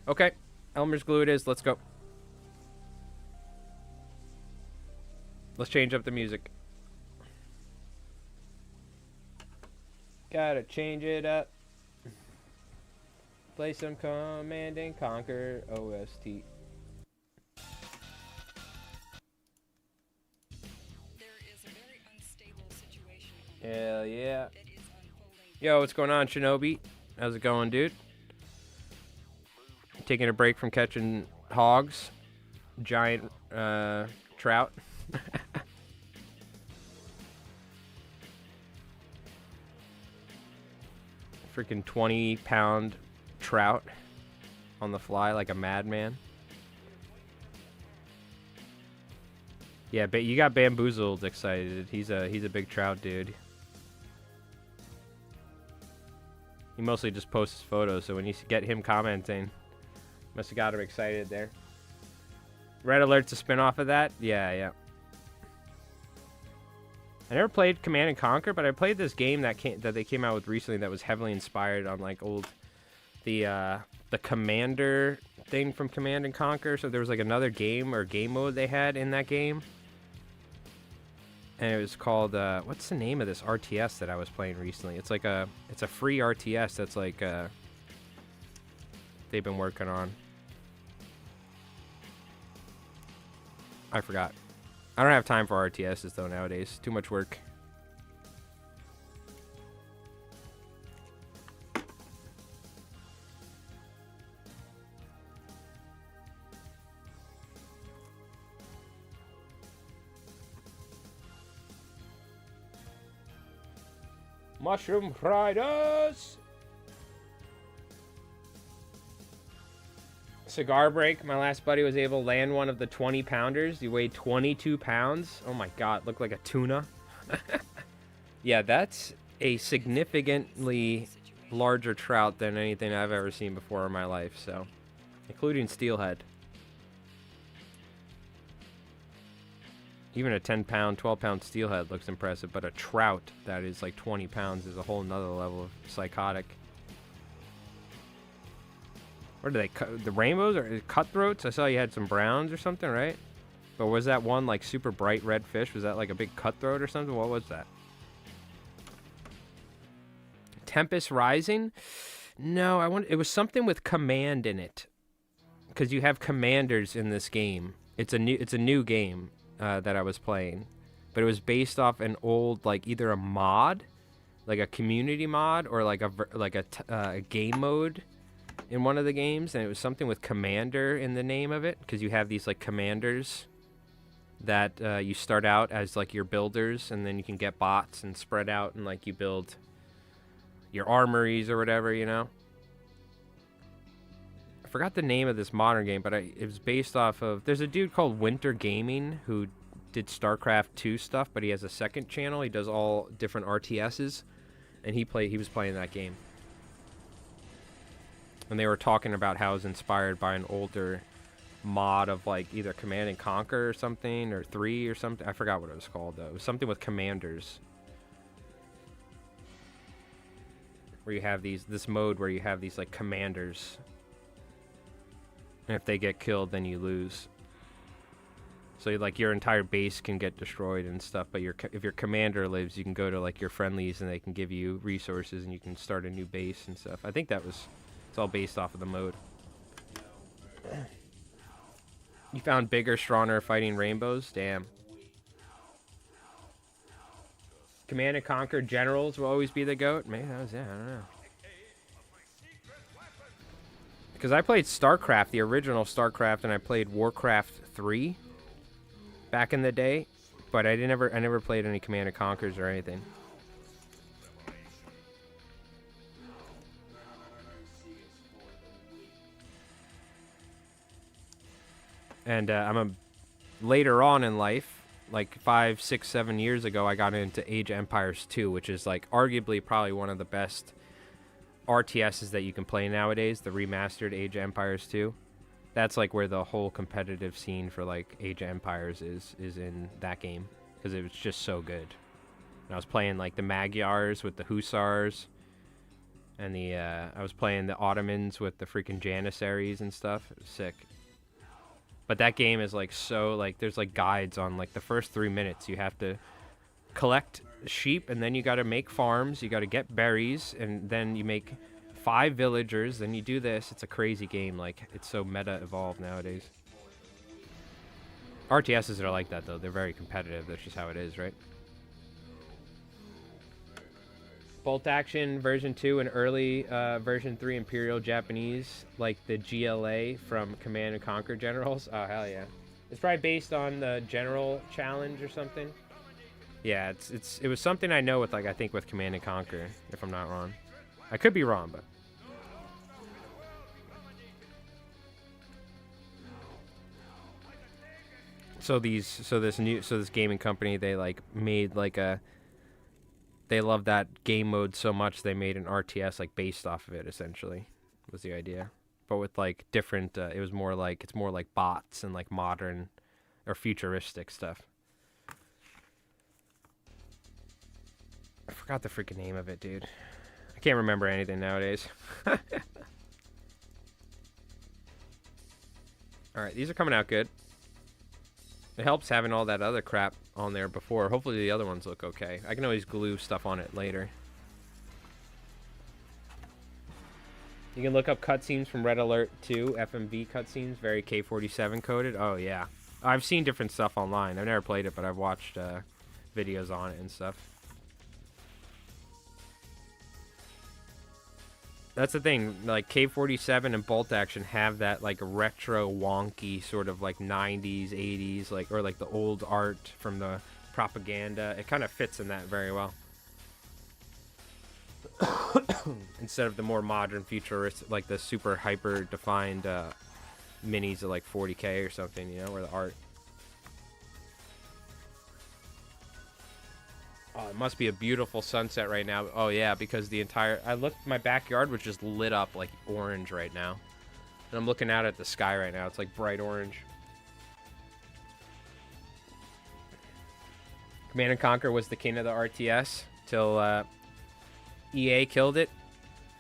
Okay, Elmer's glue it is. Let's go. Let's change up the music. Gotta change it up. Play some Command and Conquer OST. Hell yeah. Yo, what's going on, Shinobi? How's it going, dude? Taking a break from catching hogs. Giant trout. Freaking 20-pound trout on the fly like a madman. Yeah, but you got Bamboozled excited. He's a big trout dude. He mostly just posts photos, so when you get him commenting, must have got him excited there. Red Alert's a spin-off of that? Yeah. I never played Command and Conquer, but I played this game that they came out with recently that was heavily inspired on like the Commander thing from Command and Conquer. So there was like another game or game mode they had in that game. And it was called what's the name of this RTS that I was playing recently? It's a free RTS that's like they've been working on. I forgot. I don't have time for RTSs though nowadays. Too much work. Mushroom Fridays! Cigar break. My last buddy was able to land one of the 20-pounders. He weighed 22 pounds. Oh my god, looked like a tuna. Yeah, that's a significantly larger trout than anything I've ever seen before in my life, so. Including steelhead. Even a 10-pound, 12-pound steelhead looks impressive, but a trout that is like 20 pounds is a whole nother level of psychotic. What are they? The rainbows or cutthroats? I saw you had some browns or something, right? But was that one like super bright red fish? Was that like a big cutthroat or something? What was that? Tempest Rising? No, it was something with command in it, because you have commanders in this game. It's a new game that I was playing, but it was based off an old like either a mod, like a community mod, or like a game mode in one of the games, and it was something with commander in the name of it, because you have these like commanders that you start out as like your builders, and then you can get bots and spread out, and like you build your armories or whatever, you know. I forgot the name of this modern game, but it was based off of, there's a dude called Winter Gaming who did StarCraft 2 stuff, but he has a second channel. He does all different RTSs, and he was playing that game. And they were talking about how it was inspired by an older mod of like either Command and Conquer or something, or 3 or something. I forgot what it was called though. It was something with commanders, where you have this mode where you have these like commanders, and if they get killed, then you lose. So like your entire base can get destroyed and stuff, but if your commander lives, you can go to like your friendlies and they can give you resources and you can start a new base and stuff. I think it's all based off of the mode. You found bigger, stronger fighting rainbows? Damn. Command and Conquer generals will always be the GOAT? Maybe that was it, I don't know. Because I played StarCraft, the original StarCraft, and I played Warcraft 3 back in the day, but I never played any Command and Conquers or anything. And later on in life, like 5, 6, 7 years ago, I got into Age of Empires 2, which is like arguably probably one of the best RTSs that you can play nowadays. The remastered Age of Empires 2. That's like where the whole competitive scene for like Age of Empires is in that game, because it was just so good. And I was playing like the Magyars with the Hussars, and I was playing the Ottomans with the freaking Janissaries and stuff. It was sick. But that game is like so like there's like guides on like the first 3 minutes. You have to collect sheep, and then you got to make farms. You got to get berries, and then you make 5 villagers. Then you do this. It's a crazy game. Like it's so meta evolved nowadays. RTSs are like that though. They're very competitive. That's just how it is, right? Bolt action version 2 and early version 3 Imperial Japanese, like the GLA from Command and Conquer Generals. Oh hell yeah! It's probably based on the General Challenge or something. Yeah, it was something I know with like I think with Command and Conquer, if I'm not wrong. I could be wrong, but this gaming company, they like made like they love that game mode so much they made an RTS like based off of it, essentially was the idea, but with like different it's more like bots and like modern or futuristic stuff. I forgot the freaking name of it, dude. I can't remember anything nowadays. Alright, these are coming out good. It helps having all that other crap on there before. Hopefully the other ones look okay. I can always glue stuff on it later. You can look up cutscenes from Red Alert 2, FMV cutscenes, very K47 coded. Oh yeah. I've seen different stuff online. I've never played it, but I've watched videos on it and stuff. That's the thing, like K47 and Bolt Action have that like retro wonky sort of like 90s, 80s, like, or like the old art from the propaganda. It kind of fits in that very well. Instead of the more modern futuristic, like the super hyper defined minis of like 40K or something, you know, where the art. Oh, it must be a beautiful sunset right now. Oh yeah, because I looked, my backyard was just lit up like orange right now. And I'm looking out at the sky right now. It's like bright orange. Command & Conquer was the king of the RTS till EA killed it.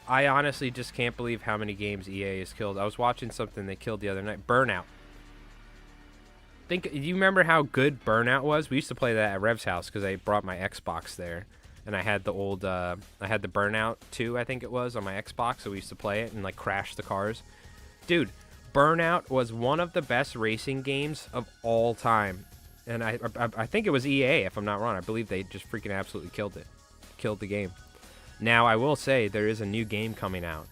I honestly just can't believe how many games EA has killed. I was watching something they killed the other night. Burnout. Do you remember how good Burnout was? We used to play that at Rev's house because I brought my Xbox there, and I had the old, I had the Burnout 2, I think it was, on my Xbox. So we used to play it and like crash the cars. Dude, Burnout was one of the best racing games of all time, and I think it was EA, if I'm not wrong. I believe they just freaking absolutely killed the game. Now I will say there is a new game coming out,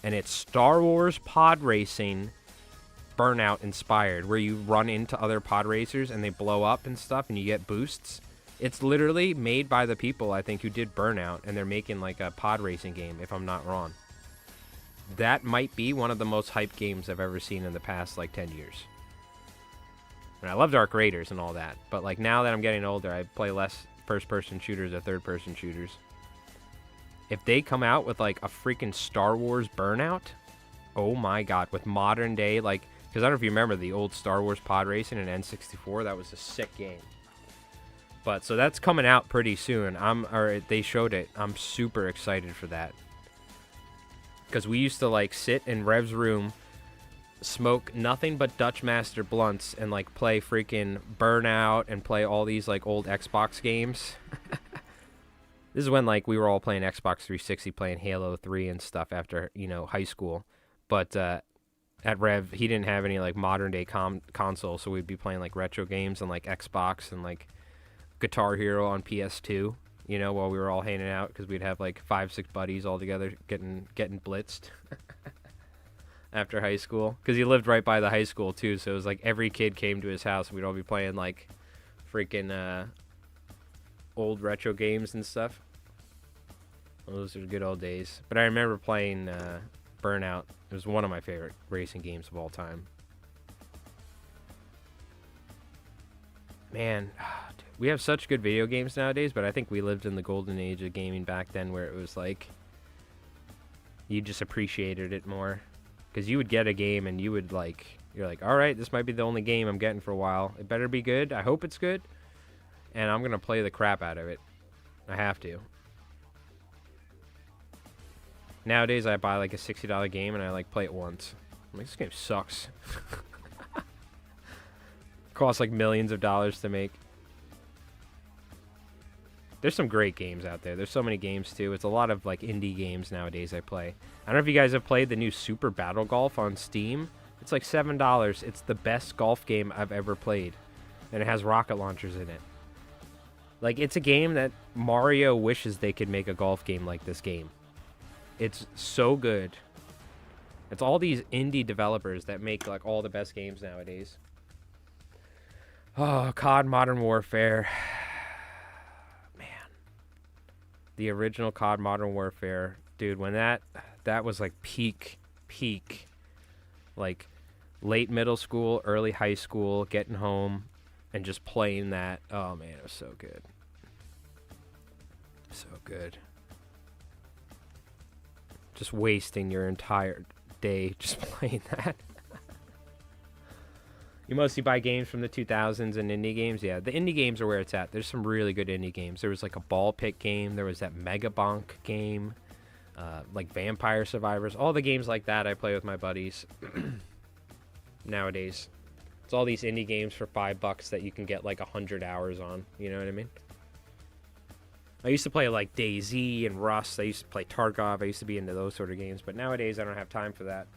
and it's Star Wars pod racing. Burnout inspired, where you run into other pod racers and they blow up and stuff and you get boosts. It's literally made by the people, I think, who did Burnout, and they're making like a pod racing game, if I'm not wrong. That might be one of the most hyped games I've ever seen in the past like 10 years. And I love Dark Raiders and all that, but like now that I'm getting older, I play less first-person shooters or third-person shooters. If they come out with like a freaking Star Wars Burnout, oh my god, with modern day, like, because I don't know if you remember the old Star Wars pod racing in N64. That was a sick game. But so that's coming out pretty soon. They showed it. I'm super excited for that. Because we used to like sit in Rev's room, smoke nothing but Dutch Master blunts, and like play freaking Burnout and play all these like old Xbox games. This is when like we were all playing Xbox 360, playing Halo 3 and stuff after, you know, high school. But at Rev, he didn't have any like modern day console, so we'd be playing like retro games on like Xbox and like Guitar Hero on PS2, you know, while we were all hanging out, because we'd have like 5-6 buddies all together getting blitzed after high school, because he lived right by the high school too, so it was like every kid came to his house and we'd all be playing like freaking old retro games and stuff. Well, those are good old days. But I remember playing Burnout. It was one of my favorite racing games of all time. man, dude, we have such good video games nowadays, but I think we lived in the golden age of gaming back then where it was like, you just appreciated it more. Because you would get a game and you would like, you're like, all right, this might be the only game I'm getting for a while. It better be good. I hope it's good. And I'm going to play the crap out of it. I have to. Nowadays, I buy like a $60 game and I like play it once. I'm like, this game sucks. Costs like millions of dollars to make. There's some great games out there. There's so many games too. It's a lot of like indie games nowadays I play. I don't know if you guys have played the new Super Battle Golf on Steam. It's like $7. It's the best golf game I've ever played. And it has rocket launchers in it. Like, it's a game that Mario wishes they could make a golf game like this game. It's so good. It's all these indie developers that make like all the best games nowadays. Oh, COD Modern Warfare. Man. The original COD Modern Warfare. Dude, when that was like peak. Like late middle school, early high school, getting home and just playing that. Oh man, it was so good. So good. Just wasting your entire day just playing that. You mostly buy games from the 2000s and indie games? Yeah, the indie games are where it's at. There's some really good indie games. There was like a ball pit game. There was that Mega Bonk game. Like Vampire Survivors. All the games like that I play with my buddies nowadays. It's all these indie games for $5 that you can get like 100 hours on. You know what I mean? I used to play like DayZ and Rust. I used to play Tarkov. I used to be into those sort of games. But nowadays I don't have time for that.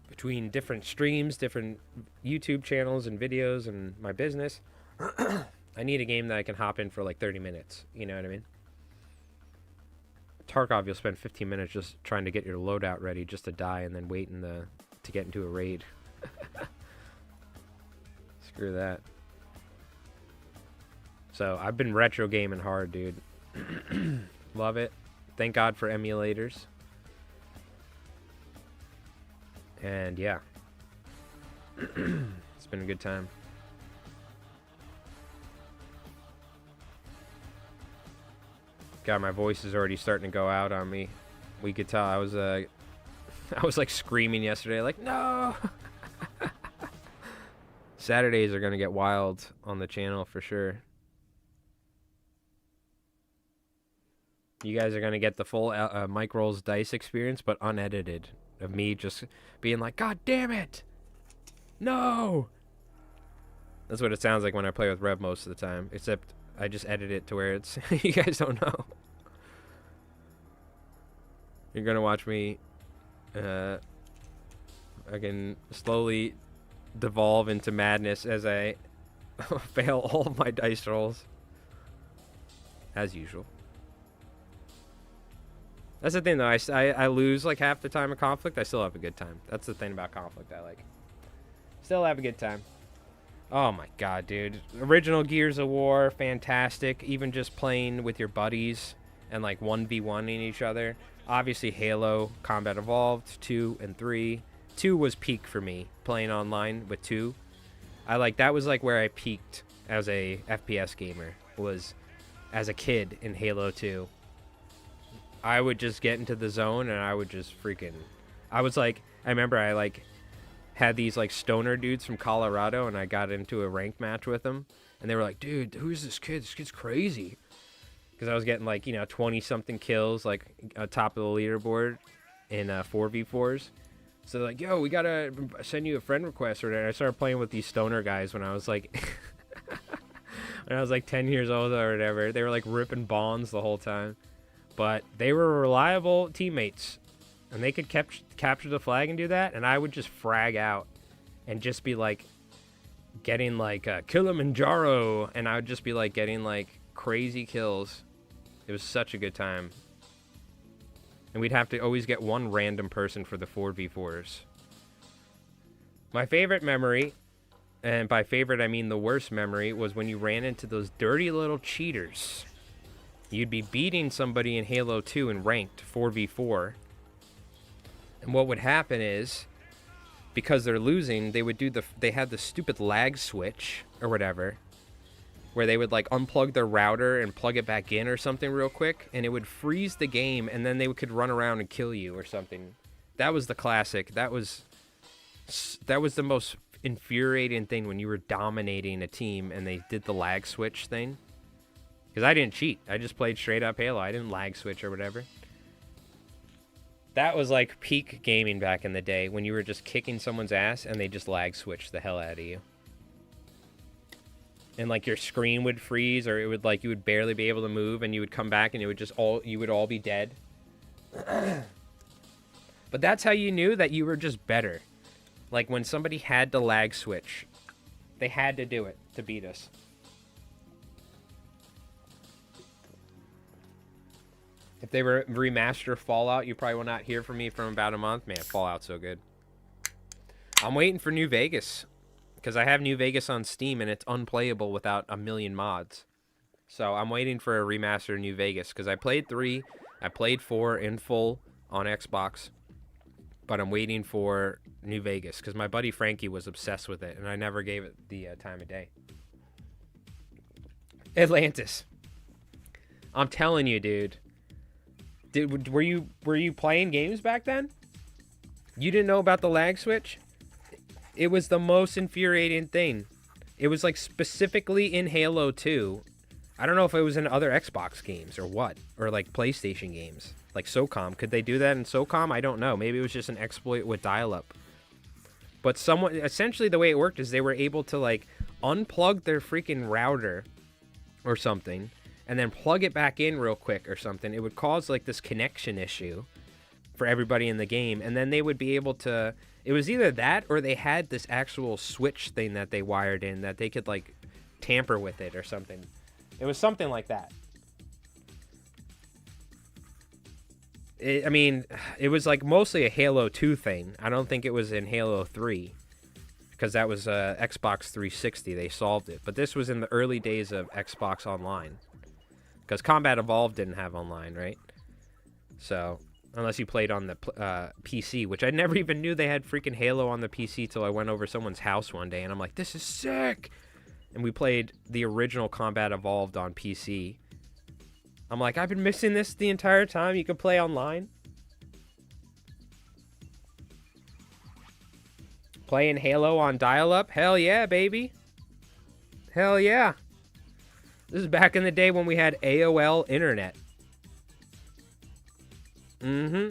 Between different streams, different YouTube channels and videos and my business, I need a game that I can hop in for like 30 minutes. You know what I mean? Tarkov, you'll spend 15 minutes just trying to get your loadout ready just to die and then wait to get into a raid. Screw that. So I've been retro gaming hard, dude. Love it. Thank God for emulators. And yeah. It's been a good time. God, my voice is already starting to go out on me. We could tell I was like screaming yesterday, like, no. Saturdays are gonna get wild on the channel for sure. You guys are gonna get the full Mike Rolls Dice experience, but unedited, of me just being like, God damn it, no. That's what it sounds like when I play with Rev most of the time, except I just edit it to where it's you guys don't know. You're gonna watch me I can slowly devolve into madness as I fail all of my dice rolls as usual. That's the thing though, I lose like half the time of Conflict. I still have a good time. That's the thing about Conflict I like. Still have a good time. Oh my god, dude. Original Gears of War, fantastic. Even just playing with your buddies and like 1v1ing each other. Obviously Halo, Combat Evolved, 2 and 3. 2 was peak for me, playing online with 2. That was like where I peaked as a FPS gamer, was as a kid in Halo 2. I would just get into the zone and I would just freaking... I remember I had these like stoner dudes from Colorado and I got into a rank match with them and they were like, dude, who's this kid? This kid's crazy. Because I was getting 20 something kills like top of the leaderboard in 4v4s. So like, yo, we gotta send you a friend request or whatever. I started playing with these stoner guys when I was like when I was like 10 years old or whatever. They were like ripping bonds the whole time. But they were reliable teammates. And they could capture the flag and do that, and I would just frag out and just be like getting like Kilimanjaro, and I would just be like getting like crazy kills. It was such a good time. And we'd have to always get one random person for the 4v4s. My favorite memory, and by favorite I mean the worst memory, was when you ran into those dirty little cheaters. You'd be beating somebody in Halo 2 in ranked 4v4. And what would happen is, because they're losing, they would do they had the stupid lag switch or whatever, where they would like unplug their router and plug it back in or something real quick, and it would freeze the game, and then they could run around and kill you or something. That was the classic. That was the most infuriating thing when you were dominating a team and they did the lag switch thing. Because I didn't cheat. I just played straight up Halo. I didn't lag switch or whatever. That was like peak gaming back in the day, when you were just kicking someone's ass and they just lag switched the hell out of you. And like your screen would freeze, or it would like you would barely be able to move, and you would come back and it would just you would all be dead. But that's how you knew that you were just better. Like when somebody had to lag switch, they had to do it to beat us. If they remaster Fallout, you probably will not hear from me from about a month. Man, Fallout's so good. I'm waiting for New Vegas, because I have New Vegas on Steam and it's unplayable without a million mods. So I'm waiting for a remaster of New Vegas, because I played 3, I played 4 in full on Xbox, but I'm waiting for New Vegas because my buddy Frankie was obsessed with it and I never gave it the time of day. Atlantis. I'm telling you, dude. Were you playing games back then? You didn't know about the lag switch? It was the most infuriating thing. It was like specifically in Halo 2. I don't know if it was in other Xbox games or what, or like PlayStation games, like SOCOM. Could they do that in SOCOM? I don't know. Maybe it was just an exploit with dial-up. But essentially the way it worked is they were able to like unplug their freaking router or something and then plug it back in real quick or something. It would cause like this connection issue for everybody in the game, and then they would be able to, it was either that or they had this actual switch thing that they wired in that they could like tamper with it or something. It was something like that. I mean, it was like mostly a Halo 2 thing. I don't think it was in Halo 3, because that was Xbox 360. They solved it. But this was in the early days of Xbox Online, because Combat Evolved didn't have online, right? So, unless you played on the PC, which I never even knew they had freaking Halo on the PC till I went over someone's house one day, and I'm like, this is sick! And we played the original Combat Evolved on PC. I'm like, I've been missing this the entire time. You could play online. Playing Halo on dial-up? Hell yeah, baby. Hell yeah. This is back in the day when we had AOL internet. Mm-hmm.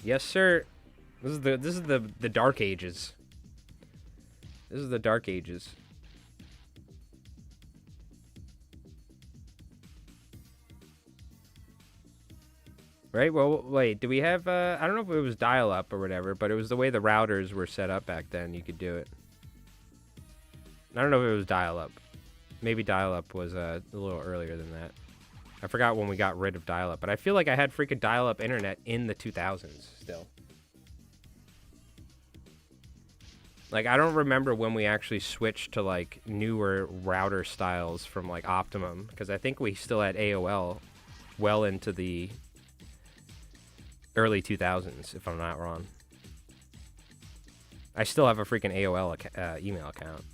Yes, sir. This is the Dark Ages. This is the Dark Ages. Right? Well, wait, do we have, I don't know if it was dial-up or whatever, but it was the way the routers were set up back then. You could do it. I don't know if it was dial-up. Maybe dial-up was a little earlier than that. I forgot when we got rid of dial-up, but I feel like I had freaking dial-up internet in the 2000s still. Like, I don't remember when we actually switched to, like, newer router styles from, like, Optimum, because I think we still had AOL well into the early 2000s, if I'm not wrong. I still have a freaking AOL email account.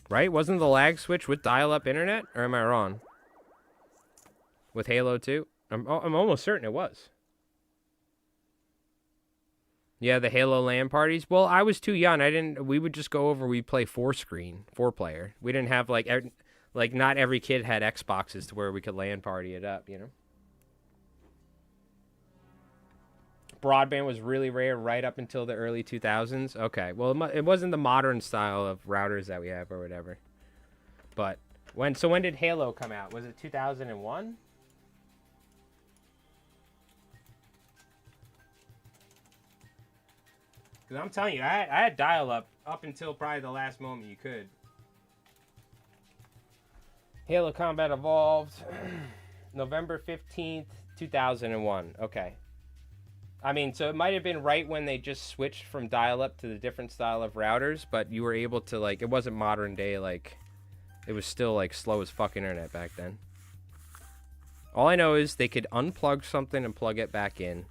Right? Wasn't the lag switch with dial-up internet? Or am I wrong? With Halo 2? I'm almost certain it was. Yeah, the Halo LAN parties. Well, I was too young. We would just go over, we'd play 4-player. We didn't have, like, not every kid had Xboxes to where we could LAN party it up, you know? Broadband was really rare right up until the early 2000s. Okay, well, it wasn't the modern style of routers that we have or whatever. But when did Halo come out? Was it 2001? Because I'm telling you, I had dial-up up until probably the last moment you could. Halo Combat Evolved, November 15th, 2001. Okay. I mean, so it might have been right when they just switched from dial-up to the different style of routers, but you were able to, like, it wasn't modern day, like, it was still, like, slow as fuck internet back then. All I know is they could unplug something and plug it back in.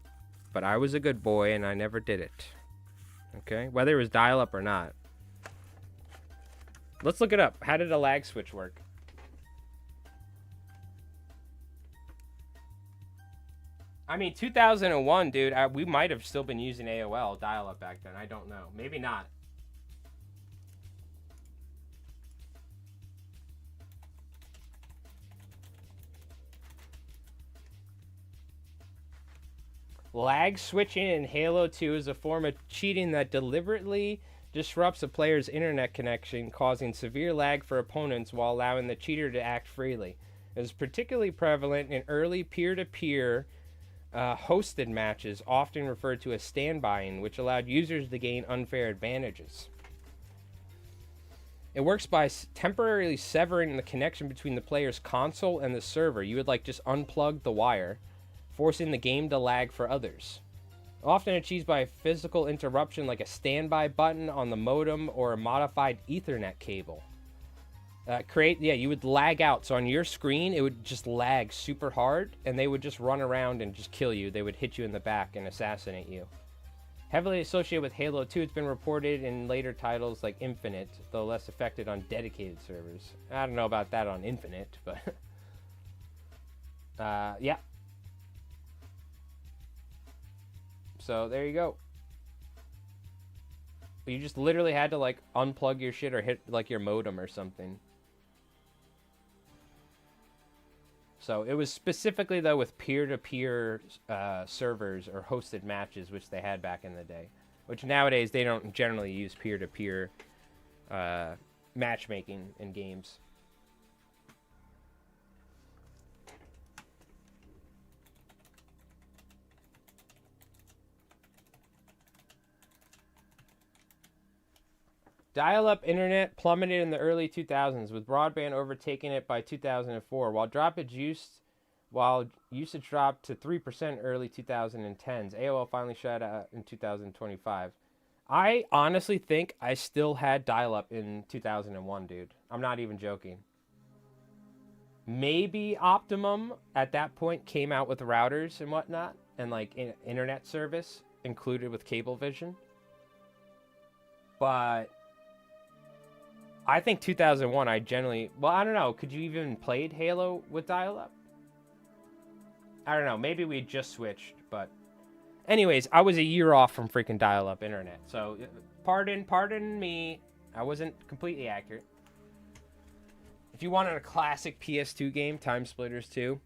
But I was a good boy and I never did it. Okay? Whether it was dial-up or not. Let's look it up. How did a lag switch work? I mean, 2001, dude, we might have still been using AOL dial-up back then. I don't know. Maybe not. Lag switching in Halo 2 is a form of cheating that deliberately disrupts a player's internet connection, causing severe lag for opponents while allowing the cheater to act freely. It is particularly prevalent in early peer-to-peer hosted matches, often referred to as standbying, which allowed users to gain unfair advantages. It works by temporarily severing the connection between the player's console and the server. You would like just unplug the wire, forcing the game to lag for others. Often achieved by a physical interruption like a standby button on the modem or a modified Ethernet cable. You would lag out. So on your screen, it would just lag super hard, and they would just run around and just kill you. They would hit you in the back and assassinate you. Heavily associated with Halo 2, it's been reported in later titles like Infinite, though less affected on dedicated servers. I don't know about that on Infinite, but... yeah. So, there you go. You just literally had to, like, unplug your shit or hit, like, your modem or something. So, it was specifically, though, with peer-to-peer servers or hosted matches, which they had back in the day. Which nowadays, they don't generally use peer-to-peer matchmaking in games. Dial-up internet plummeted in the early 2000s, with broadband overtaking it by 2004, while usage dropped to 3% early 2010s. AOL finally shut out in 2025. I honestly think I still had dial-up in 2001, dude. I'm not even joking. Maybe Optimum at that point came out with routers and whatnot, and like internet service included with Cablevision. But I think 2001, I don't know. Could you even played Halo with dial-up? I don't know. Maybe we just switched, but... Anyways, I was a year off from freaking dial-up internet. So, pardon me. I wasn't completely accurate. If you wanted a classic PS2 game, Time Splitters 2.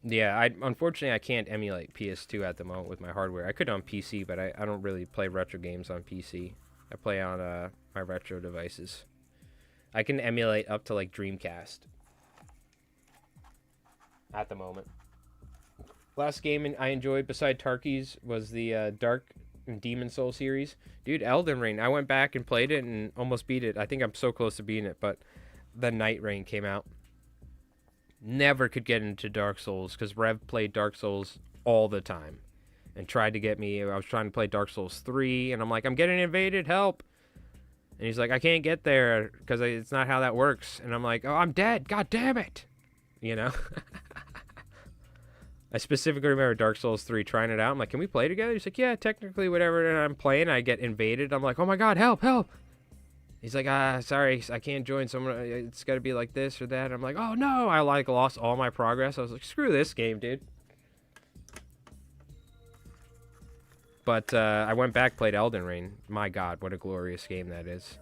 Yeah, unfortunately, I can't emulate PS2 at the moment with my hardware. I could on PC, but I don't really play retro games on PC. I play on my retro devices. I can emulate up to like Dreamcast at the moment. Last game I enjoyed beside Tarkies was the Dark and Demon Soul series. Dude, Elden Ring. I went back and played it and almost beat it. I think I'm so close to beating it, but the Night Rain came out. Never could get into Dark Souls because Rev played Dark Souls all the time and tried to get me. I was trying to play Dark Souls 3, and I'm like, I'm getting invaded, help. And he's like, I can't get there because it's not how that works. And I'm like, oh, I'm dead. God damn it. You know? I specifically remember Dark Souls 3 trying it out. I'm like, can we play together? He's like, yeah, technically, whatever. And I'm playing, I get invaded. I'm like, oh my God, help, help. He's like, sorry, I can't join someone. It's got to be like this or that. I'm like, oh no. I like lost all my progress. I was like, screw this game, dude. But I went back, played Elden Ring. My God, what a glorious game that is.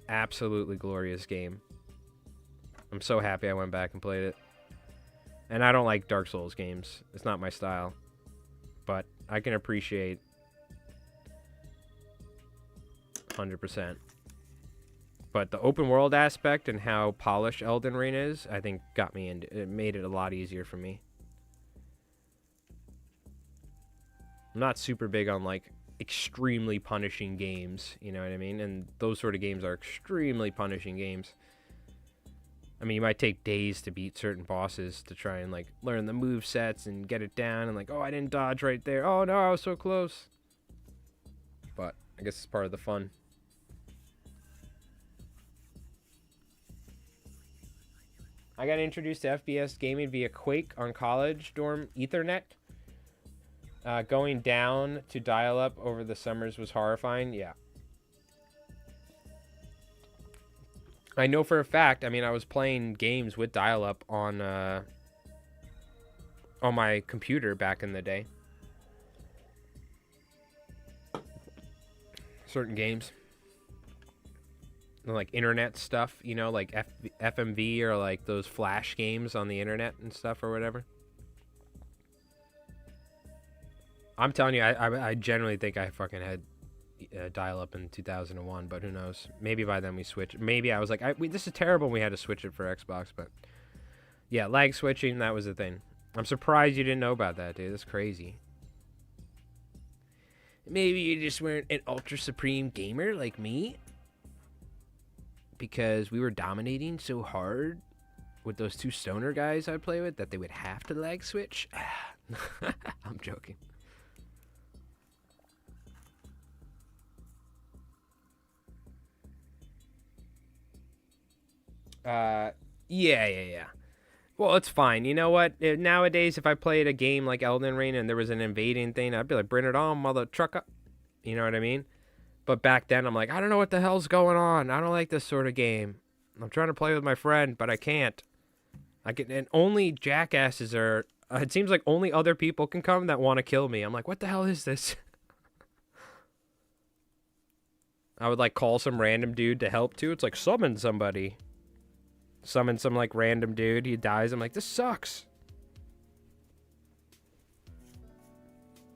Absolutely glorious game. I'm so happy I went back and played it. And I don't like Dark Souls games. It's not my style. But I can appreciate 100%. But the open world aspect and how polished Elden Ring is, I think got me into it. Made it a lot easier for me. I'm not super big on like extremely punishing games, you know what I mean? And those sort of games are extremely punishing games. I mean, you might take days to beat certain bosses to try and like learn the move sets and get it down and like, oh, I didn't dodge right there. Oh no, I was so close. But I guess it's part of the fun. I got introduced to FPS gaming via Quake on college dorm Ethernet. Going down to dial-up over the summers was horrifying. Yeah. I know for a fact, I mean, I was playing games with dial-up on my computer back in the day. Certain games. Like internet stuff, you know, like FMV or like those flash games on the internet and stuff or whatever. I'm telling you, I generally think I fucking had dial-up in 2001, but who knows? Maybe by then we switched. Maybe I was like, this is terrible. We had to switch it for Xbox, but yeah, lag switching, that was the thing. I'm surprised you didn't know about that, dude. That's crazy. Maybe you just weren't an ultra supreme gamer like me, because we were dominating so hard with those two stoner guys I play with that they would have to lag switch. I'm joking. Yeah. Well, it's fine. You know what? Nowadays, if I played a game like Elden Ring and there was an invading thing, I'd be like, bring it on, mother trucker. You know what I mean? But back then, I'm like, I don't know what the hell's going on. I don't like this sort of game. I'm trying to play with my friend, but I can't. And only jackasses are... it seems like only other people can come that want to kill me. I'm like, what the hell is this? I would, like, call some random dude to help, too. It's like, summon somebody. Summon some, like, random dude. He dies. I'm like, this sucks.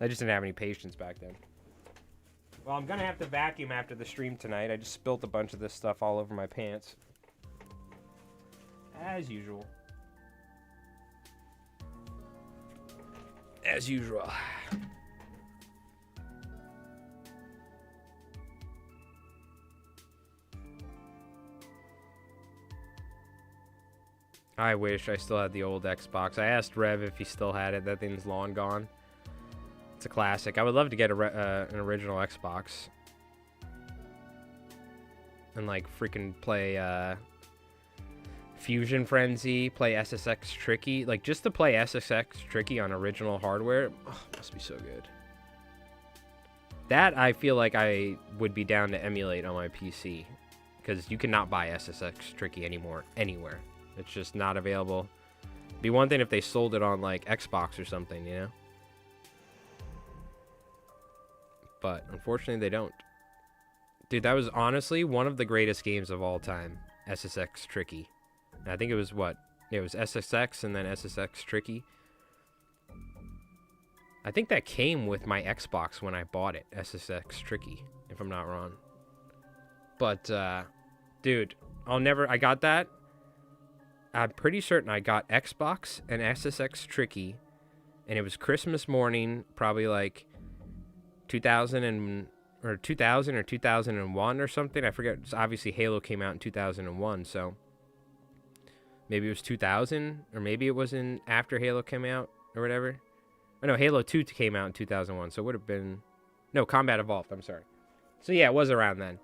I just didn't have any patience back then. Well, I'm going to have to vacuum after the stream tonight. I just spilt a bunch of this stuff all over my pants. As usual. As usual. I wish I still had the old Xbox. I asked Rev if he still had it. That thing's long gone. It's a classic. I would love to get an original Xbox. And, like, freaking play Fusion Frenzy, play SSX Tricky. Like, just to play SSX Tricky on original hardware, must be so good. That, I feel like I would be down to emulate on my PC. Because you cannot buy SSX Tricky anymore, anywhere. It's just not available. It'd be one thing if they sold it on, like, Xbox or something, you know? But, unfortunately, they don't. Dude, that was honestly one of the greatest games of all time. SSX Tricky. I think it was what? It was SSX and then SSX Tricky. I think that came with my Xbox when I bought it. SSX Tricky, if I'm not wrong. But, dude, I got that. I'm pretty certain I got Xbox and SSX Tricky. And it was Christmas morning, probably like 2000 or 2001 or something. I forget. Obviously, Halo came out in 2001, so maybe it was 2000, or maybe it was after Halo came out or whatever. Oh, no, Halo 2 came out in 2001, so it would have been... No, Combat Evolved, I'm sorry. So yeah, it was around then.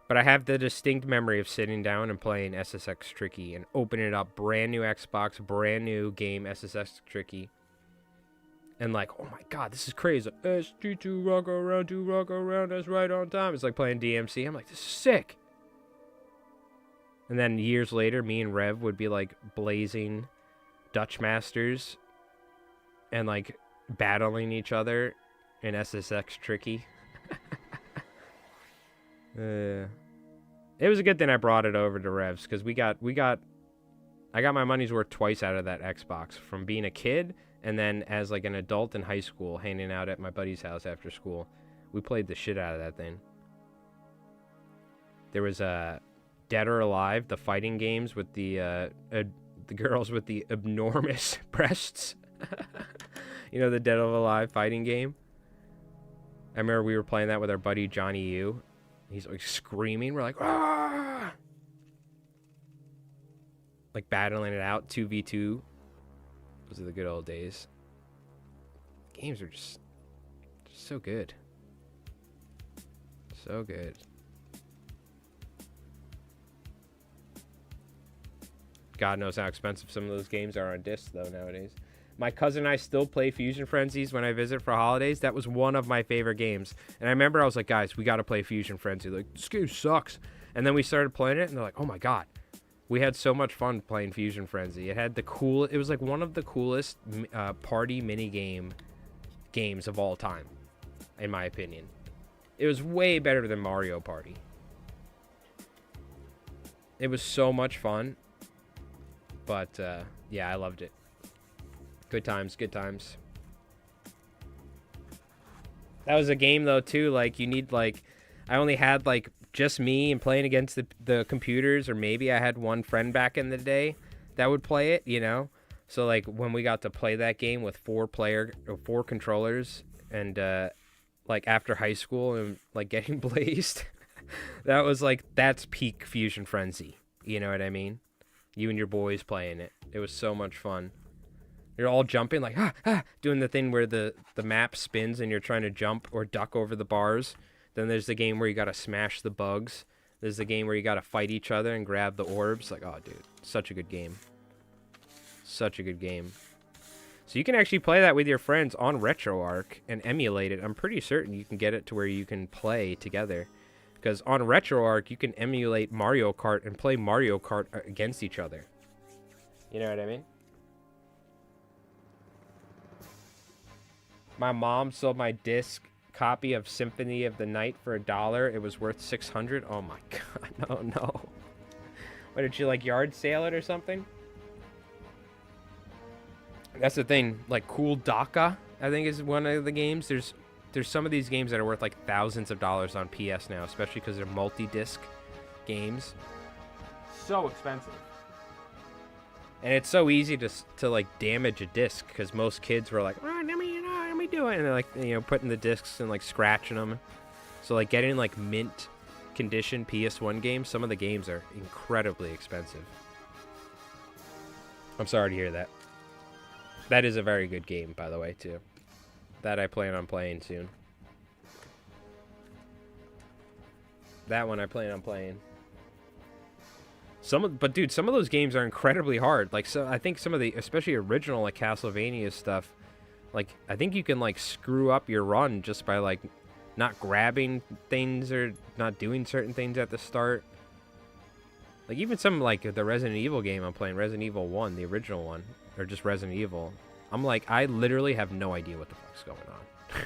But I have the distinct memory of sitting down and playing SSX Tricky and opening it up, brand new Xbox, brand new game, SSX Tricky. And like, oh my god, this is crazy. SG2 rock around, 2 rock around, that's right on time. It's like playing DMC. I'm like, this is sick. And then years later, me and Rev would be like blazing Dutch Masters and like battling each other in SSX Tricky. It was a good thing I brought it over to Rev's, because I got my money's worth twice out of that Xbox, from being a kid and then as like an adult in high school, hanging out at my buddy's house after school. We played the shit out of that thing. There was Dead or Alive, the fighting games with the girls with the enormous breasts. You know, the Dead or Alive fighting game? I remember we were playing that with our buddy Johnny U. He's like screaming. We're like, ah! Like battling it out, 2v2. Those are the good old days. Games are just so good. So good. God knows how expensive some of those games are on disc, though, nowadays. My cousin and I still play Fusion Frenzies when I visit for holidays. That was one of my favorite games. And I remember I was like, guys, we got to play Fusion Frenzy. Like, this game sucks. And then we started playing it, and they're like, oh my God. We had so much fun playing Fusion Frenzy. It had the cool. It was like one of the coolest party mini games of all time, in my opinion. It was way better than Mario Party. It was so much fun. But yeah, I loved it. Good times, good times. That was a game though too. Like you need like, I only had like just me and playing against the computers, or maybe I had one friend back in the day that would play it, you know? So like when we got to play that game with 4 controllers and like after high school and like getting blazed, that was like, that's peak Fusion Frenzy. You know what I mean? You and your boys playing it. It was so much fun. You're all jumping like, doing the thing where the map spins and you're trying to jump or duck over the bars. Then there's the game where you got to smash the bugs. There's the game where you got to fight each other and grab the orbs. Like, oh, dude, such a good game. Such a good game. So you can actually play that with your friends on RetroArch and emulate it. I'm pretty certain you can get it to where you can play together. Because on RetroArch, you can emulate Mario Kart and play Mario Kart against each other. You know what I mean? My mom sold my disc copy of Symphony of the Night for $1. It was worth $600. Oh my God, no. What, did you like yard sale it or something? That's the thing. Like Cool Daka, I think, is one of the games. There's some of these games that are worth like thousands of dollars on PS now, especially because they're multi-disc games. So expensive. And it's so easy to like damage a disc because most kids were like, oh, let me do it. And they're like, you know, putting the discs and like scratching them. So like getting like mint condition PS1 games, some of the games are incredibly expensive. I'm sorry to hear that. That is a very good game, by the way, too. That I plan on playing soon. That one I plan on playing. But dude, some of those games are incredibly hard. Like, so I think some of the, especially original like Castlevania stuff, like I think you can like screw up your run just by like not grabbing things or not doing certain things at the start. Like even some like the Resident Evil game I'm playing, Resident Evil 1, the original one, or just Resident Evil. I'm like, I literally have no idea what the fuck's going on.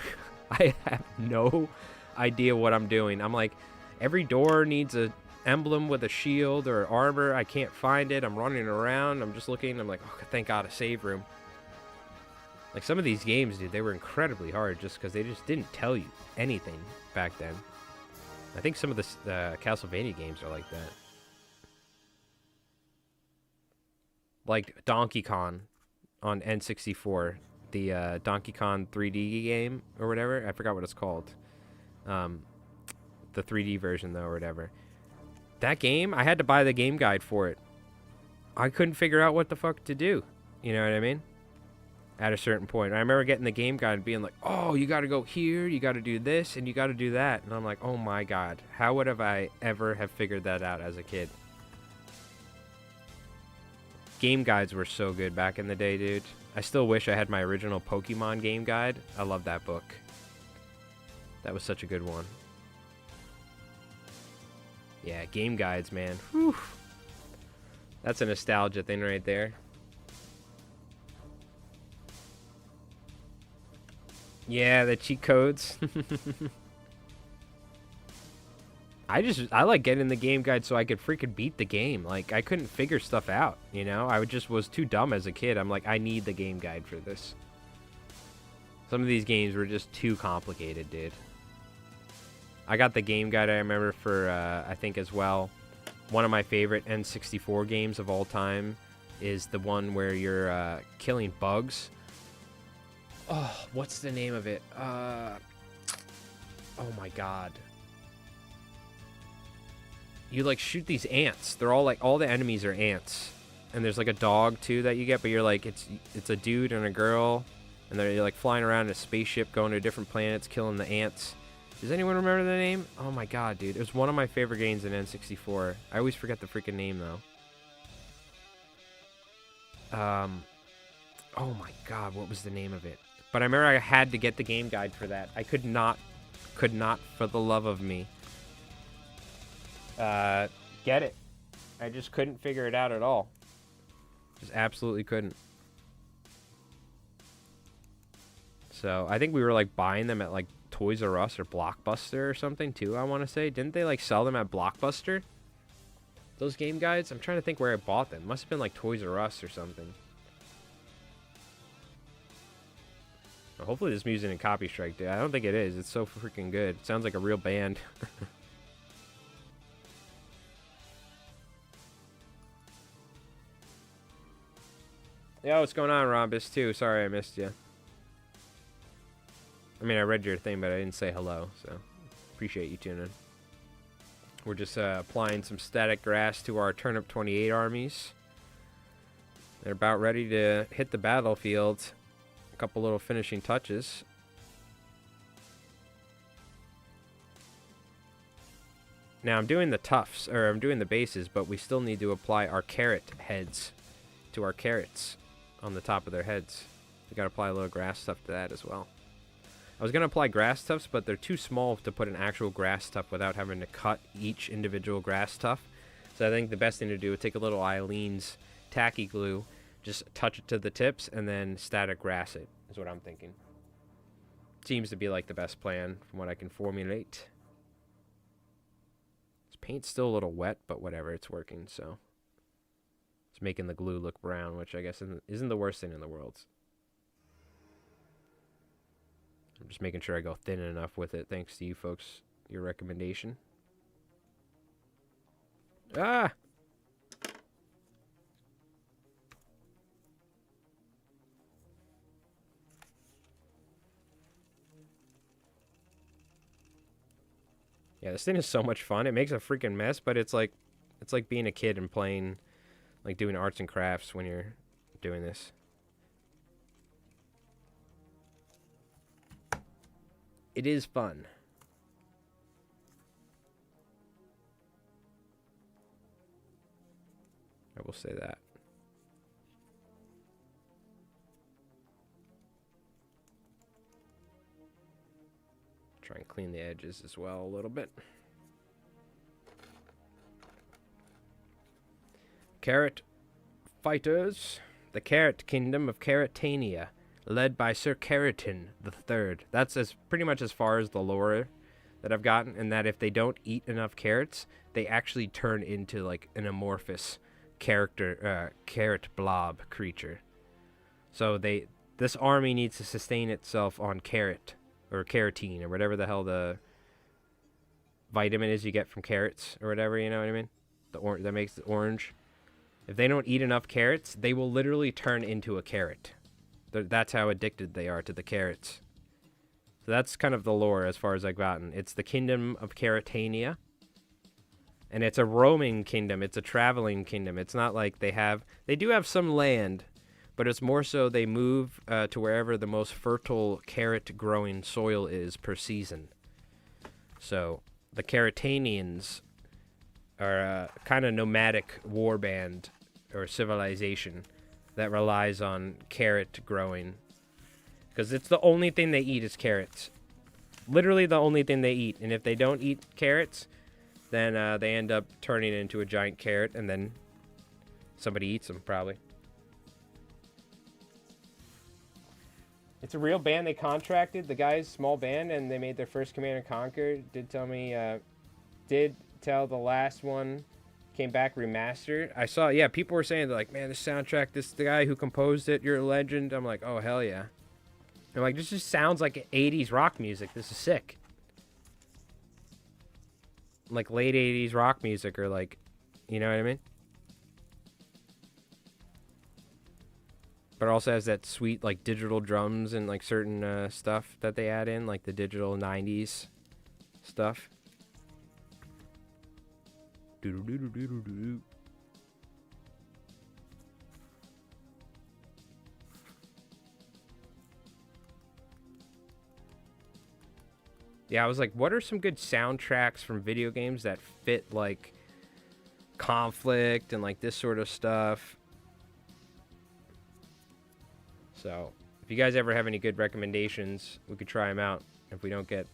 I have no idea what I'm doing. I'm like, every door needs a emblem with a shield or armor. I can't find it. I'm running around. I'm just looking. I'm like, oh, thank God, a save room. Like some of these games, dude, they were incredibly hard just because they just didn't tell you anything back then. I think some of the Castlevania games are like that. Like Donkey Kong on N64, the Donkey Kong 3D game or whatever. I forgot what it's called. The 3D version, though, or whatever. That game, I had to buy the game guide for it. I couldn't figure out what the fuck to do. You know what I mean? At a certain point. I remember getting the game guide and being like, oh, you got to go here, you got to do this, and you got to do that. And I'm like, oh my God, how would have I ever have figured that out as a kid? Game guides were so good back in the day, dude. I still wish I had my original Pokemon game guide. I love that book. That was such a good one. Yeah, game guides, man. Whew. That's a nostalgia thing right there. Yeah, the cheat codes. I like getting the game guide so I could freaking beat the game. Like, I couldn't figure stuff out, you know? I just was too dumb as a kid. I'm like, I need the game guide for this. Some of these games were just too complicated, dude. I got the game guide, I remember, for, I think as well, one of my favorite N64 games of all time is the one where you're killing bugs. Oh, what's the name of it? Oh my God. You like shoot these ants. They're all like, all the enemies are ants. And there's like a dog too that you get, but you're like, it's a dude and a girl. And they're like flying around in a spaceship going to different planets, killing the ants. Does anyone remember the name? Oh my God, dude. It was one of my favorite games in N64. I always forget the freaking name though. Oh my god, what was the name of it? But I remember I had to get the game guide for that. I could not for the love of me get it. I just couldn't figure it out at all. Just absolutely couldn't. So I think we were like buying them at like Toys R Us or Blockbuster or something too, I want to say. Didn't they like sell them at Blockbuster? Those game guides? I'm trying to think where I bought them. Must have been like Toys R Us or something. Well, hopefully this music isn't copy strike, dude. I don't think it is. It's so freaking good. It sounds like a real band. Yo, what's going on, Rhombus, too? Sorry I missed you. I mean, I read your thing, but I didn't say hello, so appreciate you tuning. We're just applying some static grass to our Turnip28 armies. They're about ready to hit the battlefield. A couple little finishing touches. Now I'm doing the tufts, or I'm doing the bases, but we still need to apply our carrot heads to our carrots on the top of their heads. We gotta apply a little grass tuft to that as well. I was gonna apply grass tufts, but they're too small to put an actual grass tuft without having to cut each individual grass tuft. So I think the best thing to do is take a little Eileen's tacky glue, just touch it to the tips, and then static grass it, is what I'm thinking. Seems to be like the best plan from what I can formulate. This paint's still a little wet, but whatever, it's working, so. It's making the glue look brown, which I guess isn't the worst thing in the world. I'm just making sure I go thin enough with it. Thanks to you folks, your recommendation. Ah! Yeah, this thing is so much fun. It makes a freaking mess, but it's like being a kid and playing, like doing arts and crafts when you're doing this. It is fun. I will say that. Try and clean the edges as well a little bit. Carrot fighters. The Carrot Kingdom of Carrotania, led by Sir Keratin III. That's pretty much as far as the lore that I've gotten, and that if they don't eat enough carrots, they actually turn into like an amorphous carrot blob creature. So this army needs to sustain itself on carrot or carotene or whatever the hell the vitamin is you get from carrots or whatever, you know what I mean? That makes it orange. If they don't eat enough carrots, they will literally turn into a carrot. That's how addicted they are to the carrots. So that's kind of the lore as far as I've gotten. It's the Kingdom of Carrotania. And it's a roaming kingdom. It's a traveling kingdom. It's not like they do have some land, but it's more so they move to wherever the most fertile carrot growing soil is per season. So the Carrotanians are a kind of nomadic warband or civilization that relies on carrot growing, because it's the only thing they eat is carrots. Literally the only thing they eat. And if they don't eat carrots, then they end up turning into a giant carrot, and then somebody eats them, probably. It's a real band they contracted. The guy's small band, and they made their first Command & Conquer. Did tell the last one came back remastered. I saw, yeah, people were saying, like, man, this soundtrack, the guy who composed it, you're a legend. I'm like, oh, hell yeah. I'm like, this just sounds like 80s rock music. This is sick. Like late 80s rock music, or like, you know what I mean? But it also has that sweet, like, digital drums and, like, certain stuff that they add in, like the digital 90s stuff. Doo-doo-doo-doo-doo-doo. Yeah, I was like, what are some good soundtracks from video games that fit, like, Konflikt and, like, this sort of stuff? So if you guys ever have any good recommendations, we could try them out. If we don't get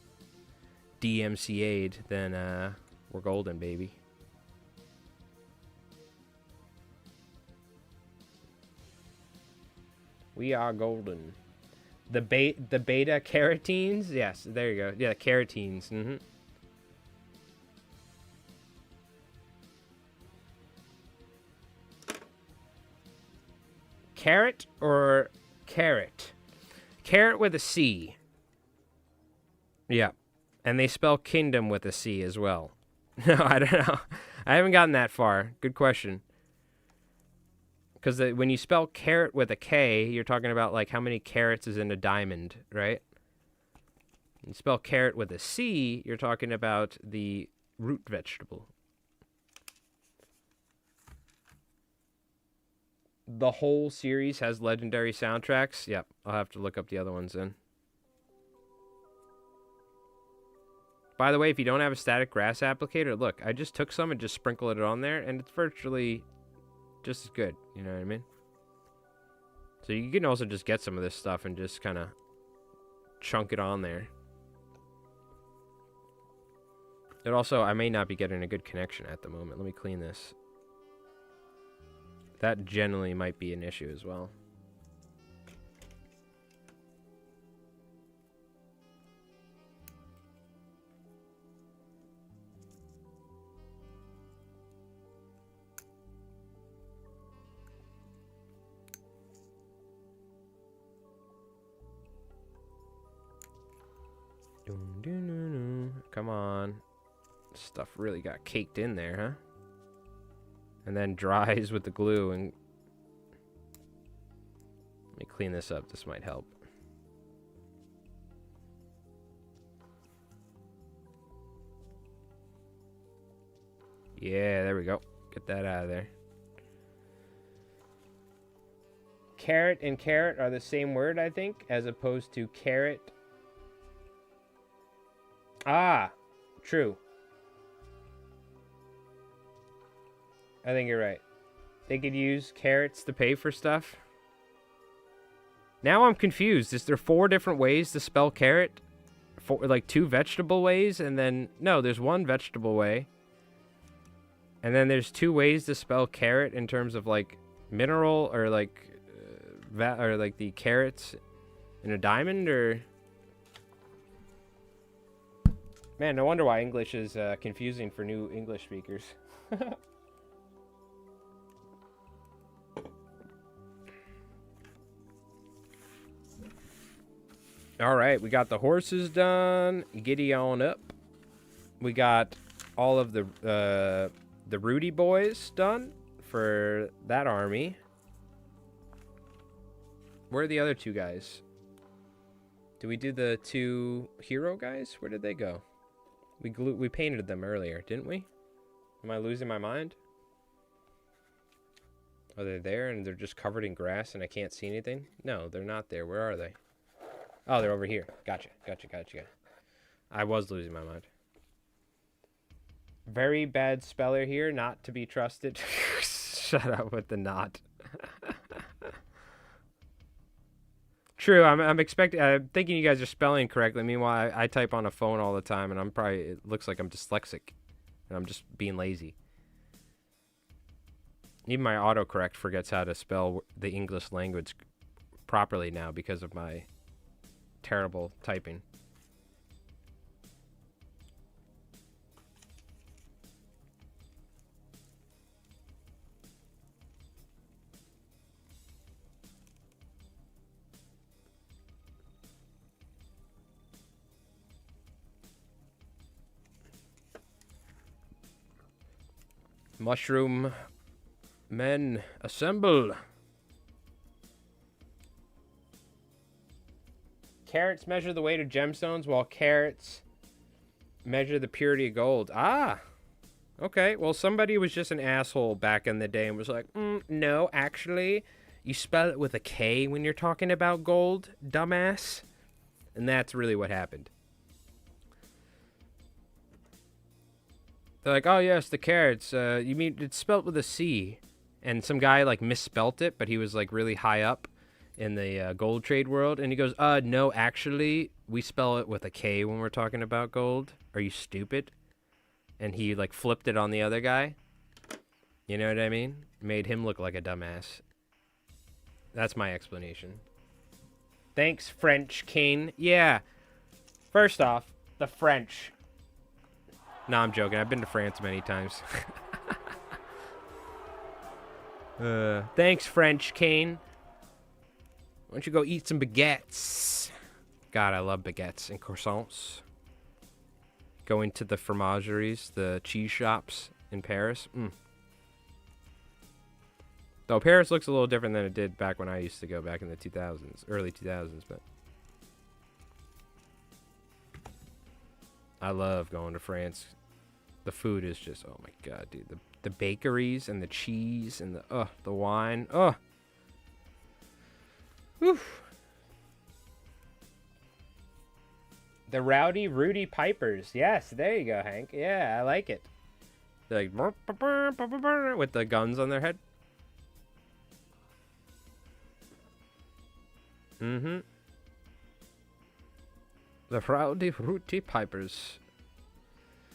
DMCA'd, then we're golden, baby. We are golden. The beta carotenes? Yes, there you go. Yeah, carotenes. Mm-hmm. Carrot or carrot? Carrot with a C. Yeah. And they spell kingdom with a C as well. No, I don't know. I haven't gotten that far. Good question. Because when you spell carrot with a K, you're talking about like how many carrots is in a diamond, right? When you spell carrot with a C, you're talking about the root vegetable. The whole series has legendary soundtracks. Yep, I'll have to look up the other ones then. By the way, if you don't have a static grass applicator, look, I just took some and just sprinkled it on there, and it's virtually just as good. You know what I mean? So you can also just get some of this stuff and just kind of chunk it on there. It also, I may not be getting a good connection at the moment. Let me clean this. That generally might be an issue as well. Come on. Stuff really got caked in there, huh? And then dries with the glue. And let me clean this up. This might help. Yeah, there we go. Get that out of there. Carrot and carrot are the same word, I think, as opposed to carrot. Ah, true. I think you're right. They could use carrots to pay for stuff. Now I'm confused. Is there 4 different ways to spell carrot? Like 2 vegetable ways, and then... No, there's 1 vegetable way. And then there's 2 ways to spell carrot in terms of, like, mineral, or, like... or, like, the carrots in a diamond, or... Man, no wonder why English is confusing for new English speakers. All right, we got the horses done. Giddy on up. We got all of the Rudy boys done for that army. Where are the other 2 guys? Did we do the 2 hero guys? Where did they go? We painted them earlier, didn't we? Am I losing my mind? Are they there and they're just covered in grass and I can't see anything? No, they're not there. Where are they? Oh, they're over here. Gotcha. I was losing my mind. Very bad speller here, not to be trusted. Shut up with the not. True, I'm thinking you guys are spelling correctly. Meanwhile, I type on a phone all the time, and it looks like I'm dyslexic, and I'm just being lazy. Even my autocorrect forgets how to spell the English language properly now because of my terrible typing. Mushroom men assemble. Carrots measure the weight of gemstones, while carrots measure the purity of gold. Ah, okay. Well, somebody was just an asshole back in the day and was like, no, actually, you spell it with a K when you're talking about gold, dumbass. And that's really what happened. They're like, oh, yes, the carrots. You mean it's spelled with a C. And some guy, like, misspelt it, but he was, like, really high up. in the gold trade world, and he goes, no, actually, we spell it with a K when we're talking about gold. Are you stupid? And he, like, flipped it on the other guy. You know what I mean? Made him look like a dumbass. That's my explanation. Thanks, French Kane. Yeah. First off, the French. No, I'm joking. I've been to France many times. Thanks, French Kane. Why don't you go eat some baguettes? God, I love baguettes and croissants. Going to the fromageries, the cheese shops in Paris. Though Paris looks a little different than it did back when I used to go back in the 2000s, early 2000s, but I love going to France. The food is just, oh my God, dude. The bakeries and the cheese and the wine. Whew. The Rowdy Rudy Pipers. Yes, there you go, Hank. Yeah, I like it. They're like with the guns on their head. The Rowdy Rudy Pipers.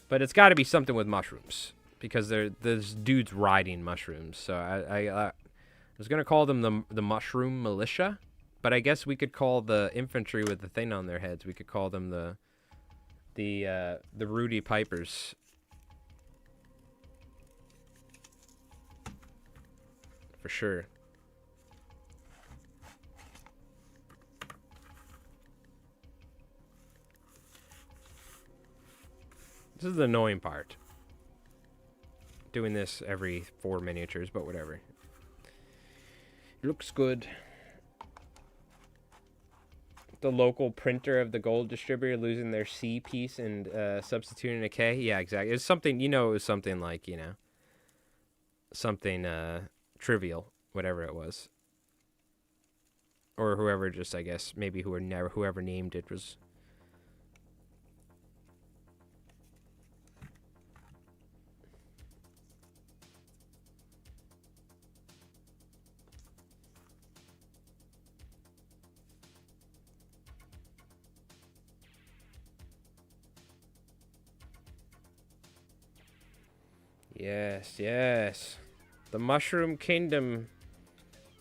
But it's got to be something with mushrooms, because there's dudes riding mushrooms. So I was gonna call them the Mushroom Militia, but I guess we could call the infantry with the thing on their heads. We could call them the Rudy Pipers. For sure. This is the annoying part. Doing this every 4 miniatures, but whatever. It looks good. The local printer of the gold distributor losing their C piece and substituting a K. Yeah, exactly. It's something, it was something like, something trivial, whatever it was. Or whoever just, I guess, maybe whoever named it was... Yes, yes. The Mushroom Kingdom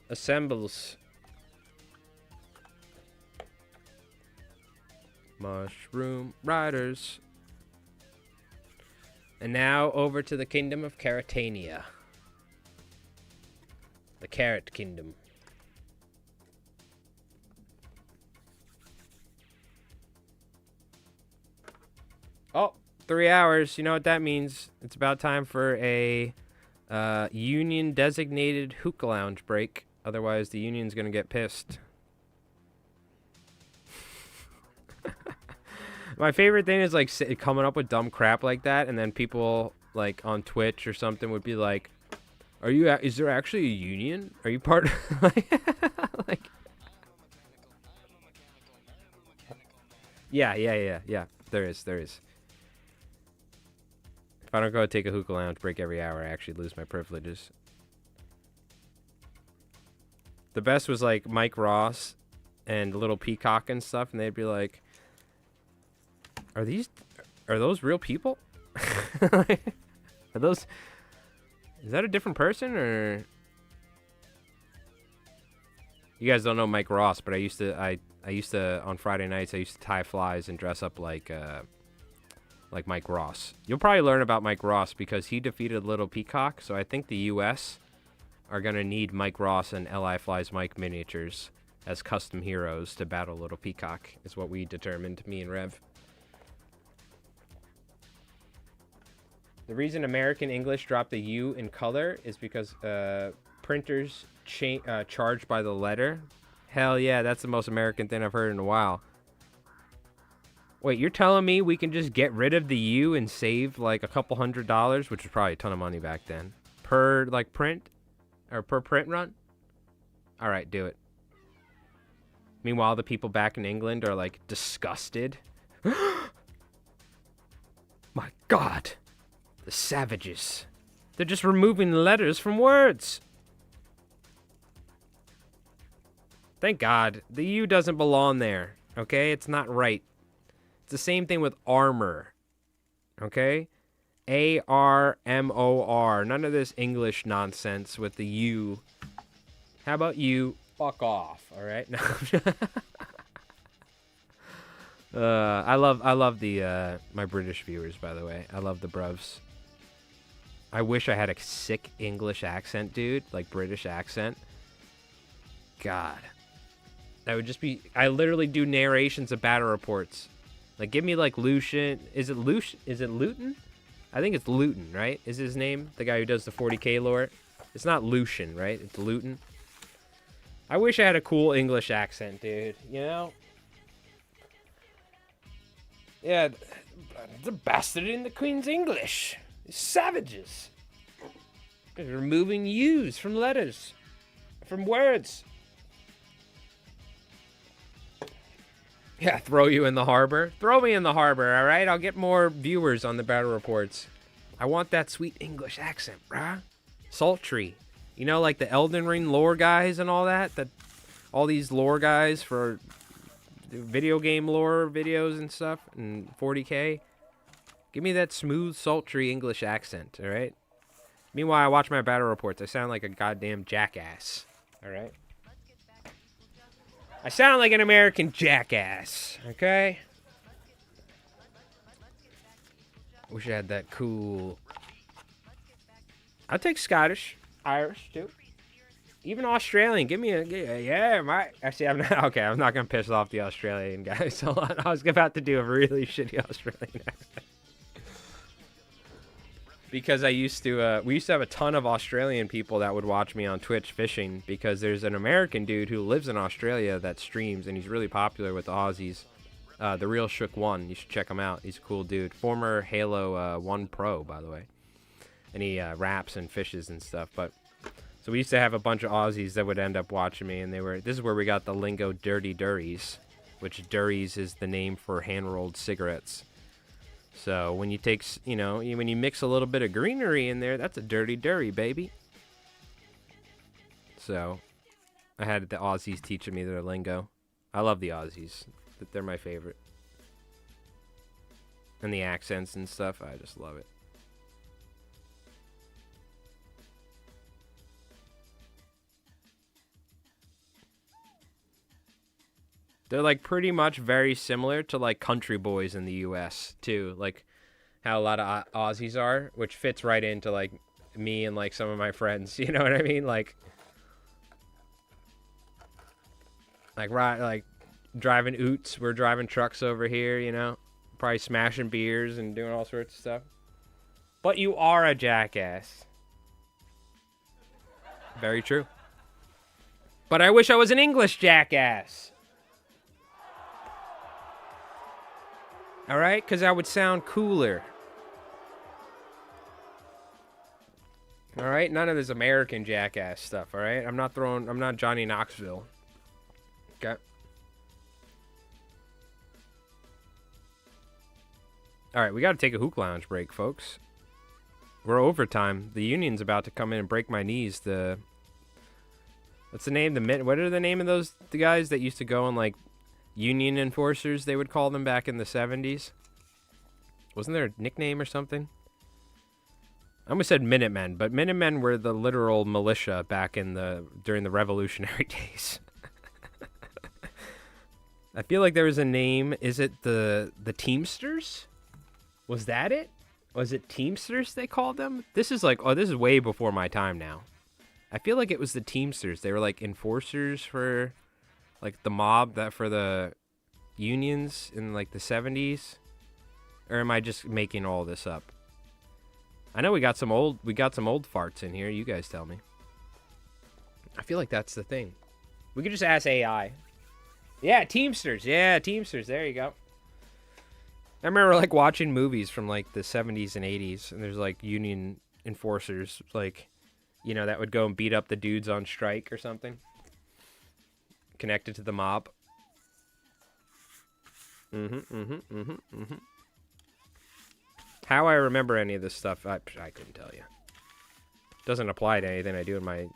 assembles. Mushroom Riders. And now over to the Kingdom of Caratania. The Carrot Kingdom. Oh! 3 hours. You know what that means. It's about time for a union-designated hookah lounge break. Otherwise, the union's going to get pissed. My favorite thing is, like, coming up with dumb crap like that, and then people, like, on Twitch or something would be like, is there actually a union? Are you part of... like... Yeah. There is. If I don't go take a hookah lounge break every hour, I actually lose my privileges. The best was like Mike Ross and Little Peacock and stuff, and they'd be like, are those real people? Is that a different person, or... You guys don't know Mike Ross, but I used to on Friday nights, I used to tie flies and dress up like Mike Ross. You'll probably learn about Mike Ross because he defeated Little Peacock, so I think the U.S. are going to need Mike Ross and Li Flies Mike miniatures as custom heroes to battle Little Peacock, is what we determined, me and Rev. The reason American English dropped the U in color is because printers charge by the letter. Hell yeah, that's the most American thing I've heard in a while. Wait, you're telling me we can just get rid of the U and save like a couple $100, which was probably a ton of money back then, per like print or per print run? All right, do it. Meanwhile, the people back in England are like disgusted. My God, the savages. They're just removing the letters from words. Thank God. The U doesn't belong there. Okay? It's not right. It's the same thing with armor. Okay? A-R-M-O-R. None of this English nonsense with the U. How about you fuck off? Alright? No. I love the my British viewers, by the way. I love the bruvs. I wish I had a sick English accent, dude. Like British accent. God. That would just be... I literally do narrations of battle reports. Like, give me, like, Lucian... Is it Luton? I think it's Luton, right? Is his name? The guy who does the 40k lore? It's not Lucian, right? It's Luton. I wish I had a cool English accent, dude. You know? Yeah. The bastard in the Queen's English. Savages. They're removing U's from letters. From words. Yeah, throw you in the harbor. Throw me in the harbor, alright? I'll get more viewers on the battle reports. I want that sweet English accent, bruh. Sultry. You know, like the Elden Ring lore guys and all that? All these lore guys for video game lore videos and stuff and 40k. Give me that smooth, sultry English accent, alright? Meanwhile, I watch my battle reports. I sound like a goddamn jackass, alright? I sound like an American jackass, okay? Wish I had that cool... I'll take Scottish, Irish, too. Even Australian. Give me a... Yeah, my... Actually, I'm not... Okay, I'm not going to piss off the Australian guys. Hold on. I was about to do a really shitty Australian accent. Because I used to... we used to have a ton of Australian people that would watch me on Twitch fishing. Because there's an American dude who lives in Australia that streams. And he's really popular with the Aussies. The Real Shook 1. You should check him out. He's a cool dude. Former Halo 1 Pro, by the way. And he raps and fishes and stuff. But... So we used to have a bunch of Aussies that would end up watching me, and they were... This is where we got the lingo Dirty Durries, which Durries is the name for hand-rolled cigarettes. So when you take, you know, when you mix a little bit of greenery in there, that's a Dirty Durry, baby. So I had the Aussies teaching me their lingo. I love the Aussies. They're my favorite. And the accents and stuff, I just love it. They're, like, pretty much very similar to, like, country boys in the U.S., too. Like, how a lot of Aussies are, which fits right into, like, me and, like, some of my friends. You know what I mean? Like, driving oots. We're driving trucks over here, you know? Probably smashing beers and doing all sorts of stuff. But you are a jackass. Very true. But I wish I was an English jackass. Alright? Because I would sound cooler. Alright? None of this American jackass stuff, alright? I'm not Johnny Knoxville. Okay? Alright, we gotta take a hook lounge break, folks. We're overtime. The union's about to come in and break my knees. What's the name? What are the name of the guys that used to go on, like, Union enforcers, they would call them back in the 70s. Wasn't there a nickname or something? I almost said Minutemen, but Minutemen were the literal militia back during the Revolutionary days. I feel like there was a name. Is it the Teamsters? Was that it? Was it Teamsters they called them? This is like, this is way before my time now. I feel like it was the Teamsters. They were like enforcers for... like the mob that for the unions in like the 70s, or am I just making all this up? I know we got some old farts in here. You guys tell me. I feel like that's the thing. We could just ask AI. Yeah, Teamsters. Yeah, Teamsters. There you go. I remember like watching movies from like the 70s and 80s, and there's like union enforcers, like, you know, that would go and beat up the dudes on strike or something. Connected to the mob. How I remember any of this stuff, I couldn't tell you. Doesn't apply to anything I do in my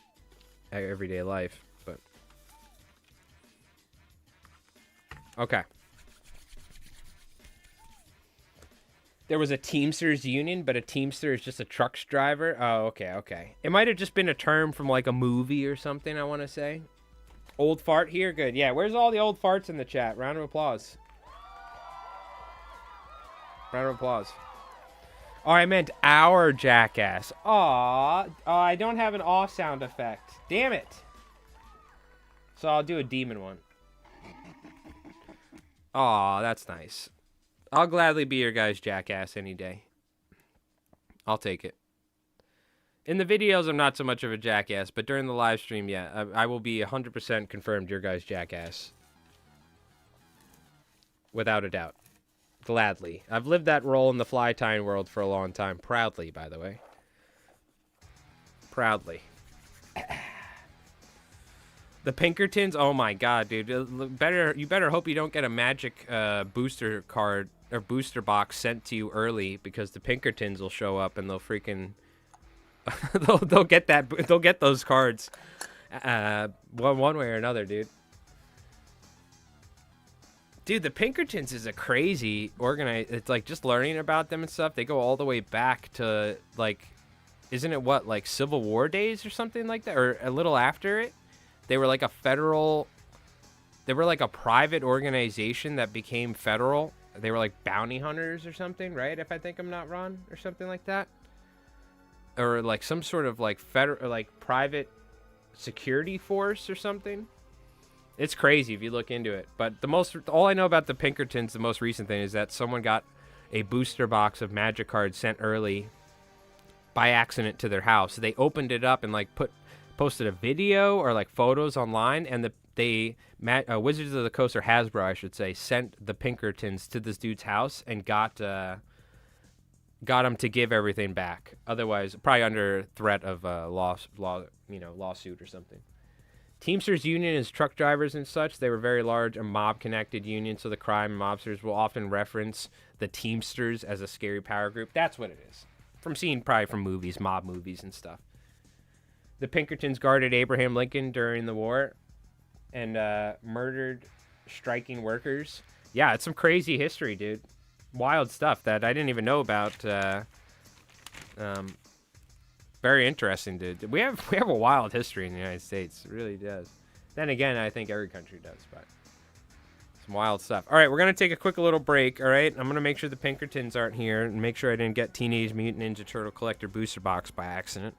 everyday life, but Okay. There was a Teamsters union, but a Teamster is just a trucks driver. Oh, okay, okay. It might have just been a term from like a movie or something, I want to say. Old fart here? Good. Yeah, where's all the old farts in the chat? Round of applause. Round of applause. Oh, I meant our jackass. Aw. Oh, I don't have an aw sound effect. Damn it. So I'll do a demon one. Aw, that's nice. I'll gladly be your guys' jackass any day. I'll take it. In the videos, I'm not so much of a jackass, but during the live stream, yeah, I will be 100% confirmed your guys' jackass. Without a doubt. Gladly. I've lived that role in the fly tying world for a long time. Proudly, by the way. Proudly. The Pinkertons? Oh my god, dude. You better hope you don't get a magic booster card or booster box sent to you early, because the Pinkertons will show up and they'll freaking they'll get those cards one way or another, dude. Dude, the Pinkertons is a crazy organized. It's like just learning about them and stuff. They go all the way back to like, isn't it what, like Civil War days or something like that, or a little after it? They were like a federal. They were like a private organization that became federal. They were like bounty hunters or something, right? If I think I'm not wrong, or something like that, or like some sort of like federal, like private security force or something. It's crazy if you look into it. But all I know about the Pinkertons, the most recent thing, is that someone got a booster box of magic cards sent early by accident to their house. They opened it up and like posted a video or like photos online, and Wizards of the Coast, or Hasbro, I should say, sent the Pinkertons to this dude's house and got him to give everything back. Otherwise, probably under threat of lawsuit or something. Teamsters Union is truck drivers and such. They were very large, a mob-connected union, so the crime mobsters will often reference the Teamsters as a scary power group. That's what it is. Probably from movies, mob movies and stuff. The Pinkertons guarded Abraham Lincoln during the war and murdered striking workers. Yeah, it's some crazy history, dude. Wild stuff that I didn't even know about. Very interesting, dude. We have a wild history in the United States. It really does. Then again, I think every country does, but some wild stuff. All right, we're going to take a quick little break, all right? I'm going to make sure the Pinkertons aren't here and make sure I didn't get Teenage Mutant Ninja Turtle Collector Booster Box by accident.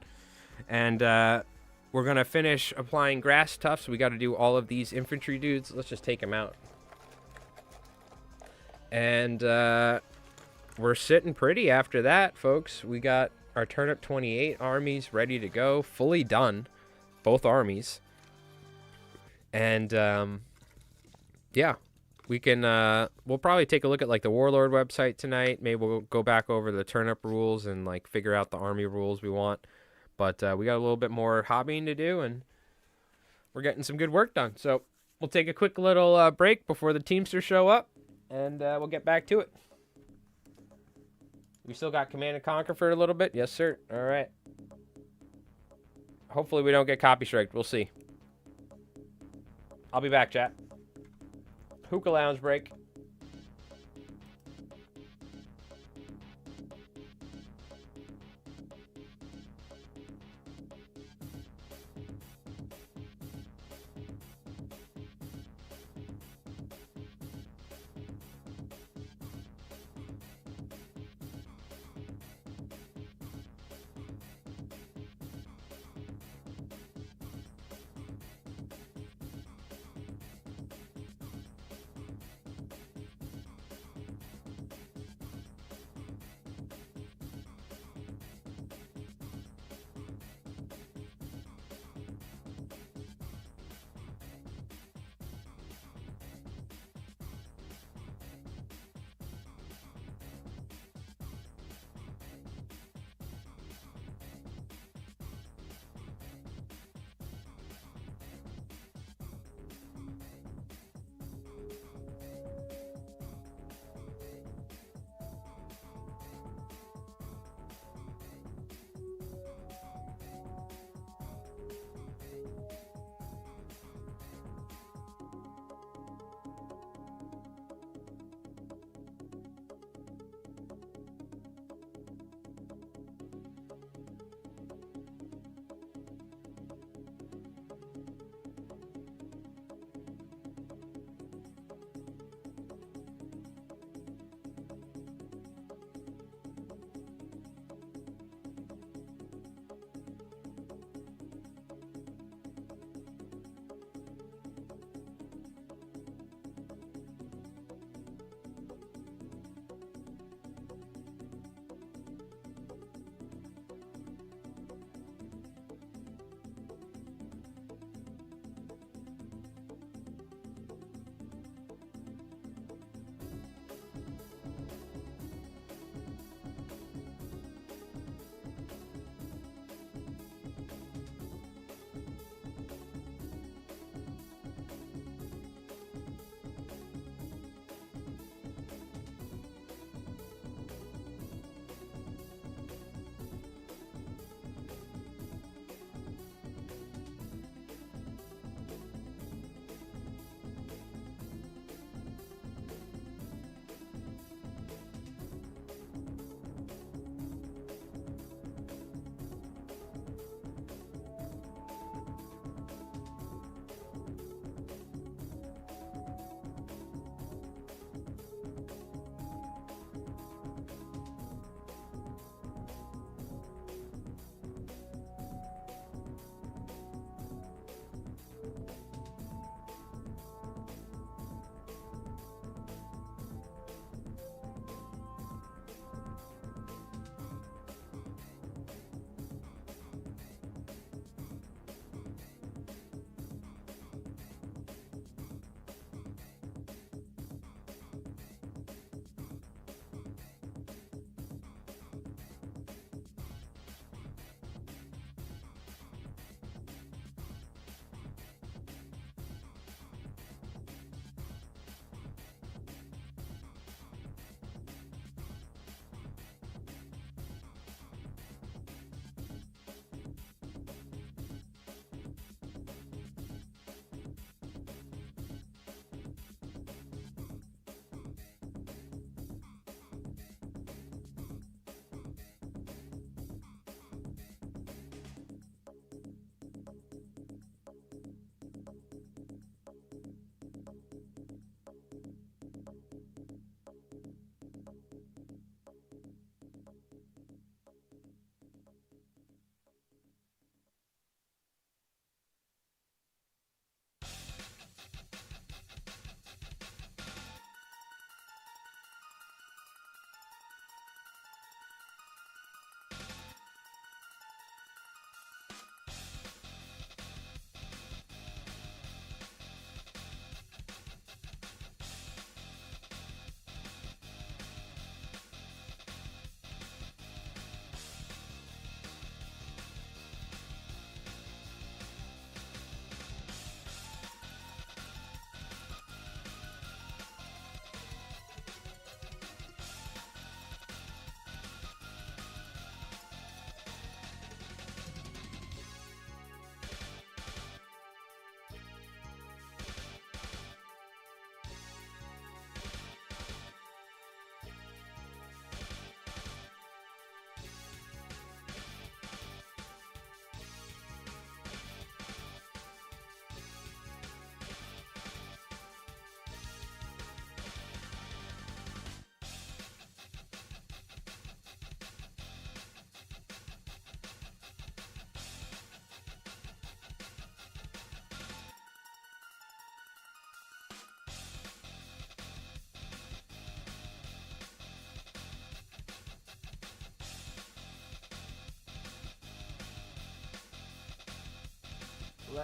And we're going to finish applying grass tufts. We got to do all of these infantry dudes. Let's just take them out. And we're sitting pretty after that, folks. We got our Turnip28 armies ready to go, fully done, both armies. And yeah, we can we'll probably take a look at like the Warlord website tonight. Maybe we'll go back over the turnip rules and like figure out the army rules we want. But we got a little bit more hobbying to do, and we're getting some good work done. So we'll take a quick little break before the Teamsters show up, and we'll get back to it. We still got Command and Conquer for a little bit? Yes, sir. All right. Hopefully we don't get copy striked. We'll see. I'll be back, chat. Hookah Lounge break.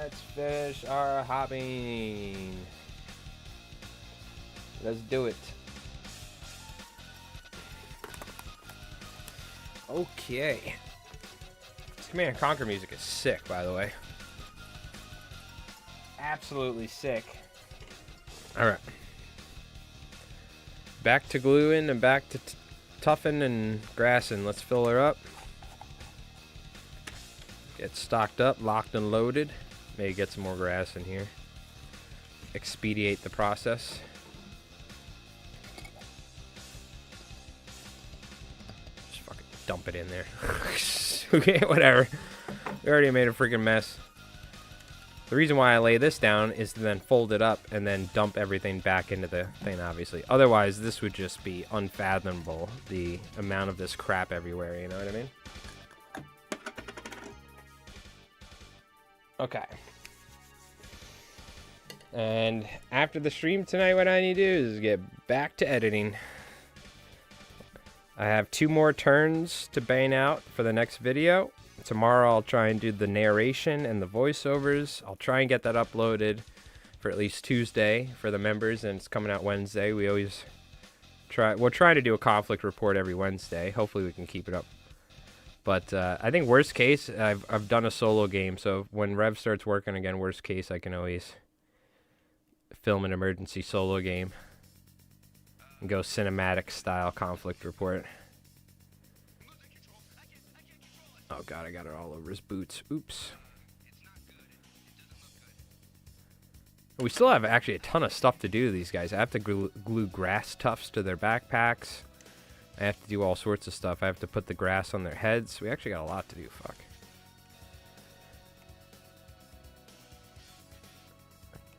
Let's finish our hopping. Let's do it. Okay. This Command & Conquer music is sick, by the way. Absolutely sick. Alright. Back to gluing and back to toughing and grassing. Let's fill her up. Get stocked up, locked and loaded. Maybe get some more grass in here. Expedite the process. Just fucking dump it in there. Okay, whatever. We already made a freaking mess. The reason why I lay this down is to then fold it up and then dump everything back into the thing, obviously. Otherwise, this would just be unfathomable, the amount of this crap everywhere, you know what I mean? Okay. And after the stream tonight, what I need to do is get back to editing. I have 2 more turns to bang out for the next video. Tomorrow I'll try and do the narration and the voiceovers. I'll try and get that uploaded for at least Tuesday for the members, and it's coming out Wednesday. We're trying to do a conflict report every Wednesday. Hopefully we can keep it up. But I think worst case, I've done a solo game, so when Rev starts working again, worst case, I can always film an emergency solo game and go cinematic style conflict report. Oh god, I got it all over his boots. Oops. We still have actually a ton of stuff to do to these guys. I have to glue grass tufts to their backpacks. I have to do all sorts of stuff. I have to put the grass on their heads. We actually got a lot to do. Fuck.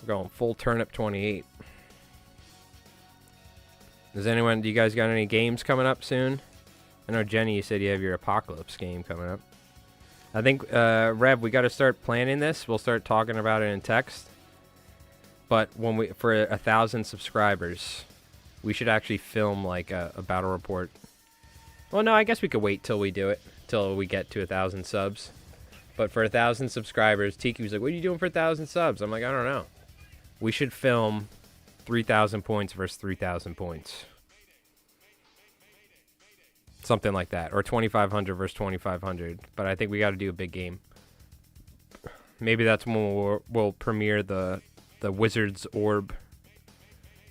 We're going full Turnip28. Do you guys got any games coming up soon? I know, Jenny, you said you have your Apocalypse game coming up. I think, Rev, we got to start planning this. We'll start talking about it in text. But for 1,000 subscribers, we should actually film like a battle report. Well, no, I guess we could wait till we do it, till we get to 1,000 subs. But for 1,000 subscribers, Tiki was like, "What are you doing for 1,000 subs?" I'm like, I don't know. We should film 3,000 points versus 3,000 points. Something like that. Or 2,500 versus 2,500. But I think we got to do a big game. Maybe that's when we'll premiere the Wizard's Orb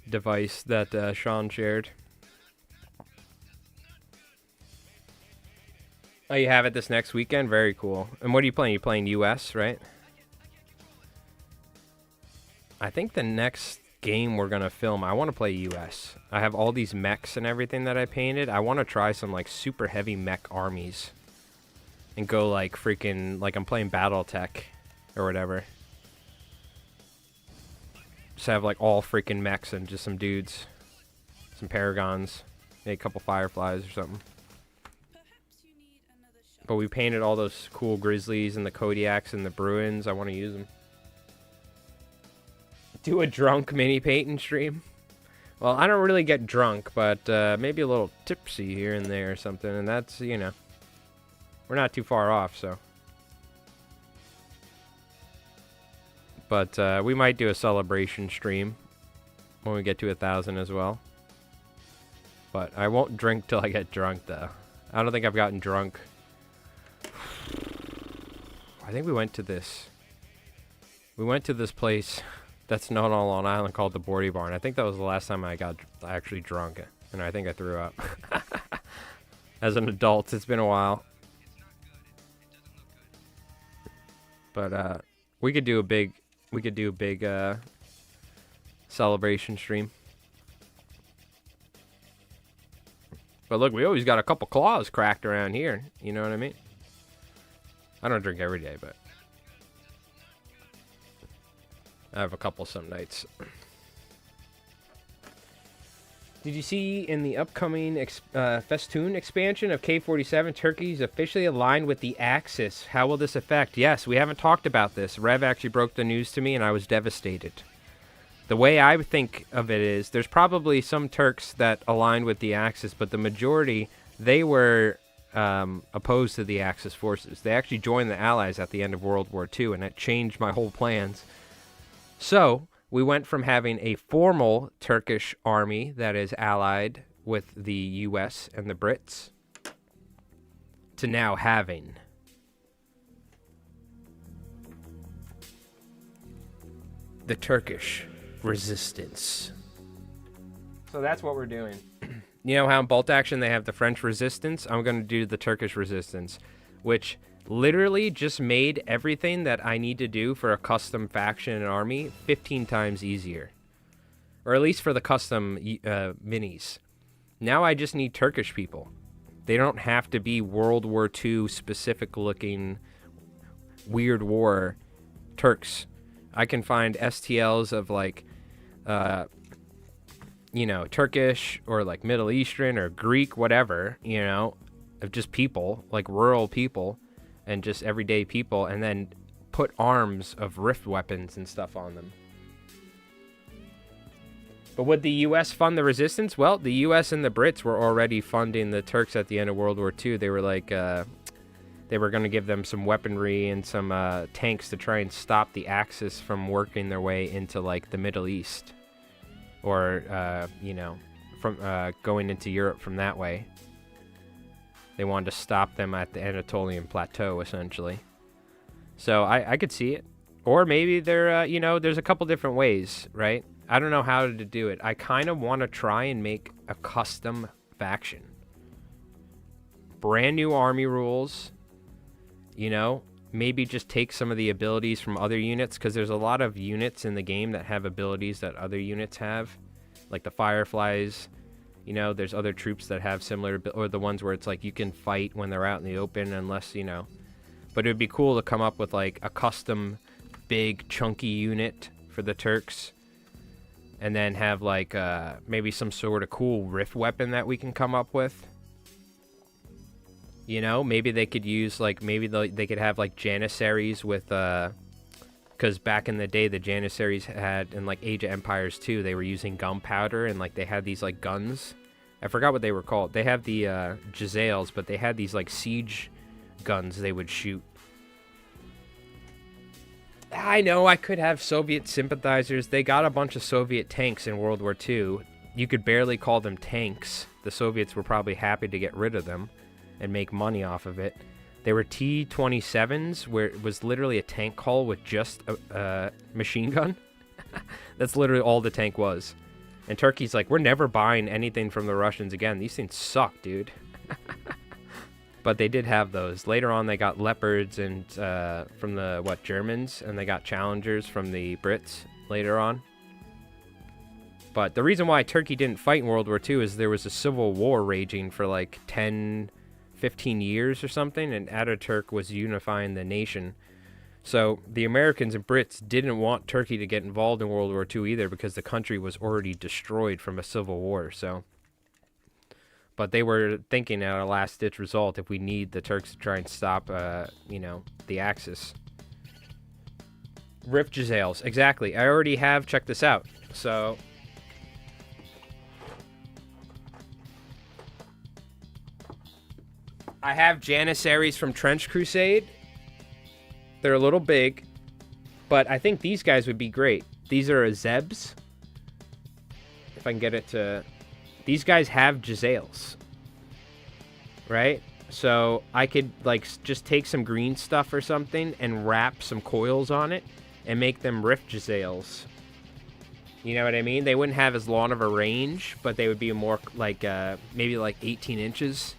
device that Sean shared. Oh, you have it this next weekend? Very cool. And what are you playing? You're playing US, right? I think the next game we're going to film, I want to play US. I have all these mechs and everything that I painted. I want to try some like super heavy mech armies. And go like freaking, like I'm playing Battletech or whatever. Just have like all freaking mechs and just some dudes. Some Paragons. Maybe a couple Fireflies or something. But we painted all those cool Grizzlies and the Kodiaks and the Bruins. I want to use them. Do a drunk mini painting stream. Well, I don't really get drunk, but maybe a little tipsy here and there or something. And that's, you know, we're not too far off, so. But we might do a celebration stream when we get to 1,000 as well. But I won't drink till I get drunk, though. I don't think I've gotten drunk. I think we went to this place that's known on Long Island called the Bordy Barn. I think that was the last time I got actually drunk, and I think I threw up. As an adult, it's been a while. But we could do a big celebration stream. But look, we always got a couple claws cracked around here. You know what I mean? I don't drink every day, but I have a couple some nights. Did you see in the upcoming Festoon expansion of K47, Turkey's officially aligned with the Axis? How will this affect? Yes, we haven't talked about this. Rev actually broke the news to me, and I was devastated. The way I think of it is, there's probably some Turks that align with the Axis, but the majority, they were opposed to the Axis forces. They actually joined the Allies at the end of World War II, and it changed my whole plans. So we went from having a formal Turkish army that is allied with the U.S. and the Brits to now having the Turkish resistance. So that's what we're doing. You know how in Bolt Action they have the French resistance? I'm going to do the Turkish resistance, which literally just made everything that I need to do for a custom faction and army 15 times easier. Or at least for the custom minis. Now I just need Turkish people. They don't have to be World War II specific looking weird war Turks. I can find STLs of like, you know, Turkish or like Middle Eastern or Greek, whatever, you know, of just people, like rural people and just everyday people, and then put arms of rift weapons and stuff on them. But would the U.S. fund the resistance? Well, the U.S. and the Brits were already funding the Turks at the end of World War II. They were like, they were going to give them some weaponry and some tanks to try and stop the Axis from working their way into like the Middle East, or you know, from going into Europe from that way. They wanted to stop them at the Anatolian Plateau, essentially. So I could see it. Or maybe they're, you know, there's a couple different ways, right? I don't know how to do it. I kind of want to try and make a custom faction. Brand new army rules. You know, maybe just take some of the abilities from other units, because there's a lot of units in the game that have abilities that other units have. Like the Fireflies. You know, there's other troops that have similar, or the ones where it's like you can fight when they're out in the open unless, you know. But it would be cool to come up with like a custom big chunky unit for the Turks. And then have like maybe some sort of cool rift weapon that we can come up with. You know, maybe they could use like, maybe they could have like Janissaries with, because back in the day the Janissaries had, in like Age of Empires 2, they were using gunpowder, and like they had these like guns. I forgot what they were called. They have the Jezzails, but they had these like siege guns they would shoot. I know I could have Soviet sympathizers. They got a bunch of Soviet tanks in World War II. You could barely call them tanks. The Soviets were probably happy to get rid of them and make money off of it. They were T-27s, where it was literally a tank hull with just a machine gun. That's literally all the tank was. And Turkey's like, we're never buying anything from the Russians again. These things suck, dude. But they did have those. Later on, they got Leopards and from the, Germans, and they got Challengers from the Brits later on. But the reason why Turkey didn't fight in World War II is there was a civil war raging for like 10, 15 years or something, and Ataturk was unifying the nation. So the Americans and Brits didn't want Turkey to get involved in World War II either, because the country was already destroyed from a civil war, so... But they were thinking at a last-ditch result, if we need the Turks to try and stop, you know, the Axis. Rift Jezzails. Exactly. I already have checked this out. So... I have Janissaries from Trench Crusade. They're a little big. But I think these guys would be great. These are Zebs. If I can get it to... These guys have Jezzails, right? So I could like just take some green stuff or something and wrap some coils on it and make them Rift Jezzails. You know what I mean? They wouldn't have as long of a range, but they would be more like maybe like 18 inches,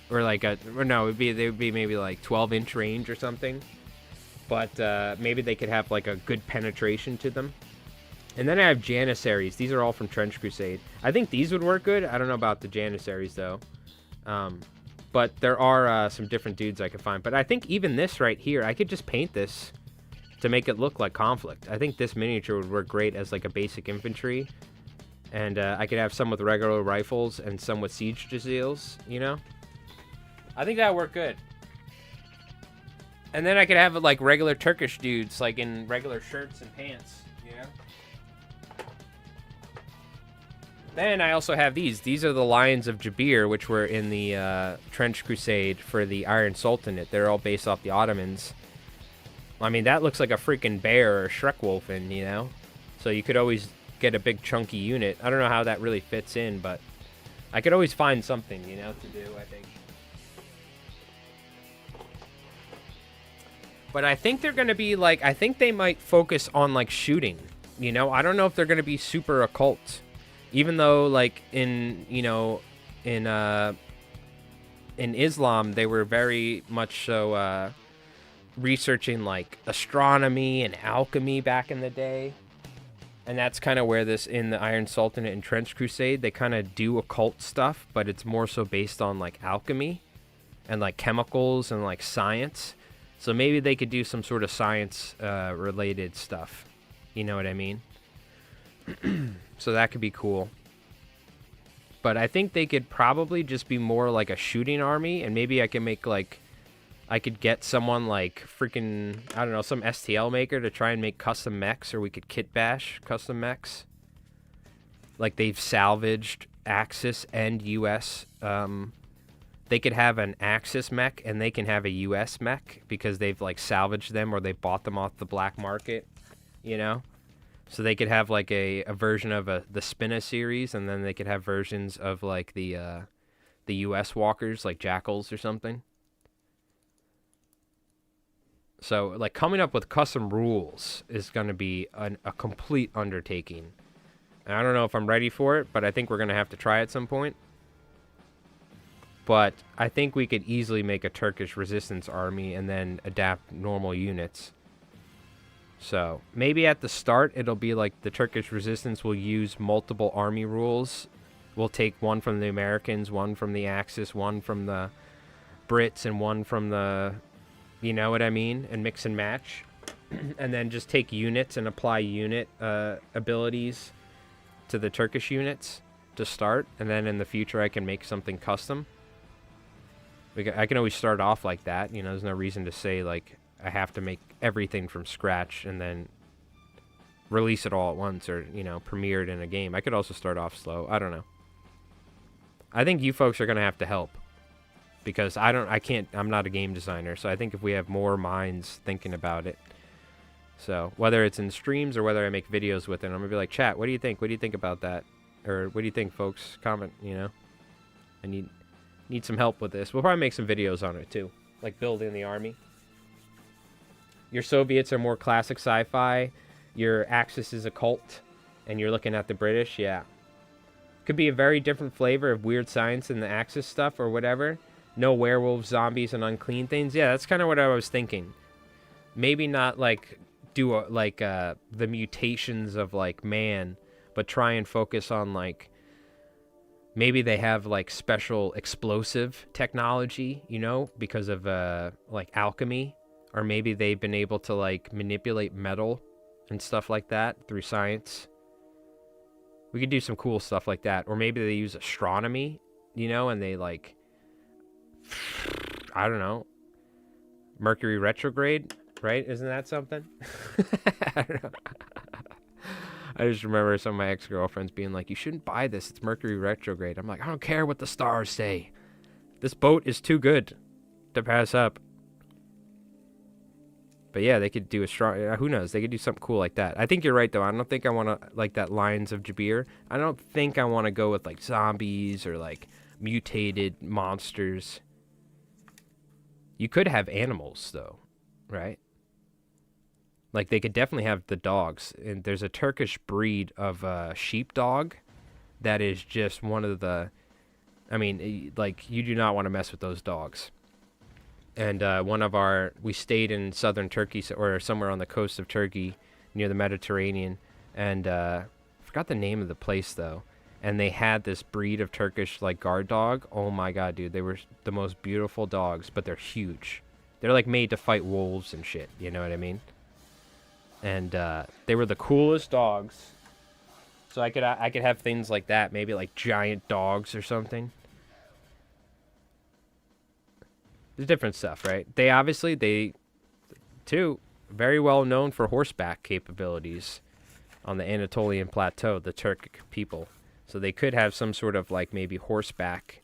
or like they would be maybe like 12-inch range or something. But maybe they could have like a good penetration to them. And then I have Janissaries. These are all from Trench Crusade. I think these would work good. I don't know about the Janissaries, though. But there are some different dudes I could find. But I think even this right here, I could just paint this to make it look like Konflikt. I think this miniature would work great as like a basic infantry. And I could have some with regular rifles and some with siege Jezzails, you know? I think that would work good. And then I could have like regular Turkish dudes, like in regular shirts and pants, you know? Then I also have these. These are the Lions of Jabir, which were in the Trench Crusade for the Iron Sultanate. They're all based off the Ottomans. I mean, that looks like a freaking bear or a Shrek Wolfen, you know? So you could always get a big chunky unit. I don't know how that really fits in, but I could always find something, you know, to do, I think. But I think they're going to be, like, I think they might focus on, like, shooting, you know? I don't know if they're going to be super occult. Even though, like, in, you know, in Islam, they were very much so researching, like, astronomy and alchemy back in the day. And that's kind of where this, in the Iron Sultanate and Trench Crusade, they kind of do occult stuff, but it's more so based on, like, alchemy and, like, chemicals and, like, science. So maybe they could do some sort of science-related stuff. You know what I mean? So that could be cool. But I think they could probably just be more like a shooting army, and maybe I can make, like, I could get someone like freaking, I don't know, some STL maker to try and make custom mechs, or we could kit bash custom mechs. Like they've salvaged Axis and US. They could have an Axis mech and they can have a US mech because they've like salvaged them or they bought them off the black market, you know? So they could have like a version of the Spinna series, and then they could have versions of like the US walkers, like Jackals or something. So, like, coming up with custom rules is going to be a complete undertaking. And I don't know if I'm ready for it, but I think we're going to have to try at some point. But I think we could easily make a Turkish resistance army and then adapt normal units. So, maybe at the start, it'll be like the Turkish resistance will use multiple army rules. We'll take one from the Americans, one from the Axis, one from the Brits, and one from the... You know what I mean? And mix and match. And then just take units and apply unit abilities to the Turkish units to start. And then in the future, I can make something custom. I can always start off like that. You know, there's no reason to say, like, I have to make everything from scratch and then release it all at once or, you know, premiere it in a game. I could also start off slow. I don't know. I think you folks are going to have to help. Because I'm not a game designer, so I think if we have more minds thinking about it. So, whether it's in streams or whether I make videos with it, I'm going to be like, chat, what do you think? What do you think about that? Or what do you think, folks? Comment, you know? I need some help with this. We'll probably make some videos on it, too. Like building the army. Your Soviets are more classic sci-fi. Your Axis is a cult. And you're looking at the British, yeah. Could be a very different flavor of weird science in the Axis stuff or whatever. No werewolves, zombies, and unclean things. Yeah, that's kind of what I was thinking. Maybe not like do the mutations of like man, but try and focus on like maybe they have like special explosive technology, you know, because of like alchemy, or maybe they've been able to like manipulate metal and stuff like that through science. We could do some cool stuff like that, or maybe they use astronomy, you know, and they like. I don't know. Mercury retrograde, right? Isn't that something? I don't know. I just remember some of my ex-girlfriends being like, you shouldn't buy this. It's Mercury retrograde. I'm like, I don't care what the stars say. This boat is too good to pass up. But yeah, they could do a strong... who knows? They could do something cool like that. I think you're right, though. I don't think I want to... Like that Lions of Jabir. I don't think I want to go with like zombies or like mutated monsters. You could have animals, though, right? Like, they could definitely have the dogs. And there's a Turkish breed of sheepdog that is just one of the... I mean, like, you do not want to mess with those dogs. And we stayed in southern Turkey, or somewhere on the coast of Turkey, near the Mediterranean. And I forgot the name of the place, though. And they had this breed of Turkish, like, guard dog. Oh, my God, dude. They were the most beautiful dogs, but they're huge. They're, like, made to fight wolves and shit. You know what I mean? And they were the coolest dogs. So I could have things like that. Maybe, like, giant dogs or something. There's different stuff, right? They too, very well known for horseback capabilities on the Anatolian Plateau, the Turkic people. So they could have some sort of like maybe horseback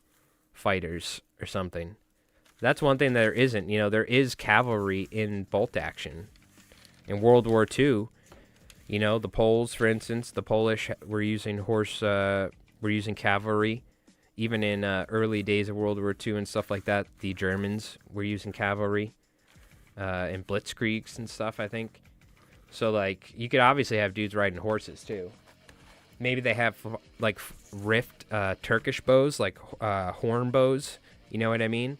fighters or something. That's one thing there isn't. You know, there is cavalry in bolt action. In World War II, you know, the Poles, for instance, the Polish were using were using cavalry. Even in early days of World War II and stuff like that, the Germans were using cavalry in blitzkriegs and stuff, I think. So, like, you could obviously have dudes riding horses, too. Maybe they have, like, rift Turkish bows, like horn bows, you know what I mean?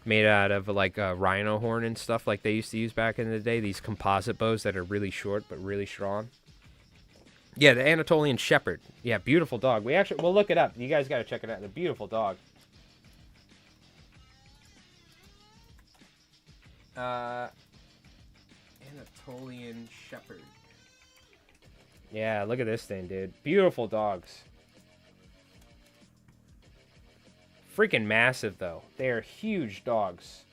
Made out of, like, rhino horn and stuff like they used to use back in the day. These composite bows that are really short but really strong. Yeah, the Anatolian Shepherd. Yeah, beautiful dog. We'll look it up. You guys got to check it out. It's a beautiful dog. Anatolian Shepherd. Yeah, look at this thing, dude. Beautiful dogs. Freaking massive, though. They are huge dogs.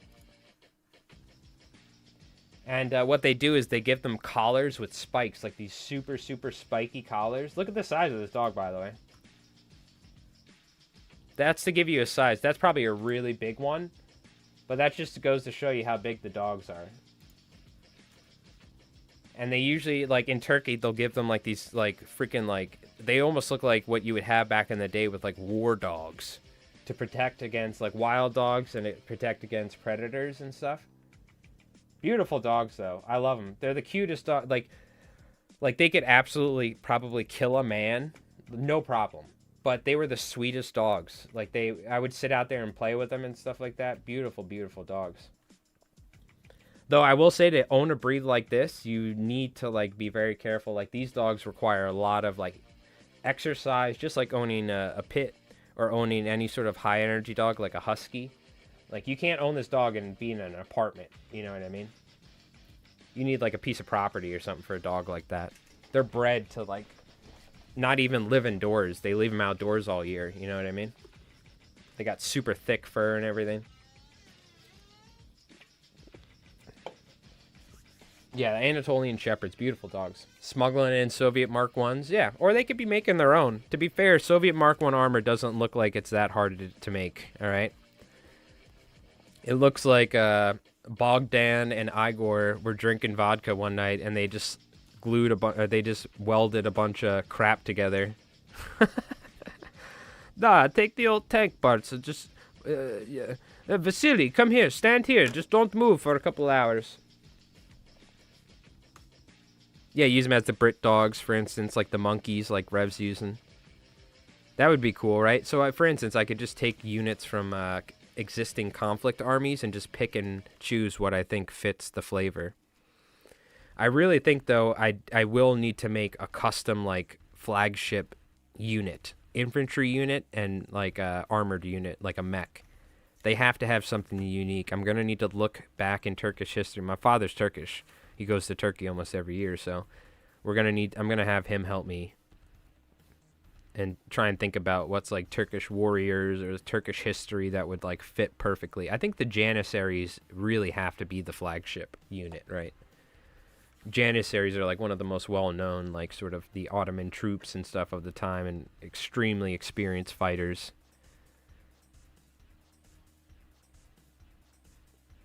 And what they do is they give them collars with spikes, like these super, super spiky collars. Look at the size of this dog, by the way. That's to give you a size. That's probably a really big one. But that just goes to show you how big the dogs are. And they usually, like in Turkey, they'll give them like these, like freaking, like, they almost look like what you would have back in the day with like war dogs. To protect against like wild dogs and protect against predators and stuff. Beautiful dogs, though. I love them. They're the cutest dog. Like they could absolutely probably kill a man, no problem. But they were the sweetest dogs. Like I would sit out there and play with them and stuff like that. Beautiful, beautiful dogs. Though I will say, to own a breed like this, you need to like be very careful. Like these dogs require a lot of like exercise, just like owning a pit or owning any sort of high energy dog like a husky. Like, you can't own this dog and be in an apartment. You know what I mean? You need, like, a piece of property or something for a dog like that. They're bred to, like, not even live indoors. They leave them outdoors all year. You know what I mean? They got super thick fur and everything. Yeah, the Anatolian Shepherds. Beautiful dogs. Smuggling in Soviet Mark 1s. Yeah, or they could be making their own. To be fair, Soviet Mark 1 armor doesn't look like it's that hard to make. All right? It looks like Bogdan and Igor were drinking vodka one night, and they just they just welded a bunch of crap together. Nah, take the old tank parts and just, yeah. Vasily, come here, stand here, just don't move for a couple hours. Yeah, use them as the Brit dogs, for instance, like the monkeys, like Rev's using. That would be cool, right? So, for instance, I could just take units from existing conflict armies and just pick and choose what I think fits the flavor. I really think, though, I will need to make a custom, like, flagship unit. Infantry unit and, like, a armored unit, like a mech. They have to have something unique. I'm going to need to look back in Turkish history. My father's Turkish. He goes to Turkey almost every year, so I'm going to have him help me and try and think about what's like Turkish warriors or Turkish history that would like fit perfectly. I think the Janissaries really have to be the flagship unit, right? Janissaries are like one of the most well-known, like sort of the Ottoman troops and stuff of the time, and extremely experienced fighters.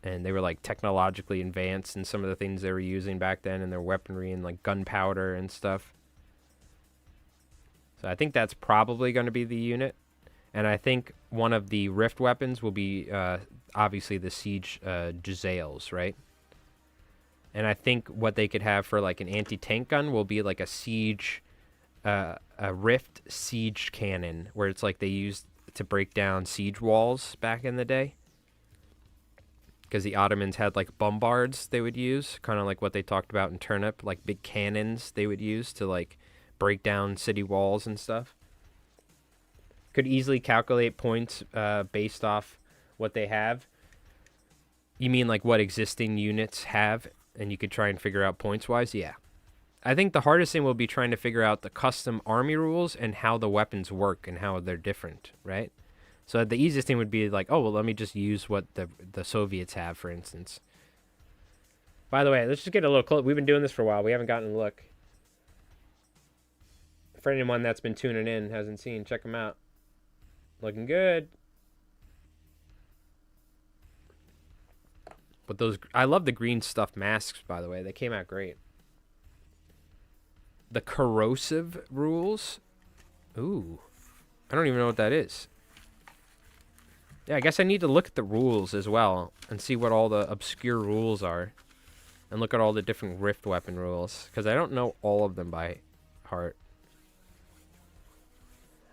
And they were like technologically advanced in some of the things they were using back then in their weaponry and like gunpowder and stuff. So I think that's probably going to be the unit. And I think one of the rift weapons will be obviously the siege Jezzails, right? And I think what they could have for like an anti-tank gun will be like a siege, a rift siege cannon, where it's like they used to break down siege walls back in the day. Because the Ottomans had like bombards they would use, kind of like what they talked about in Turnip, like big cannons they would use to like break down city walls and stuff. Could easily calculate points based off what they have. You mean like what existing units have, and you could try and figure out points-wise? Yeah. I think the hardest thing will be trying to figure out the custom army rules and how the weapons work and how they're different, right? So the easiest thing would be like, oh, well, let me just use what the Soviets have, for instance. By the way, let's just get a little close. We've been doing this for a while. We haven't gotten a look. For anyone that's been tuning in, hasn't seen, check them out. Looking good. But those, I love the green stuff masks, by the way. They came out great. The corrosive rules. Ooh. I don't even know what that is. Yeah, I guess I need to look at the rules as well and see what all the obscure rules are. And look at all the different rift weapon rules. Because I don't know all of them by heart.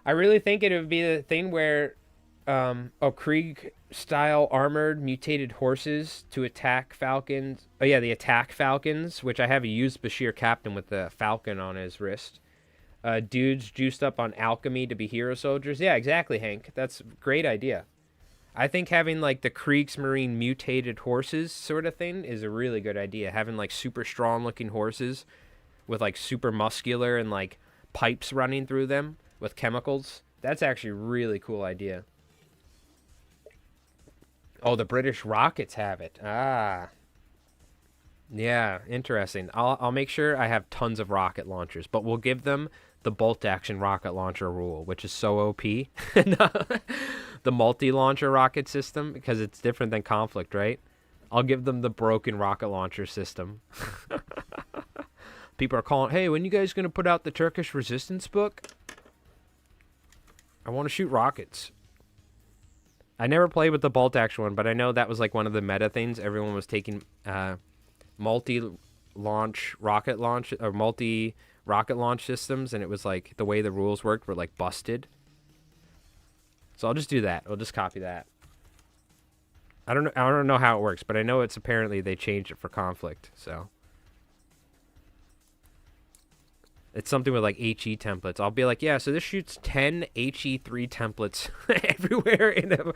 I really think it would be the thing where Krieg-style armored mutated horses to attack falcons. Oh, yeah, the attack falcons, which I have a used Bashir captain with the falcon on his wrist. Dudes juiced up on alchemy to be hero soldiers. Yeah, exactly, Hank. That's a great idea. I think having, like, the Kriegsmarine mutated horses sort of thing is a really good idea. Having, like, super strong-looking horses with, like, super muscular and, like, pipes running through them with chemicals. That's actually a really cool idea. Oh, the British rockets have it. Ah. Yeah, interesting. I'll make sure I have tons of rocket launchers, but we'll give them the bolt-action rocket launcher rule, which is so OP. The multi-launcher rocket system, because it's different than Konflikt, right? I'll give them the broken rocket launcher system. People are calling, hey, when you guys going to put out the Turkish resistance book? I want to shoot rockets. I never played with the bolt-action one, but I know that was like one of the meta things. Everyone was taking multi-launch rocket launch, or multi-rocket launch systems, and it was like the way the rules worked were like busted. So I'll just do that. I'll just copy that. I don't know how it works, but I know it's apparently they changed it for Konflikt, so. It's something with like HE templates. I'll be like, yeah, so this shoots 10 HE3 templates everywhere in a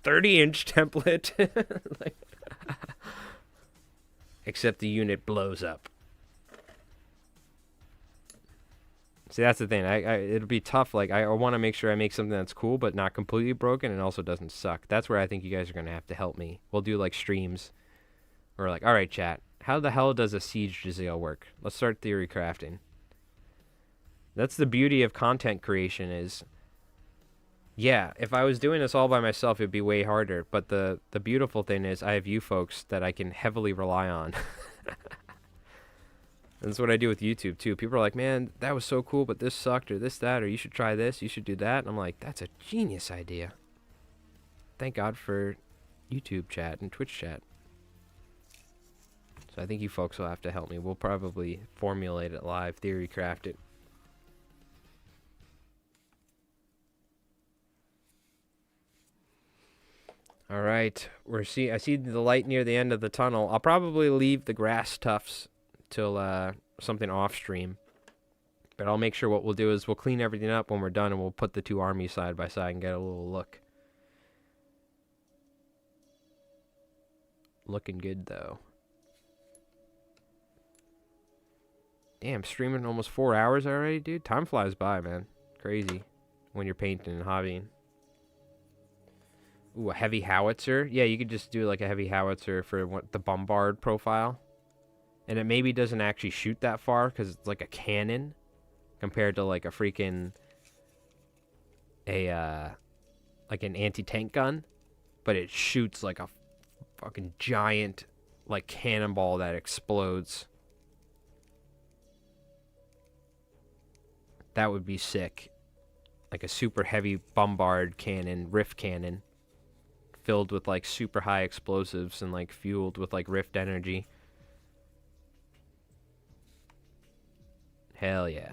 30-inch template. Like, except the unit blows up. See, that's the thing. It'll be tough. Like, I want to make sure I make something that's cool, but not completely broken and also doesn't suck. That's where I think you guys are going to have to help me. We'll do, like, streams. We're like, all right, chat. How the hell does a siege Jazeel work? Let's start theory crafting. That's the beauty of content creation is, yeah, if I was doing this all by myself, it'd be way harder. But the beautiful thing is I have you folks that I can heavily rely on. That's what I do with YouTube, too. People are like, man, that was so cool, but this sucked, or this, that, or you should try this, you should do that. And I'm like, that's a genius idea. Thank God for YouTube chat and Twitch chat. So I think you folks will have to help me. We'll probably formulate it live, theory craft it. All right, I see the light near the end of the tunnel. I'll probably leave the grass tufts till something off stream. But I'll make sure what we'll do is we'll clean everything up when we're done, and we'll put the two armies side by side and get a little look. Looking good, though. Damn, streaming almost 4 hours already, dude. Time flies by, man. Crazy when you're painting and hobbying. Ooh, a heavy howitzer. Yeah, you could just do like a heavy howitzer for what the bombard profile. And it maybe doesn't actually shoot that far because it's like a cannon compared to like a freaking like an anti-tank gun, but it shoots like a fucking giant like cannonball that explodes. That would be sick. Like a super heavy bombard cannon, rift cannon, filled with like super high explosives and like fueled with like rift energy. Hell yeah.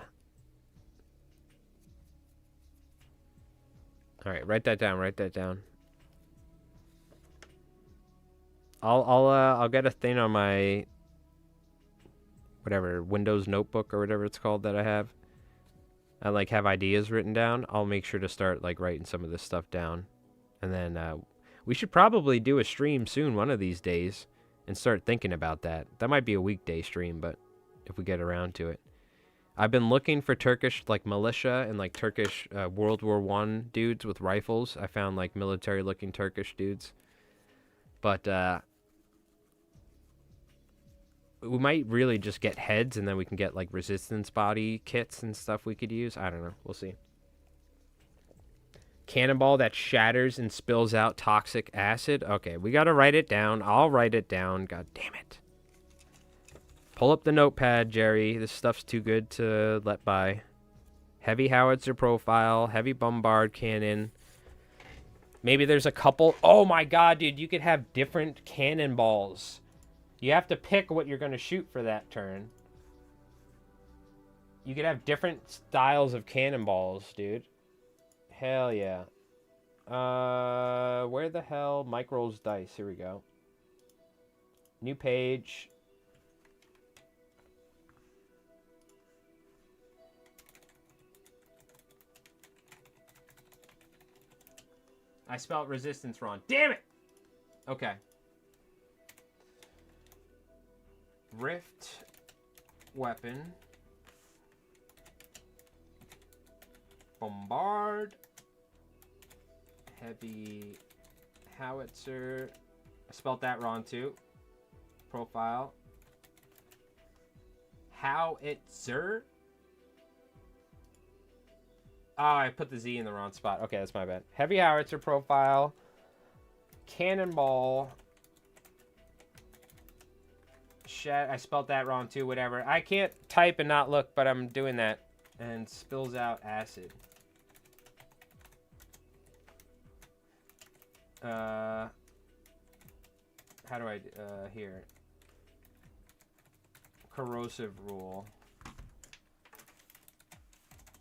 All right, write that down. Write that down. I'll get a thing on my whatever Windows notebook or whatever it's called that I have. I like have ideas written down. I'll make sure to start like writing some of this stuff down, and then we should probably do a stream soon, one of these days, and start thinking about that. That might be a weekday stream, but if we get around to it. I've been looking for Turkish like militia and like Turkish World War I dudes with rifles. I found like military looking Turkish dudes. But we might really just get heads, and then we can get like resistance body kits and stuff we could use. I don't know. We'll see. Cannonball that shatters and spills out toxic acid. Okay, we got to write it down. I'll write it down. God damn it. Pull up the notepad, Jerry. This stuff's too good to let by. Heavy howitzer profile. Heavy bombard cannon. Maybe there's a couple. Oh my god, dude. You could have different cannonballs. You have to pick what you're going to shoot for that turn. You could have different styles of cannonballs, dude. Hell yeah. Where the hell? Mike rolls dice. Here we go. New page. I spelled resistance wrong. Damn it! Okay. Rift weapon. Bombard. Heavy howitzer. I spelled that wrong too. Profile. Howitzer. Oh, I put the Z in the wrong spot. Okay, that's my bad. Heavy howitzer profile. Cannonball. I spelled that wrong too, whatever. I can't type and not look, but I'm doing that. And spills out acid. How do I, here. Corrosive rule.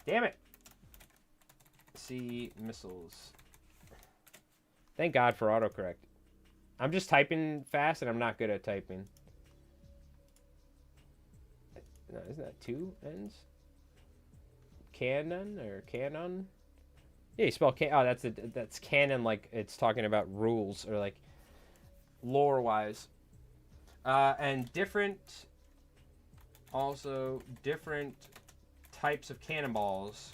Damn it! See missiles. Thank God for autocorrect. I'm just typing fast and I'm not good at typing. No, isn't that two N's? Canon or canon? Yeah, you spell can. Oh, that's canon. Like it's talking about rules or like lore wise. And different. Also different types of cannonballs.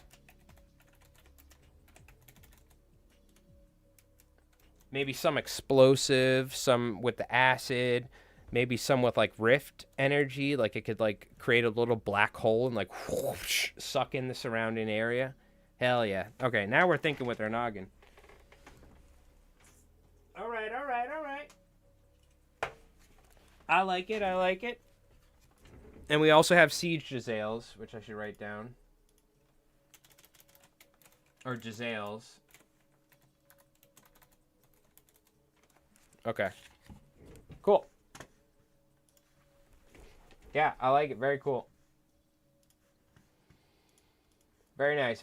Maybe some explosive, some with the acid, maybe some with like rift energy, like it could like create a little black hole and like whoosh, suck in the surrounding area. Hell yeah. Okay, now we're thinking with our noggin. All right. I like it. And we also have siege Giselles, which I should write down. Or Giselles. Okay. Cool. Yeah, I like it. Very cool. Very nice.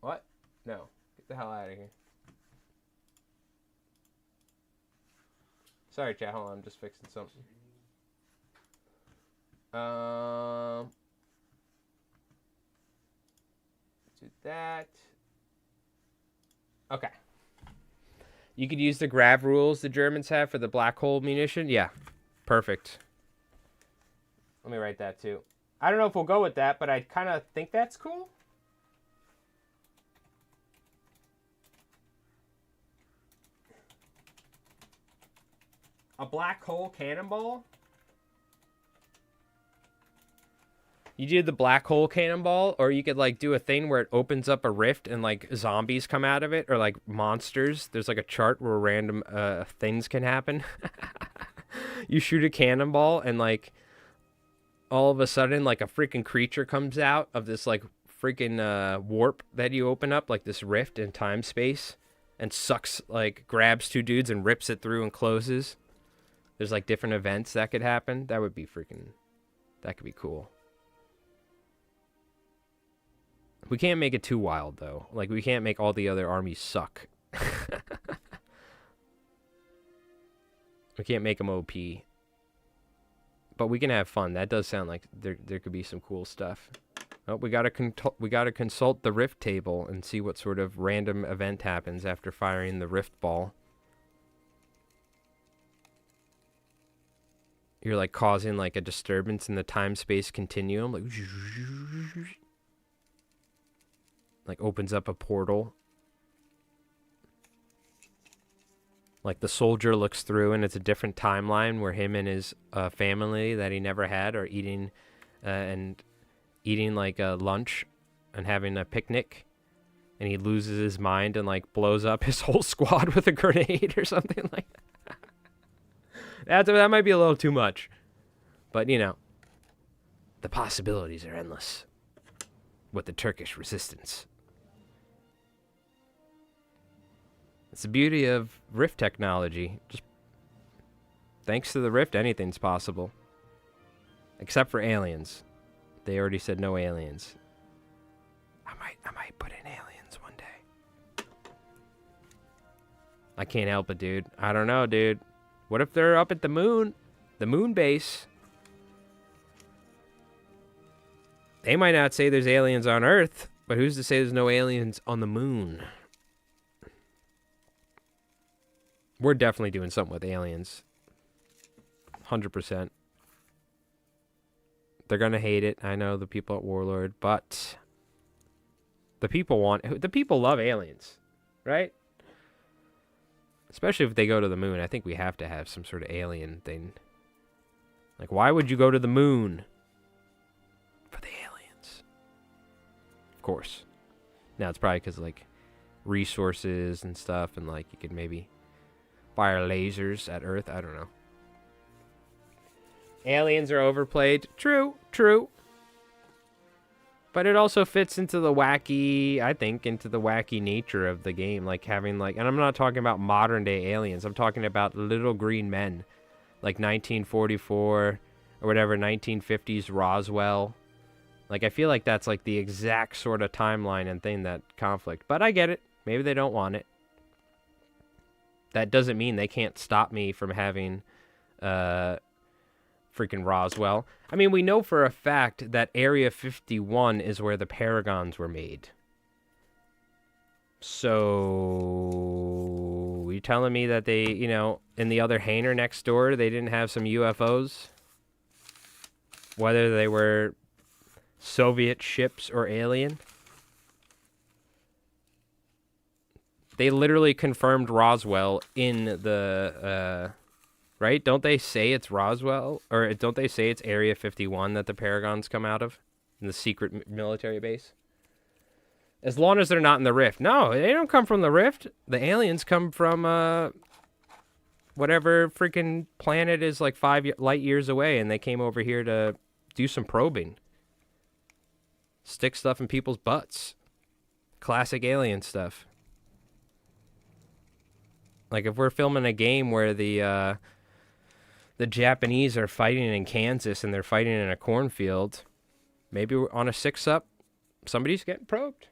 What? No. Get the hell out of here. Sorry, chat. Hold on. I'm just fixing something. Do that. Okay. You could use the grav rules the Germans have for the black hole munition. Yeah. Perfect. Let me write that too. I don't know if we'll go with that, but I kind of think that's cool. A black hole cannonball? You do the black hole cannonball, or you could like do a thing where it opens up a rift and like zombies come out of it, or like monsters. There's like a chart where random things can happen. You shoot a cannonball and like all of a sudden like a freaking creature comes out of this like freaking warp that you open up, like this rift in time space, and sucks, like grabs two dudes and rips it through and closes. There's like different events that could happen. That would be freaking, that could be cool. We can't make it too wild, though. Like, we can't make all the other armies suck. We can't make them OP. But we can have fun. That does sound like there could be some cool stuff. Oh, we gotta consult the rift table and see what sort of random event happens after firing the rift ball. You're, like, causing, like, a disturbance in the time-space continuum. Like opens up a portal. Like the soldier looks through and it's a different timeline where him and his family that he never had are eating like a lunch and having a picnic, and he loses his mind and like blows up his whole squad with a grenade or something like that. That might be a little too much, but you know, the possibilities are endless with the Turkish resistance. It's the beauty of Rift technology. Just thanks to the Rift, anything's possible. Except for aliens. They already said no aliens. I might put in aliens one day. I can't help it, dude. I don't know, dude. What if they're up at the moon? The moon base. They might not say there's aliens on Earth, but who's to say there's no aliens on the moon? We're definitely doing something with aliens. 100%. They're going to hate it. I know the people at Warlord, but the people love aliens, right? Especially if they go to the moon. I think we have to have some sort of alien thing. Like, why would you go to the moon? For the aliens. Of course. Now, it's probably because, like, resources and stuff, and, like, you could maybe fire lasers at Earth. I don't know. Aliens are overplayed. True. But it also fits into the wacky, I think, into the wacky nature of the game. Like having like, and I'm not talking about modern day aliens. I'm talking about little green men. Like 1944 or whatever, 1950s Roswell. Like I feel like that's like the exact sort of timeline and thing that Konflikt. But I get it. Maybe they don't want it. That doesn't mean they can't stop me from having freaking Roswell. I mean, we know for a fact that Area 51 is where the Paragons were made. So, you telling me that they, you know, in the other hangar next door, they didn't have some UFOs? Whether they were Soviet ships or alien? They literally confirmed Roswell in the, right? Don't they say it's Roswell? Or don't they say it's Area 51 that the Paragons come out of? In the secret military base? As long as they're not in the Rift. No, they don't come from the Rift. The aliens come from, whatever freaking planet is like 5 light years away, and they came over here to do some probing. Stick stuff in people's butts. Classic alien stuff. Like, if we're filming a game where the Japanese are fighting in Kansas and they're fighting in a cornfield, maybe we're on a 6-up, somebody's getting probed.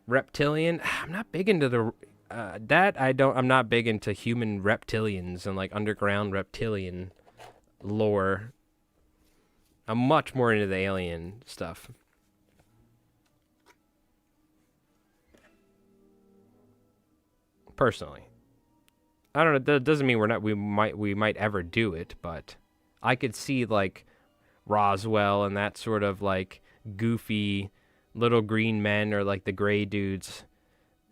Reptilian, I'm not big into the I'm not big into human reptilians and like underground reptilian lore. I'm much more into the alien stuff. Personally, I don't know. That doesn't mean we might ever do it, but I could see like Roswell and that sort of like goofy little green men or like the gray dudes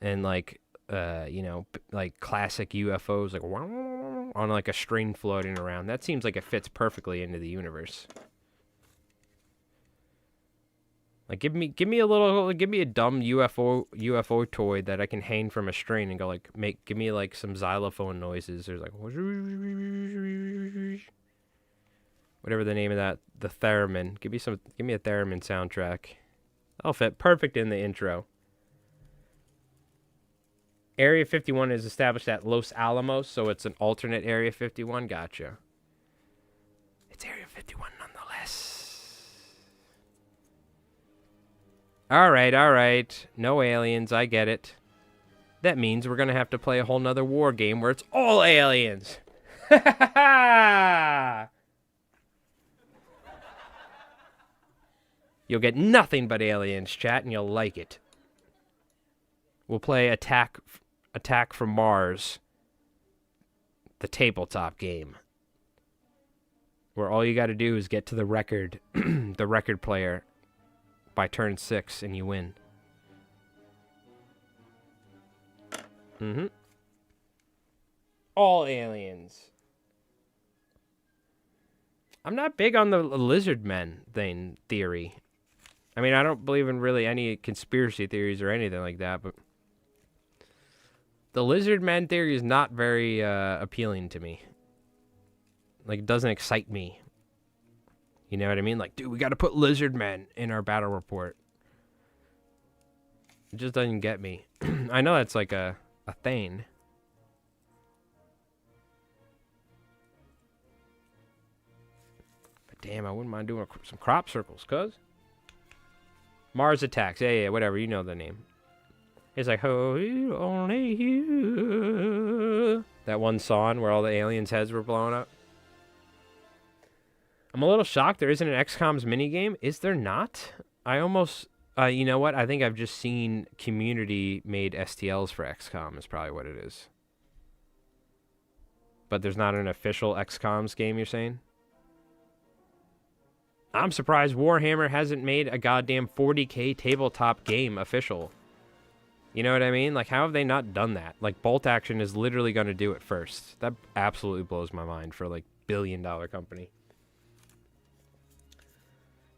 and like you know, like classic UFOs like on like a string floating around. That seems like it fits perfectly into the universe. Like give me a dumb UFO toy that I can hang from a string and go like give me like some xylophone noises. There's like whatever the name of that, the theremin. Give me a theremin soundtrack. That'll fit perfect in the intro. Area 51 is established at Los Alamos, so it's an alternate Area 51. Gotcha. It's Area 51 nonetheless. All right. No aliens, I get it. That means we're going to have to play a whole nother war game where it's all aliens. You'll get nothing but aliens, chat, and you'll like it. We'll play Attack from Mars, the tabletop game, where all you got to do is get to the record, the record player, by turn 6, and you win. Mm-hmm. All aliens. I'm not big on the lizard men theory. I mean, I don't believe in really any conspiracy theories or anything like that, but the lizard men theory is not very appealing to me. Like, it doesn't excite me. You know what I mean? Like, dude, we got to put lizard men in our battle report. It just doesn't get me. I know that's like a thing. But damn, I wouldn't mind doing some crop circles, cuz. Mars Attacks. Yeah, whatever. You know the name. It's like, oh, only you. That one song where all the aliens' heads were blowing up. I'm a little shocked there isn't an XCOM's minigame. Is there not? I almost... you know what? I think I've just seen community-made STLs for XCOM is probably what it is. But there's not an official XCOM's game, you're saying? I'm surprised Warhammer hasn't made a goddamn 40K tabletop game official. You know what I mean? Like, how have they not done that? Like, Bolt Action is literally going to do it first. That absolutely blows my mind for, like, billion-dollar company.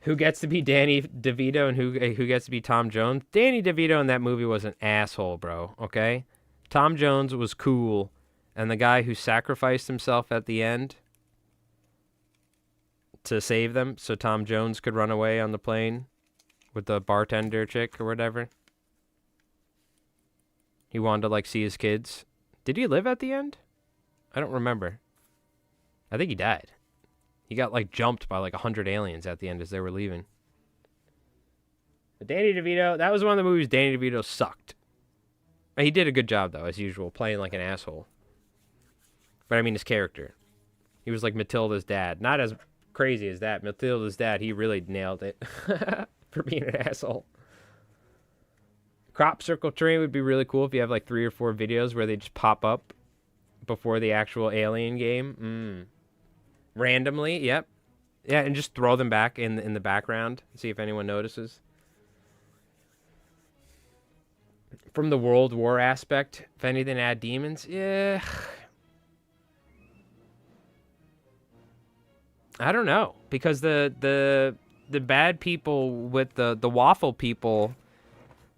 Who gets to be Danny DeVito and who gets to be Tom Jones? Danny DeVito in that movie was an asshole, bro, okay? Tom Jones was cool, and the guy who sacrificed himself at the end to save them so Tom Jones could run away on the plane with the bartender chick or whatever. He wanted to, like, see his kids. Did he live at the end? I don't remember. I think he died. He got, like, jumped by, like, 100 aliens at the end as they were leaving. But Danny DeVito, that was one of the movies Danny DeVito sucked. He did a good job, though, as usual, playing like an asshole. But, I mean, his character. He was like Matilda's dad. Not as crazy as that. Matilda's dad, he really nailed it for being an asshole. Crop circle terrain would be really cool if you have, like, 3 or 4 videos where they just pop up before the actual alien game. Randomly, yep. Yeah, and just throw them back in the background. See if anyone notices. From the World War aspect, if anything, add demons. Yeah. I don't know. Because the bad people with the waffle people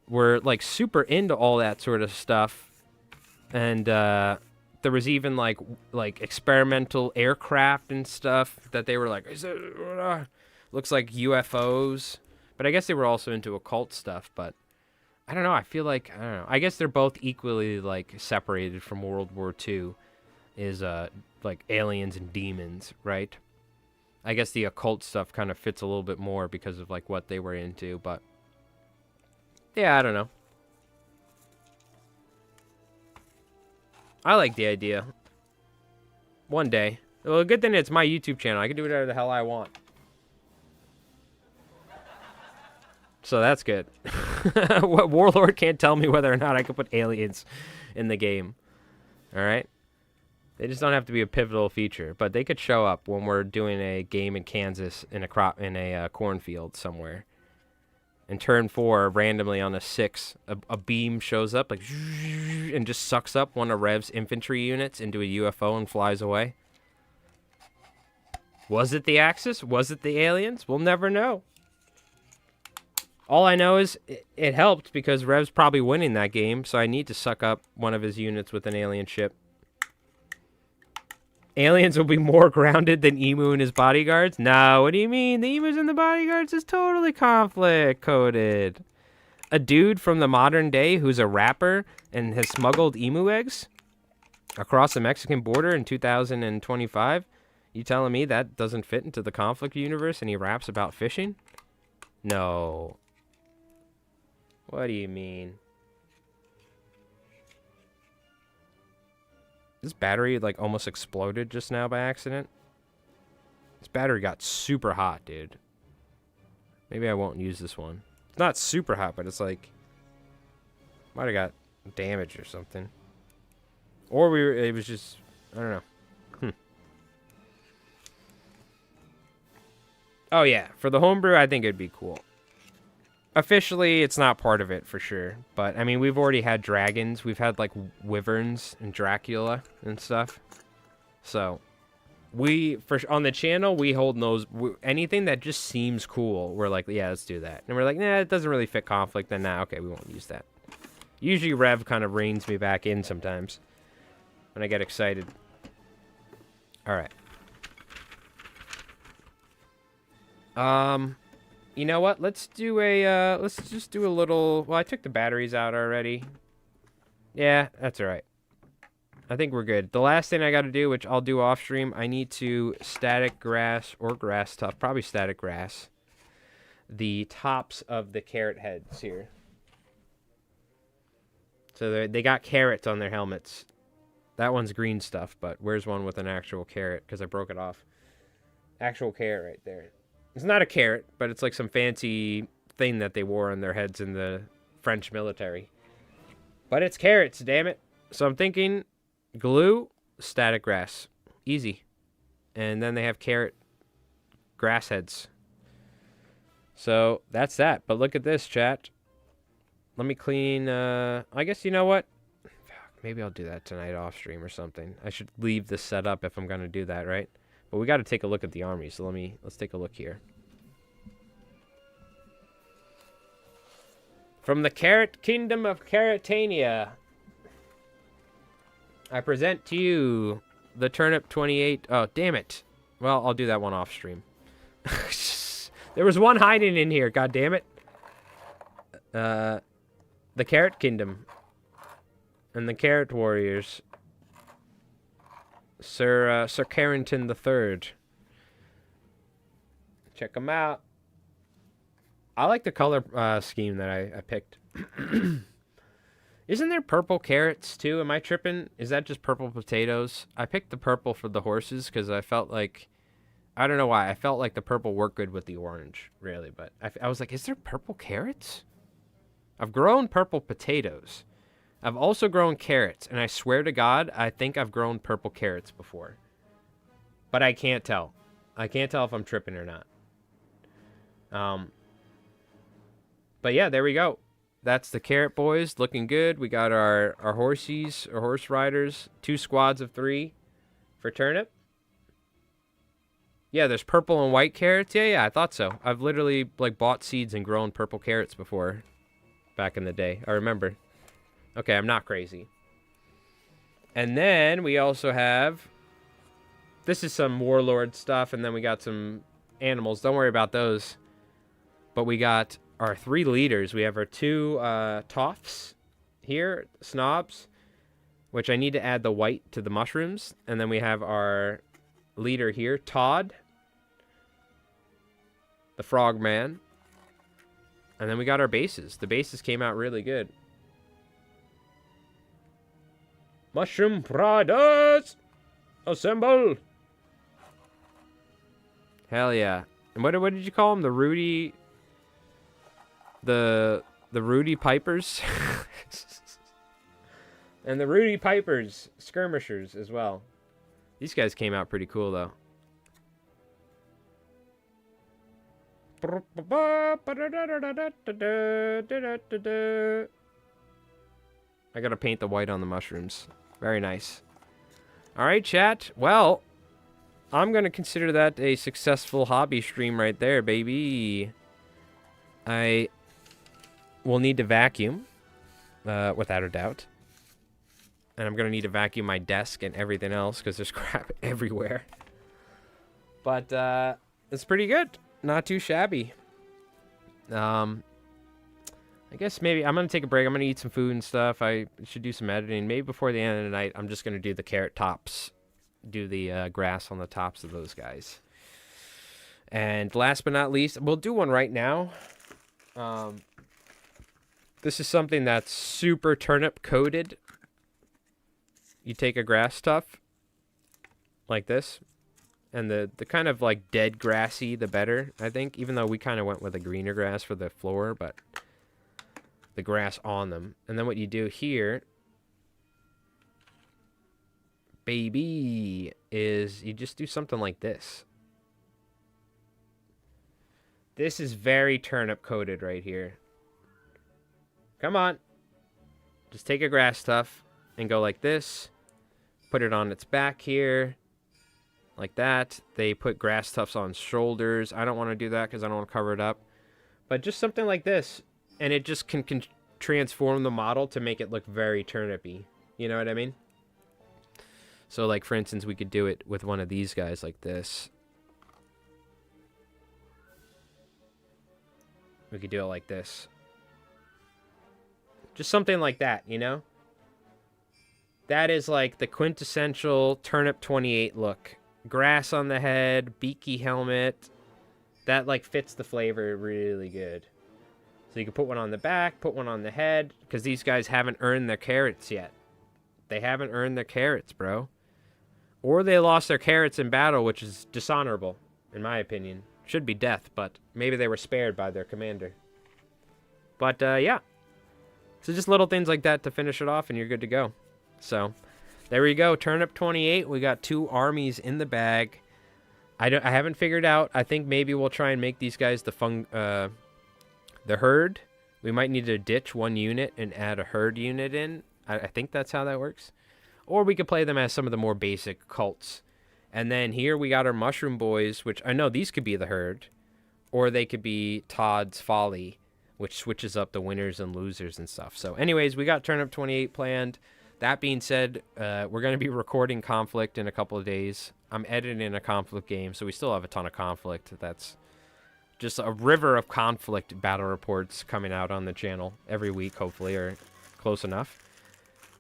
were, like, super into all that sort of stuff. And, there was even, like experimental aircraft and stuff that they were like, looks like UFOs. But I guess they were also into occult stuff. But I don't know. I feel like, I don't know. I guess they're both equally, like, separated from World War II. Is, like, aliens and demons, right? I guess the occult stuff kind of fits a little bit more because of, like, what they were into. But, yeah, I don't know. I like the idea. One day. Well, the good thing is it's my YouTube channel. I can do whatever the hell I want. So that's good. What Warlord can't tell me whether or not I can put aliens in the game. Alright? They just don't have to be a pivotal feature. But they could show up when we're doing a game in Kansas in a cornfield somewhere. In turn 4, randomly on a 6, a beam shows up, like, and just sucks up one of Rev's infantry units into a UFO and flies away. Was it the Axis? Was it the aliens? We'll never know. All I know is it helped because Rev's probably winning that game, so I need to suck up one of his units with an alien ship. Aliens will be more grounded than Emu and his bodyguards? No, what do you mean? The Emus and the bodyguards is totally conflict coded. A dude from the modern day who's a rapper and has smuggled emu eggs across the Mexican border in 2025? You telling me that doesn't fit into the conflict universe and he raps about fishing? No. What do you mean? This battery, like, almost exploded just now by accident. This battery got super hot, dude. Maybe I won't use this one. It's not super hot, but it's like... might have got damaged or something. Or it was just... I don't know. Oh, yeah. For the homebrew, I think it'd be cool. Officially, it's not part of it for sure. But, I mean, we've already had dragons. We've had, like, wyverns and Dracula and stuff. So, on the channel, we hold those. Anything that just seems cool, we're like, yeah, let's do that. And we're like, nah, it doesn't really fit Conflict. Then, nah, okay, we won't use that. Usually, Rev kind of reins me back in sometimes when I get excited. All right. You know what? Let's do a, let's just do a little... Well, I took the batteries out already. Yeah, that's all right. I think we're good. The last thing I got to do, which I'll do off stream, I need to static grass or grass top, probably static grass, the tops of the carrot heads here. So they got carrots on their helmets. That one's green stuff, but where's one with an actual carrot? Because I broke it off. Actual carrot right there. It's not a carrot, but it's like some fancy thing that they wore on their heads in the French military. But it's carrots, damn it. So I'm thinking glue, static grass. Easy. And then they have carrot grass heads. So that's that. But look at this, chat. Let me clean. I guess you know what? Maybe I'll do that tonight off stream or something. I should leave this set up if I'm going to do that, right? But we got to take a look at the army, so let's take a look here. From the Carrot Kingdom of Carrotania, I present to you the Turnip28. Oh, damn it. Well, I'll do that one off stream. There was one hiding in here, god damn it. The Carrot Kingdom. And the Carrot Warriors. Sir Carrington III. Check them out. I like the color scheme that I picked. Isn't there purple carrots too? Am I tripping? Is that just purple potatoes? I picked the purple for the horses because I felt like... I don't know why. I felt like the purple worked good with the orange, really. But I was like, is there purple carrots? I've grown purple potatoes. I've also grown carrots, and I swear to God, I think I've grown purple carrots before. But I can't tell. I can't tell if I'm tripping or not. But yeah, there we go. That's the carrot boys, looking good. We got our horsies, our horse riders, 2 squads of 3 for turnip. Yeah, there's purple and white carrots. Yeah, I thought so. I've literally like bought seeds and grown purple carrots before back in the day. I remember. Okay, I'm not crazy. And then we also have... This is some warlord stuff, and then we got some animals. Don't worry about those. But we got our 3 leaders. We have our 2 toffs here, snobs, which I need to add the white to the mushrooms. And then we have our leader here, Todd, the frogman. And then we got our bases. The bases came out really good. Mushroom Pradas! Assemble! Hell yeah. And what did you call them? The Rudy... The Rudy Pipers? And the Rudy Pipers skirmishers as well. These guys came out pretty cool, though. I gotta paint the white on the mushrooms. Very nice. Alright, chat. Well, I'm gonna consider that a successful hobby stream right there, baby. I will need to vacuum, without a doubt. And I'm gonna need to vacuum my desk and everything else, because there's crap everywhere. But, it's pretty good. Not too shabby. I guess maybe I'm going to take a break. I'm going to eat some food and stuff. I should do some editing. Maybe before the end of the night, I'm just going to do the carrot tops. Do the grass on the tops of those guys. And last but not least, we'll do one right now. This is something that's super turnip coated. You take a grass tuft like this. And the kind of like dead grassy, the better, I think. Even though we kind of went with a greener grass for the floor, but the grass on them. And then what you do here, baby, is you just do something like this. This is very turnip coated right here. Come on. Just take a grass tuft and go like this. Put it on its back here. Like that. They put grass tufts on shoulders. I don't want to do that because I don't want to cover it up. But just something like this. And it just can transform the model to make it look very turnipy. You know what I mean? So like, for instance, we could do it with one of these guys like this. We could do it like this. Just something like that, you know? That is like the quintessential Turnip28 look. Grass on the head, beaky helmet. That like fits the flavor really good. So you can put one on the back, put one on the head, because these guys haven't earned their carrots yet. They haven't earned their carrots, bro. Or they lost their carrots in battle, which is dishonorable, in my opinion. Should be death, but maybe they were spared by their commander. But, yeah. So just little things like that to finish it off, and you're good to go. So, there we go. Turnip28. We got 2 armies in the bag. I haven't figured out. I think maybe we'll try and make these guys the herd. We might need to ditch 1 unit and add a herd unit in. I think that's how that works. Or we could play them as some of the more basic cults. And then here we got our mushroom boys, which I know these could be the herd. Or they could be Todd's Folly, which switches up the winners and losers and stuff. So anyways, we got Turnip28 planned. That being said, we're going to be recording Konflikt in a couple of days. I'm editing a Konflikt game, so we still have a ton of Konflikt. That's just a river of Konflikt battle reports coming out on the channel every week, hopefully, or close enough.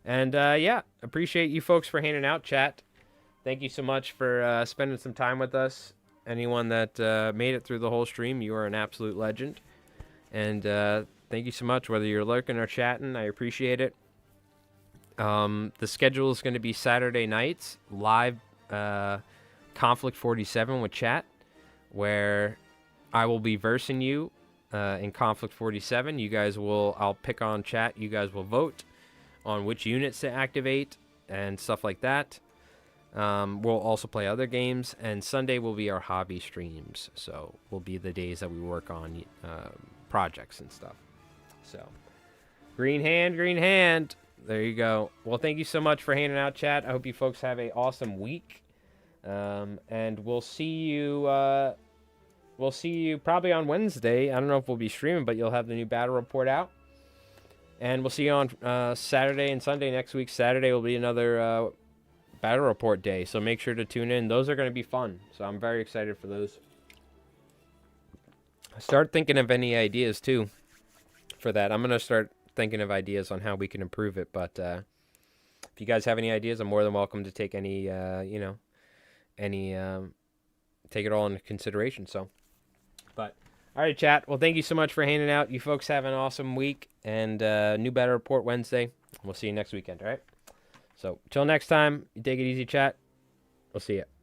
And, yeah, appreciate you folks for hanging out, chat. Thank you so much for spending some time with us. Anyone that made it through the whole stream, you are an absolute legend. And thank you so much, whether you're lurking or chatting. I appreciate it. The schedule is going to be Saturday nights, live Konflikt47 with chat, where I will be versing you in Konflikt47. You guys will, I'll pick on chat. You guys will vote on which units to activate and stuff like that. We'll also play other games, and Sunday will be our hobby streams. So will be the days that we work on projects and stuff. So green hand, green hand. There you go. Well, thank you so much for hanging out, chat. I hope you folks have a awesome week. And we'll see you probably on Wednesday. I don't know if we'll be streaming, but you'll have the new battle report out. And we'll see you on Saturday and Sunday next week. Saturday will be another battle report day, so make sure to tune in. Those are going to be fun, so I'm very excited for those. Start thinking of any ideas, too, for that. I'm going to start thinking of ideas on how we can improve it, but if you guys have any ideas, I'm more than welcome to take any, take it all into consideration, so. But, all right, chat. Well, thank you so much for hanging out. You folks have an awesome week, and new battle report Wednesday. We'll see you next weekend, all right? So, till next time, you take it easy, chat. We'll see you.